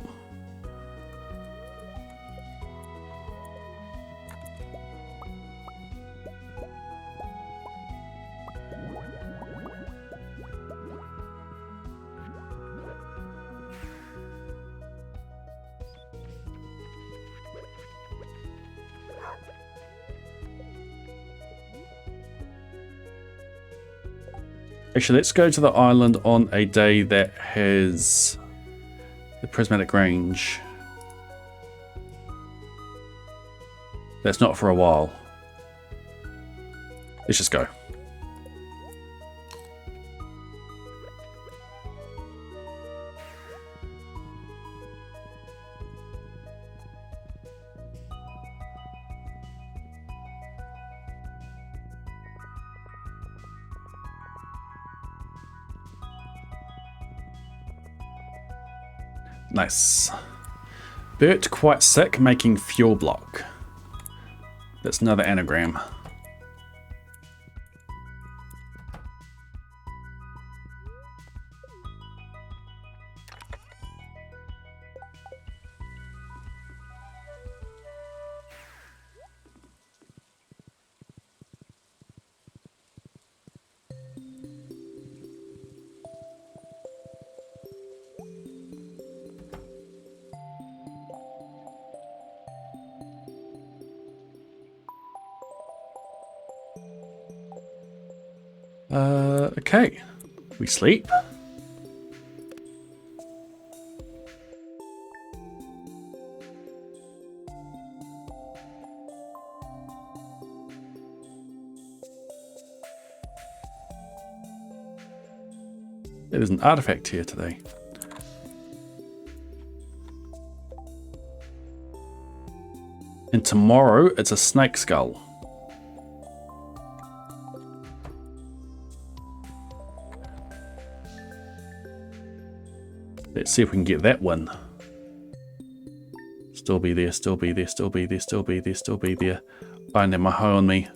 Actually, let's go to the island on a day that has the prismatic range. That's not for a while. Let's just go. Nice. Bert quite sick making fuel block. That's another anagram. Okay. We sleep. There's an artifact here today. And tomorrow it's a snake skull. Let's see if we can get that one. Still be there, still be there, still be there, still be there, still be there. I don't have my hoe on me.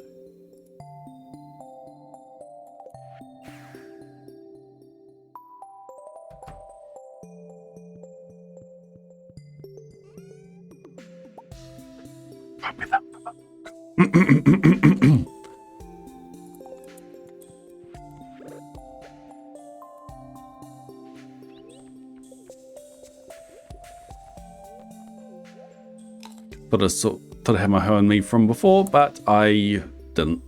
Thought I had my hoe on me from before, but I didn't,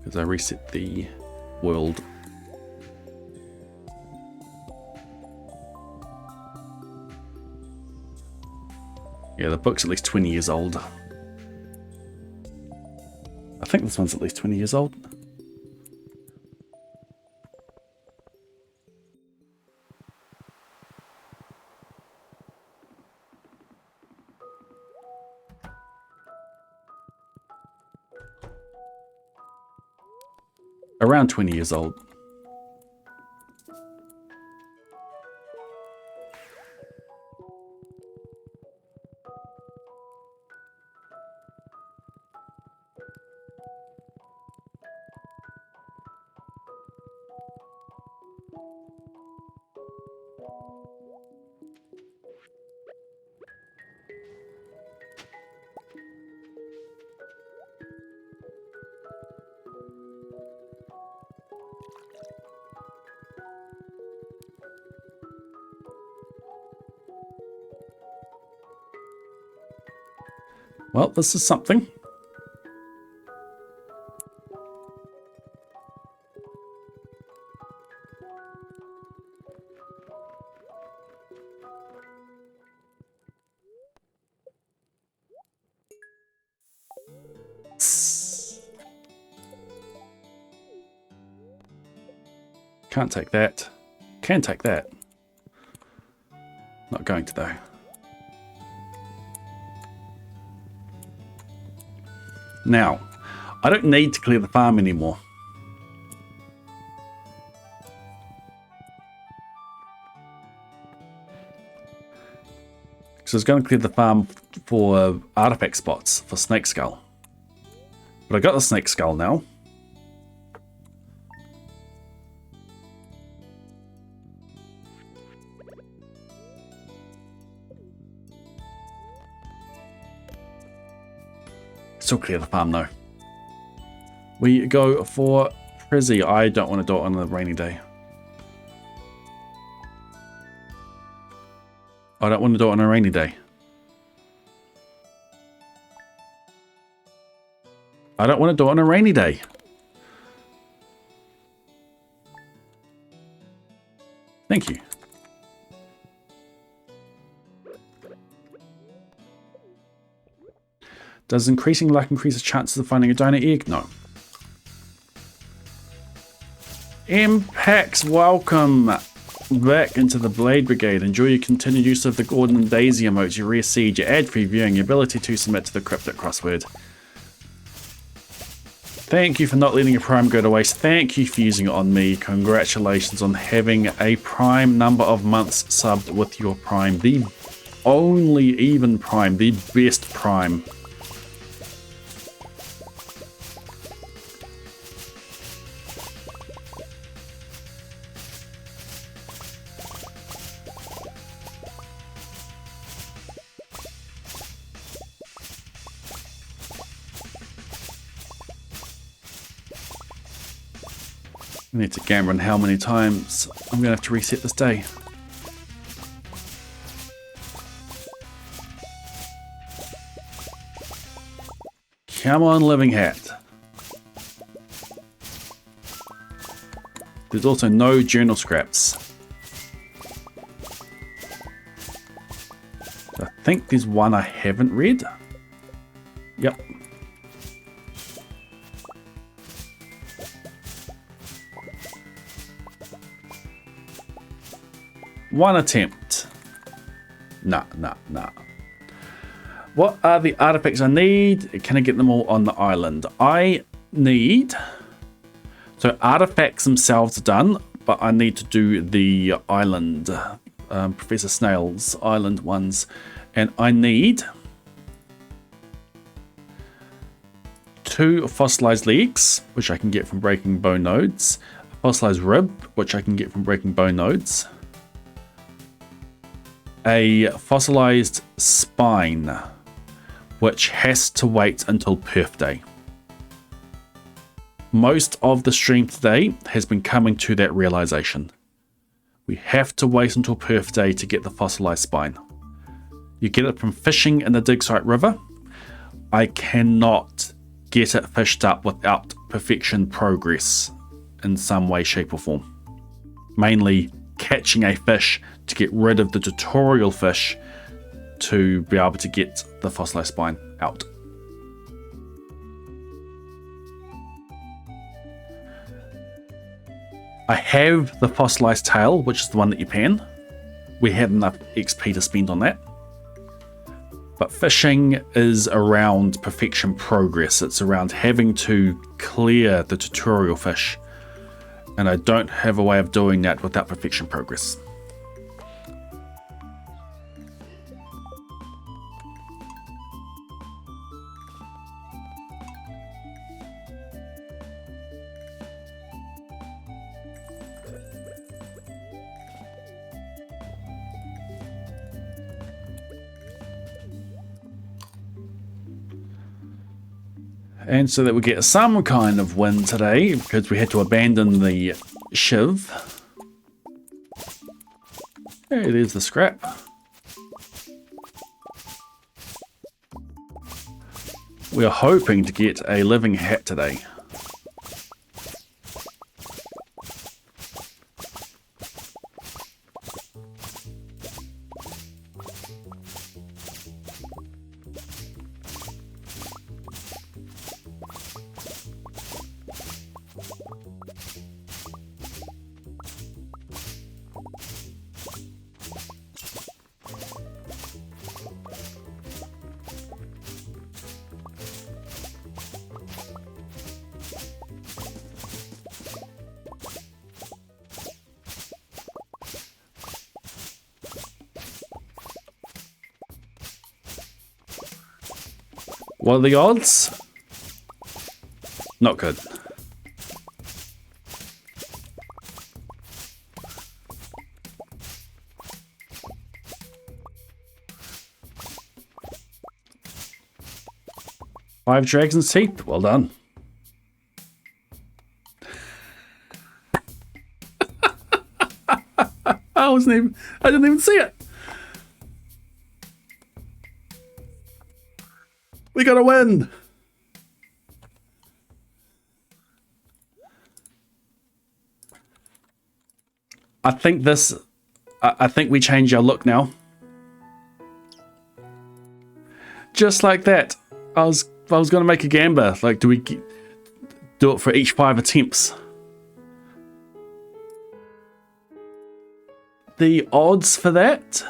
because I reset the world. Yeah, the book's at least 20 years old. I think this one's at least 20 years old. Around 20 years old. Well, this is something. Can't take that. Can take that. Not going to though. Now, I don't need to clear the farm anymore. So I was going to clear the farm for artifact spots for snake skull. But I got the snake skull now. Still clear the farm though. We go for Prizzy. I don't want to do it on a rainy day. I don't want to do it on a rainy day. I don't want to do it on a rainy day. Thank you. Does increasing luck increase the chances of finding a donor egg? No. Impax, welcome back into the Blade Brigade. Enjoy your continued use of the Gordon and Daisy emotes, your rare seed, your ad-free viewing, your ability to submit to the cryptic crossword. Thank you for not letting your Prime go to waste. Thank you for using it on me. Congratulations on having a Prime number of months subbed with your Prime. The only even Prime, the best Prime. I need to gamble on how many times I'm going to have to reset this day. Come on, living hat. There's also no journal scraps. I think there's one I haven't read. Yep. One attempt. Nah. What are the artifacts I need? Can I get them all on the island? I need... So artifacts themselves are done, but I need to do the island, Professor Snail's island ones. And I need 2 fossilized legs, which I can get from breaking bone nodes. A fossilized rib, which I can get from breaking bone nodes. A fossilized spine, which has to wait until Perth Day. Most of the stream today has been coming to that realization. We have to wait until Perth Day to get the fossilized spine. You get it from fishing in the dig site river. I cannot get it fished up without perfection progress in some way, shape or form. Mainly catching a fish to get rid of the tutorial fish to be able to get the fossilized spine out. I have the fossilized tail, which is the one that you pan. We have enough XP to spend on that. But fishing is around perfection progress. It's around having to clear the tutorial fish. And I don't have a way of doing that without perfection progress. And so that we get some kind of win today, because we had to abandon the shiv. Hey, there's the scrap. We are hoping to get a living hat today. What are the odds? Not good. Five dragon's teeth. Well done. I didn't even see it. We got to win. I think we change our look now. Just like that. I was going to make a gamba. Like, do we do it for each 5 attempts? The odds for that?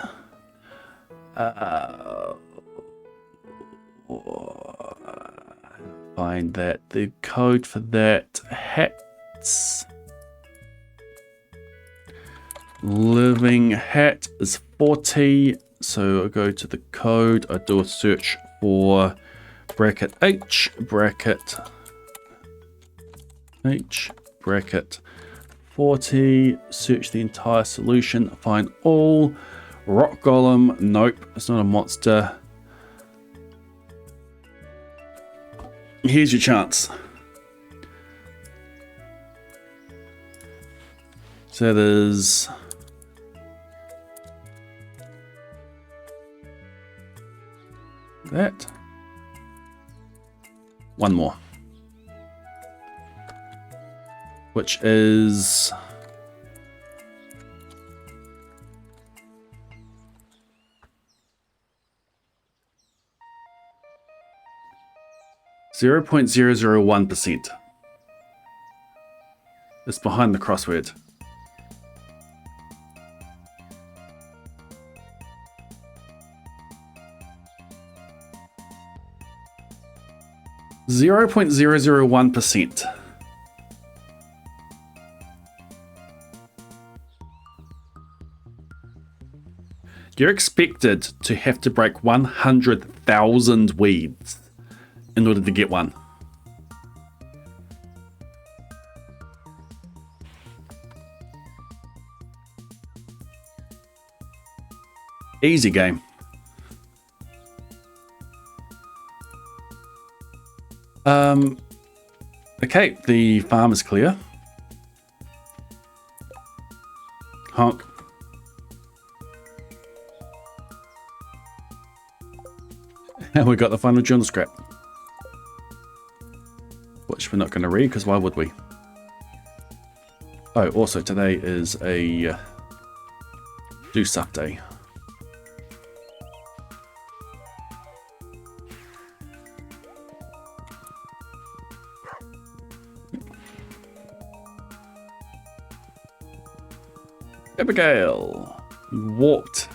Find that. The code for that. Hats. Living hat is 40. So I go to the code. I do a search for bracket H, bracket H, bracket 40. Search the entire solution. Find all. Rock golem. Nope. It's not a monster. Here's your chance. So there's that. One more. Which is 0.001%. It's behind the crossword. Zero 0.001%. You're expected to have to break 100,000 weeds in order to get one. Easy game. Okay, the farm is clear. Honk. And we got the final journal scrap. Which we're not going to read, because why would we? Oh, also today is a do stuff day. Abigail walked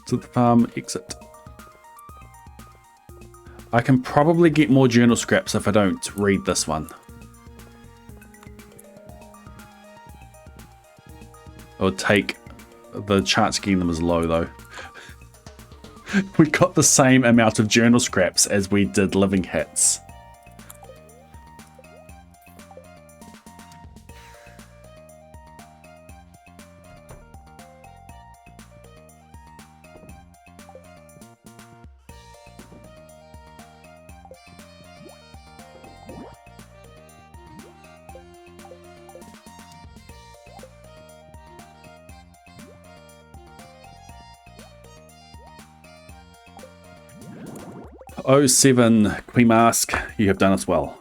to the farm exit. I can probably get more journal scraps if I don't read this one. I would take the chance of getting them as low though. We got the same amount of journal scraps as we did living hits. Oh, 07 Queen Mask, you have done us well.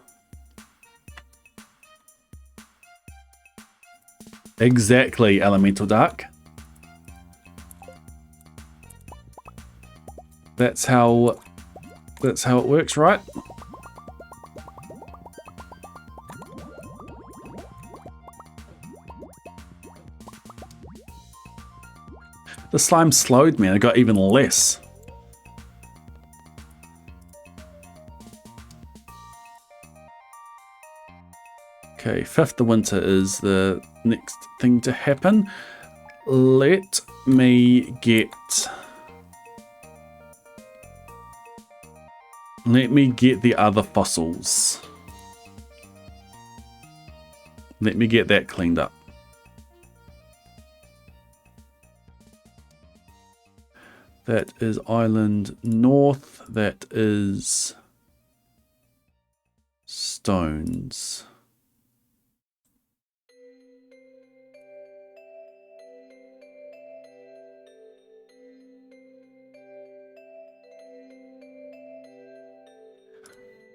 Exactly, Elemental Dark. That's how it works, right? The slime slowed me and it got even less. Okay, 5th of winter is the next thing to happen. Let me get the other fossils. Let me get that cleaned up. That is Island North. That is Stones.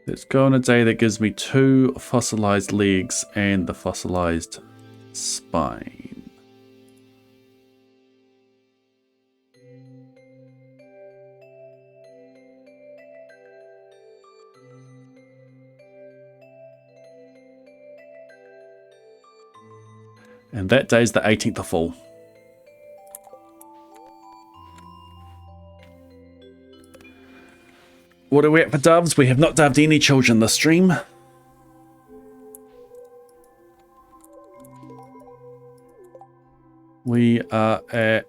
Let's go on a day that gives me 2 fossilized legs and the fossilized spine. And that day is the 18th of fall. What are we at for doves? We have not doved any children this stream. We are at...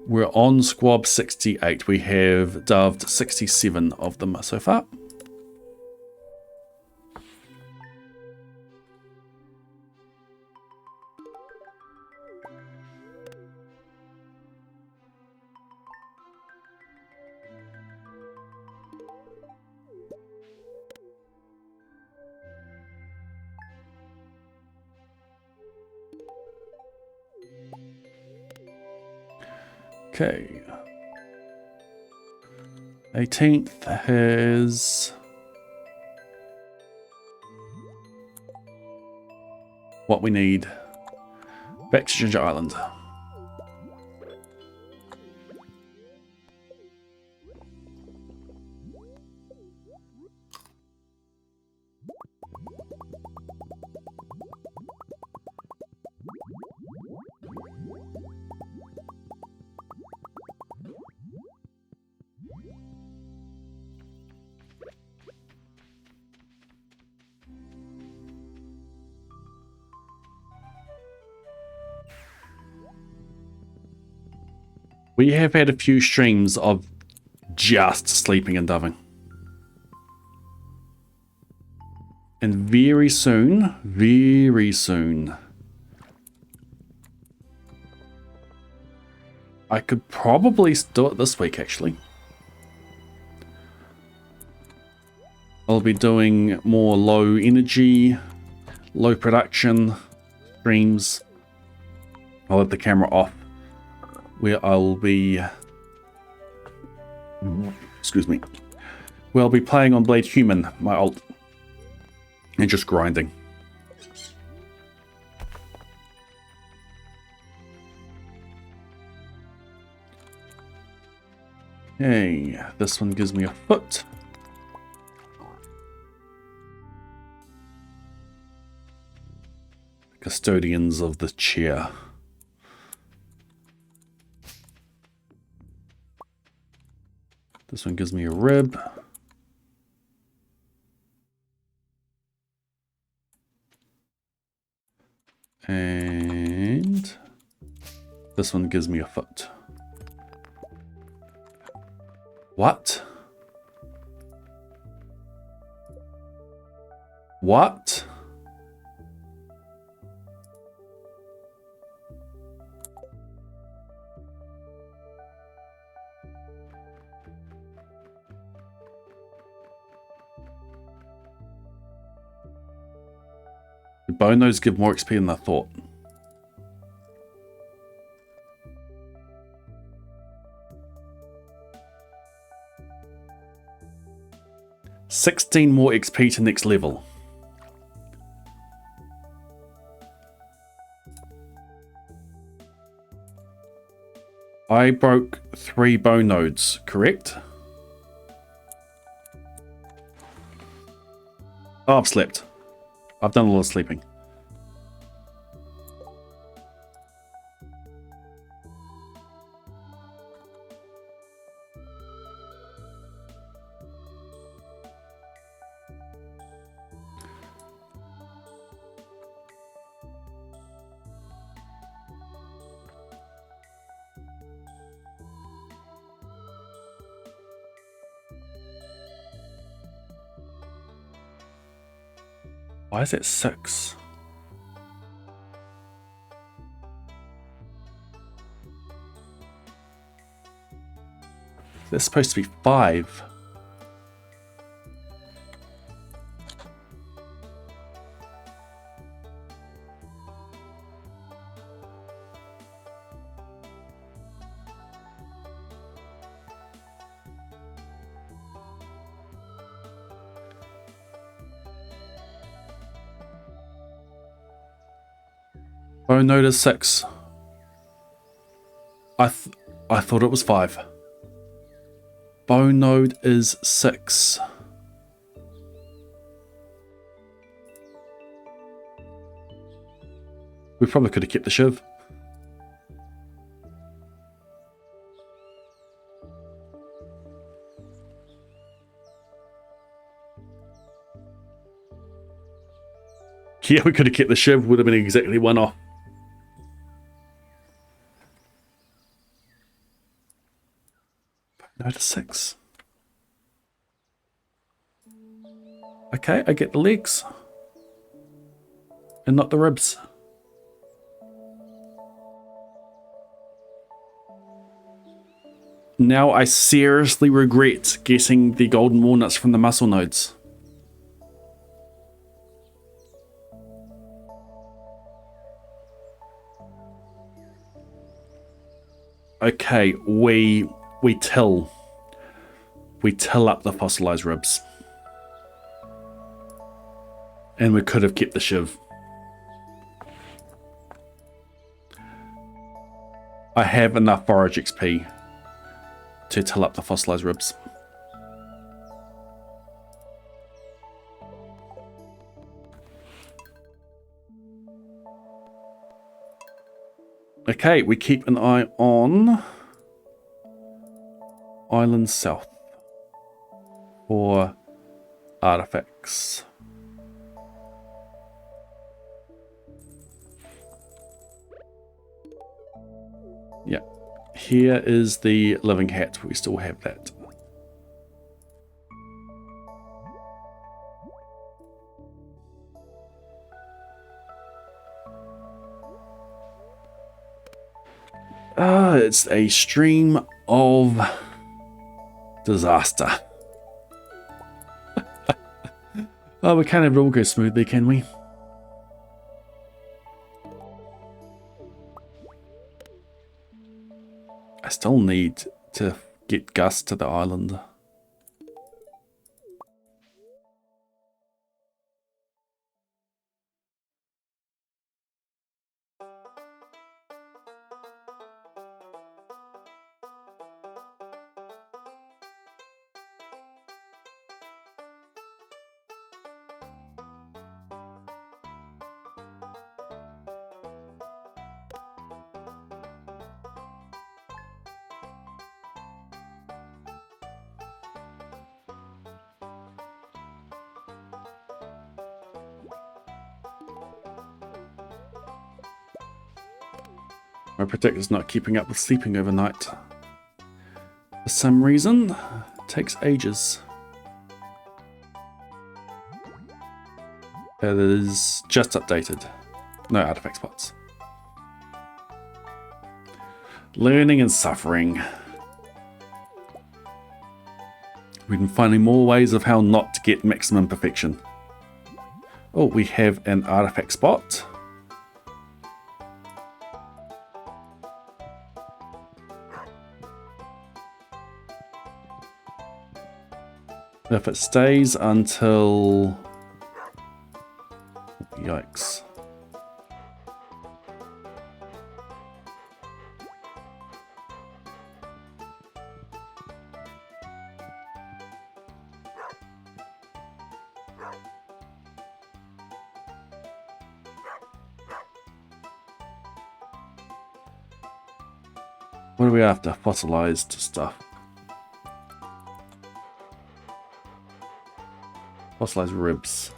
We're on squab 68. We have doved 67 of them so far. Okay. 18th has what we need. Back to Ginger Island. We have had a few streams of just sleeping and doving. And very soon, I could probably do it this week, actually. I'll be doing more low energy, low production streams. I'll have the camera off, where I'll be... Excuse me. Where I'll be playing on Blade Human, my alt, and just grinding. Okay, this one gives me a foot. Custodians of the chair. This one gives me a rib. And this one gives me a foot. What? What? The bone nodes give more XP than I thought. $16 more XP to next level. I broke 3 bone nodes, correct? Oh, I've slept. I've done a lot of sleeping. Why is it 6? It's supposed to be 5. Bone node is 6. I thought it was 5. Bone node is 6. We probably could have kept the shiv. Yeah, we could have kept the shiv. Would have been exactly 1 off. Node is 6. Okay, I get the legs. And not the ribs. Now I seriously regret getting the golden walnuts from the muscle nodes. Okay, we till up the fossilized ribs. And we could have kept the shiv. I have enough forage XP to till up the fossilized ribs. Okay, we keep an eye on Island South for artifacts. Yeah, Here is the living hat. We still have that. It's a stream of disaster. Oh, we can't have it all go smoothly, can we? I still need to get Gus to the island. My protector's not keeping up with sleeping overnight. For some reason, it takes ages. It is just updated. No artifact spots. Learning and suffering. We've been finding more ways of how not to get maximum perfection. Oh, we have an artifact spot. If it stays until... Yikes. What are we after? Fossilized stuff. Fossilized ribs.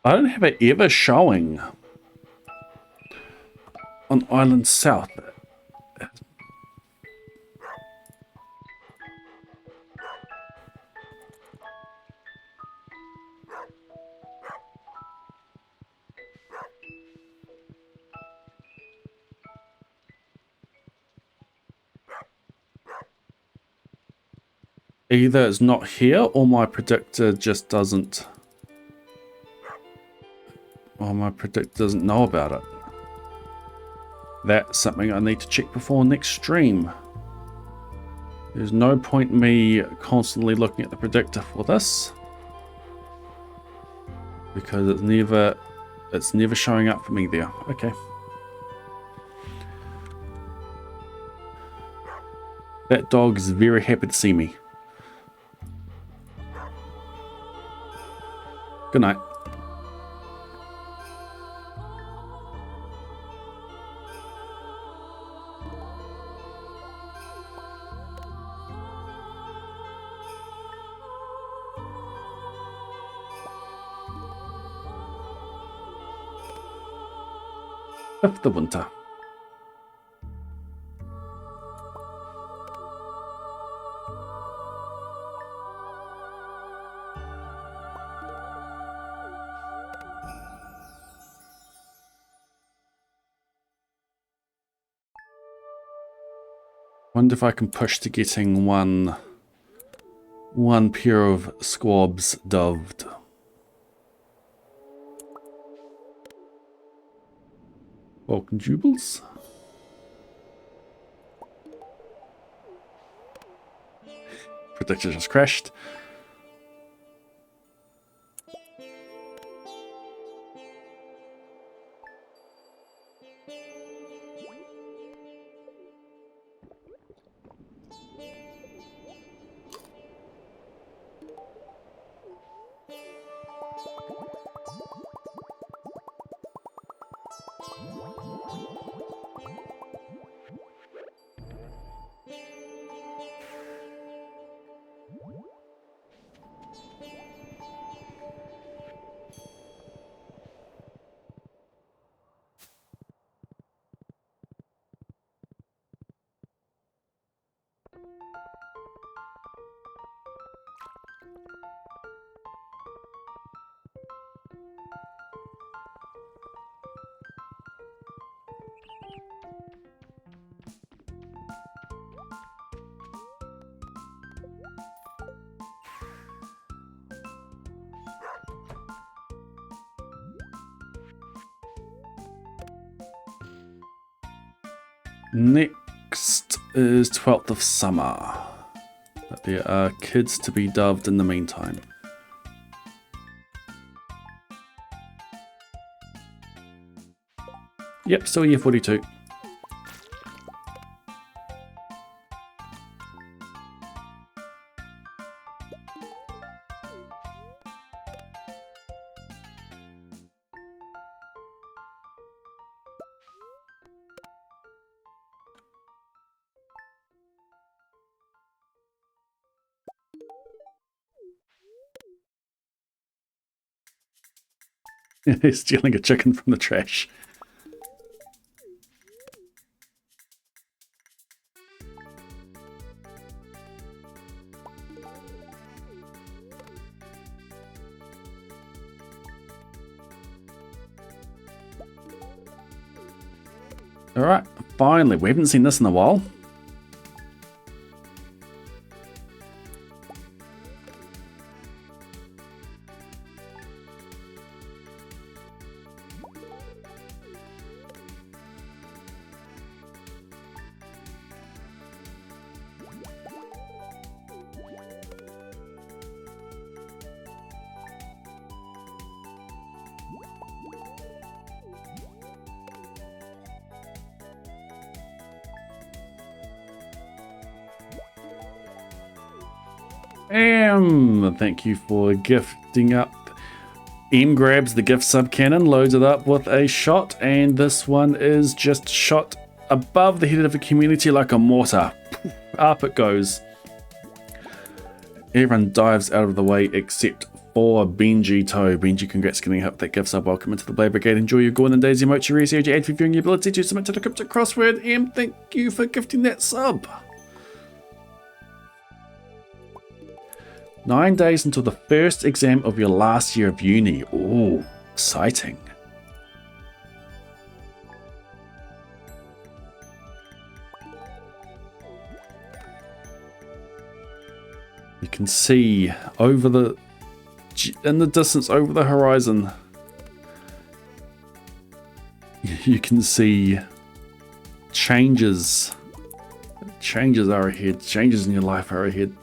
I don't have it ever showing on Island South. Either it's not here or my predictor just doesn't... Or my predictor doesn't know about it. That's something I need to check before next stream. There's no point in me constantly looking at the predictor for this, because it's never showing up for me there. Okay. That dog is very happy to see me. Good night. Of the winter. Wonder if I can push to getting one pair of squabs doved. Welcome, Jubles. Predictor just crashed. Next is 12th of summer. But there are kids to be doved in the meantime. Yep, still year 42. Stealing a chicken from the trash. Alright, finally, we haven't seen this in a while. Thank you for gifting up. M grabs the gift sub cannon, loads it up with a shot, and this one is just shot above the head of the community like a mortar. Up it goes. Everyone dives out of the way except for Benji Toe. Benji, congrats getting hit with that gift sub. Welcome into the Blade Brigade. Enjoy your Gorn and Daisy emoji research ad for viewing your ability to submit to the cryptic crossword. M, thank you for gifting that sub. 9 days until the first exam of your last year of uni. Ooh, exciting. You can see over in the distance over the horizon, you can see changes. Changes are ahead. Changes in your life are ahead.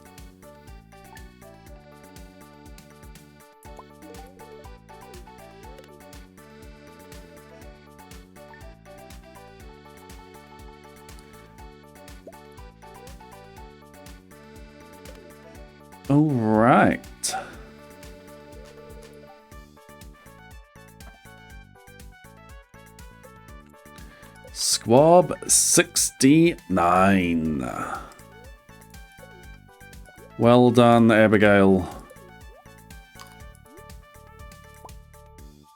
All right. Squab 69. Well done, Abigail.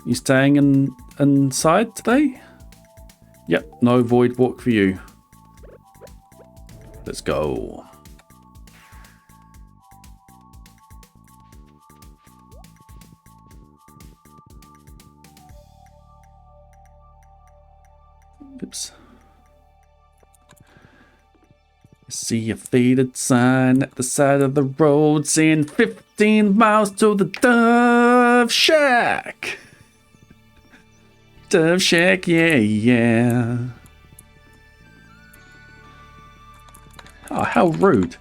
You staying inside today? Yep, no void walk for you. Let's go. Oops. See a faded sign at the side of the road saying 15 miles to the Dove Shack. Dove Shack, yeah, yeah. Oh, how rude.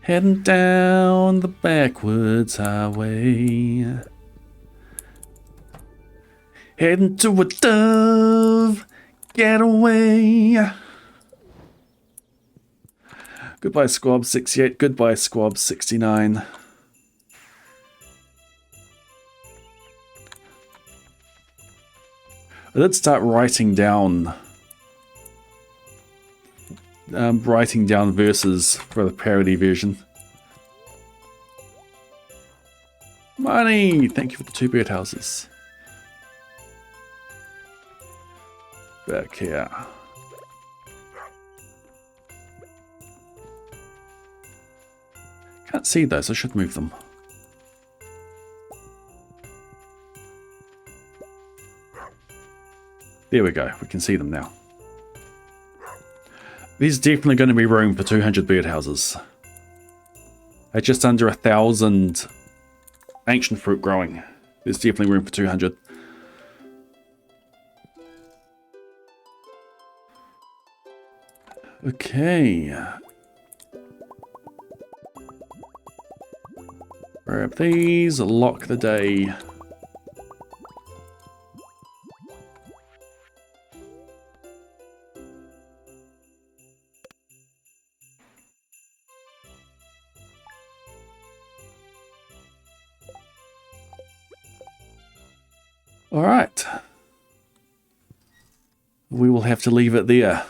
Heading down the backwoods highway. Heading to a Dove getaway. Goodbye, Squab 68. Goodbye, Squab 69. I did start writing down verses for the parody version. Money! Thank you for the 2 birdhouses. Back here. Can't see those, I should move them. There we go, we can see them now. There's definitely going to be room for 200 birdhouses. At just under 1,000 ancient fruit growing, there's definitely room for 200. Okay. Grab these, lock the day. All right. We will have to leave it there.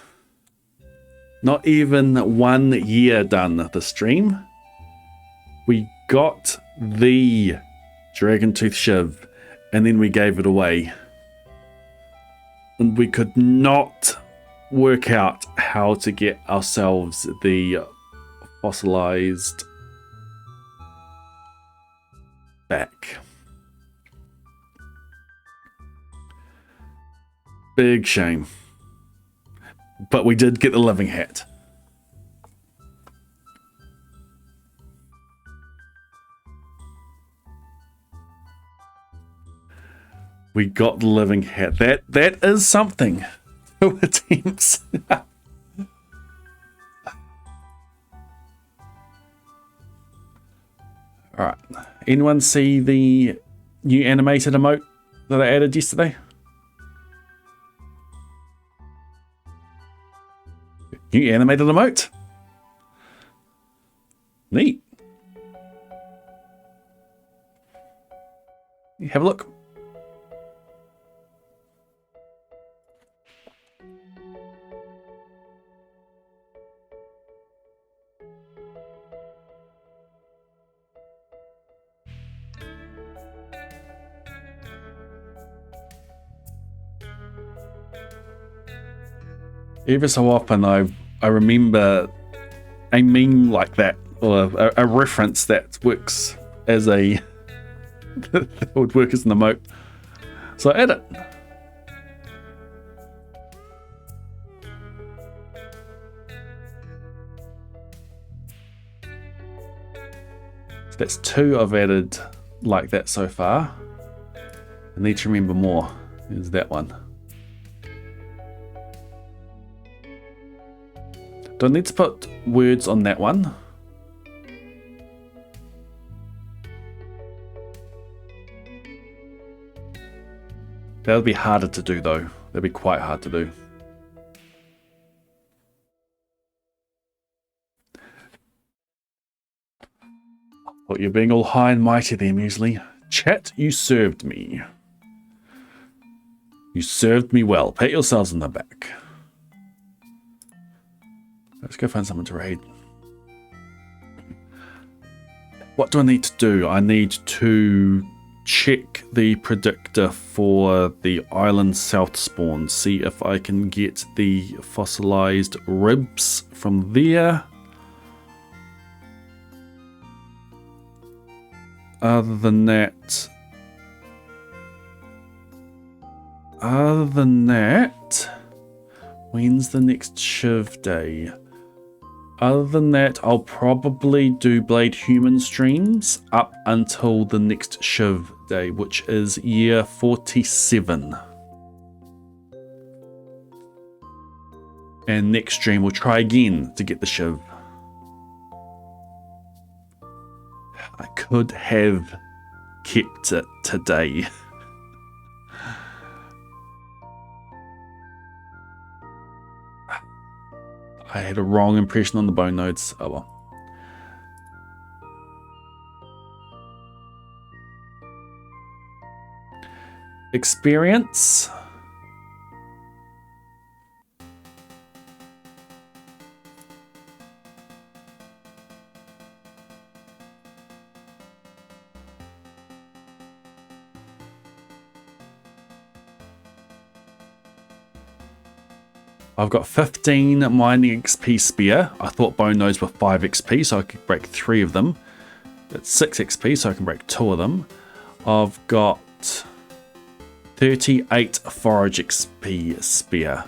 Not even 1 year done the stream. We got the Dragon Tooth Shiv and then we gave it away. And we could not work out how to get ourselves the fossilized back. Big shame. But we did get the living hat. We got the living hat. That is something. 2 attempts. Alright. Anyone see the new animated emote that I added yesterday? New animated emote. Neat. Have a look. Every so often I remember a meme like that, or a reference that works as a that would work as an emote. So I add it. So that's 2 I've added like that so far. I need to remember more. There's that one. Do I need to put words on that one? That would be harder to do though. That'd be quite hard to do. Well, you're being all high and mighty there, Muesli. Chat, you served me. You served me well. Pat yourselves on the back. Let's go find someone to raid. What do I need to do? I need to check the predictor for the island south spawn. See if I can get the fossilized ribs from there. Other than that, when's the next Shiv day? Other than that, I'll probably do Blade Human streams up until the next Shiv day, which is year 47. And next stream we'll try again to get the Shiv. I could have kept it today. I had a wrong impression on the bone nodes. Oh well. Experience. I've got 15 mining XP spear. I thought bone nodes were 5 XP, so I could break 3 of them. It's 6 XP, so I can break 2 of them. I've got 38 forage XP spear.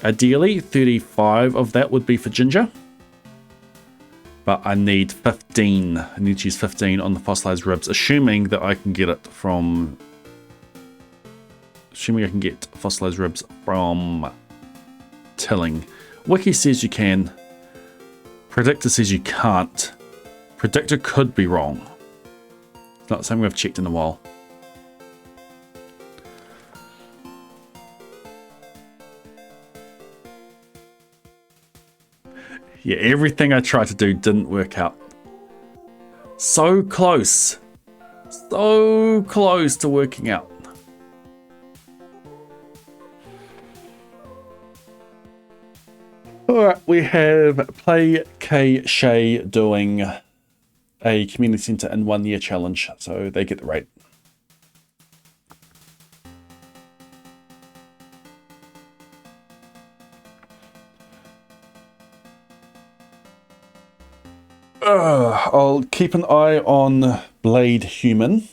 Ideally, 35 of that would be for ginger. But I need 15. I need to use 15 on the fossilized ribs, assuming that I can get it from... Assuming I can get fossilized ribs from killing. Wiki says you can. Predictor says you can't. Predictor could be wrong. It's not something we've checked in a while. Yeah, everything I tried to do didn't work out. So close. So close to working out. Alright, we have Play K Shay doing a community centre in 1 year challenge, so they get the rate. I'll keep an eye on Blade Human.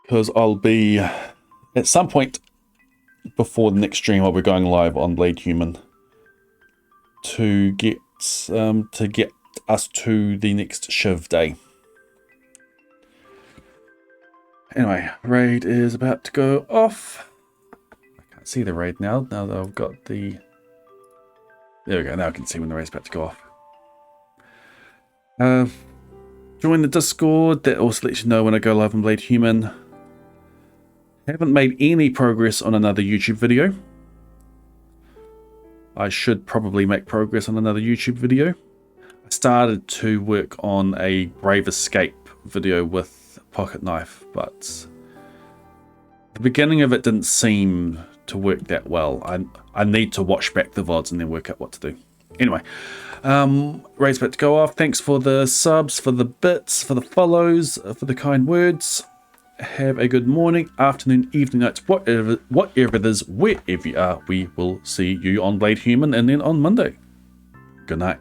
Because I'll be, at some point before the next stream, I'll be going live on Blade Human to get us to the next Shiv day. Anyway, raid is about to go off. I can't see the raid now that I've got the... There we go, now I can see when the raid's about to go off. Join the Discord, that also lets you know when I go live on Blade Human. Haven't made any progress on another YouTube video. I should probably make progress on another YouTube video. I started to work on a Brave Escape video with Pocket Knife, but the beginning of it didn't seem to work that well. I need to watch back the VODs and then work out what to do. Anyway, raid's about to go off. Thanks for the subs, for the bits, for the follows, for the kind words. Have a good morning, afternoon, evening, night, whatever it is, wherever you are. We will see you on Blade Human and then on Monday. Good night.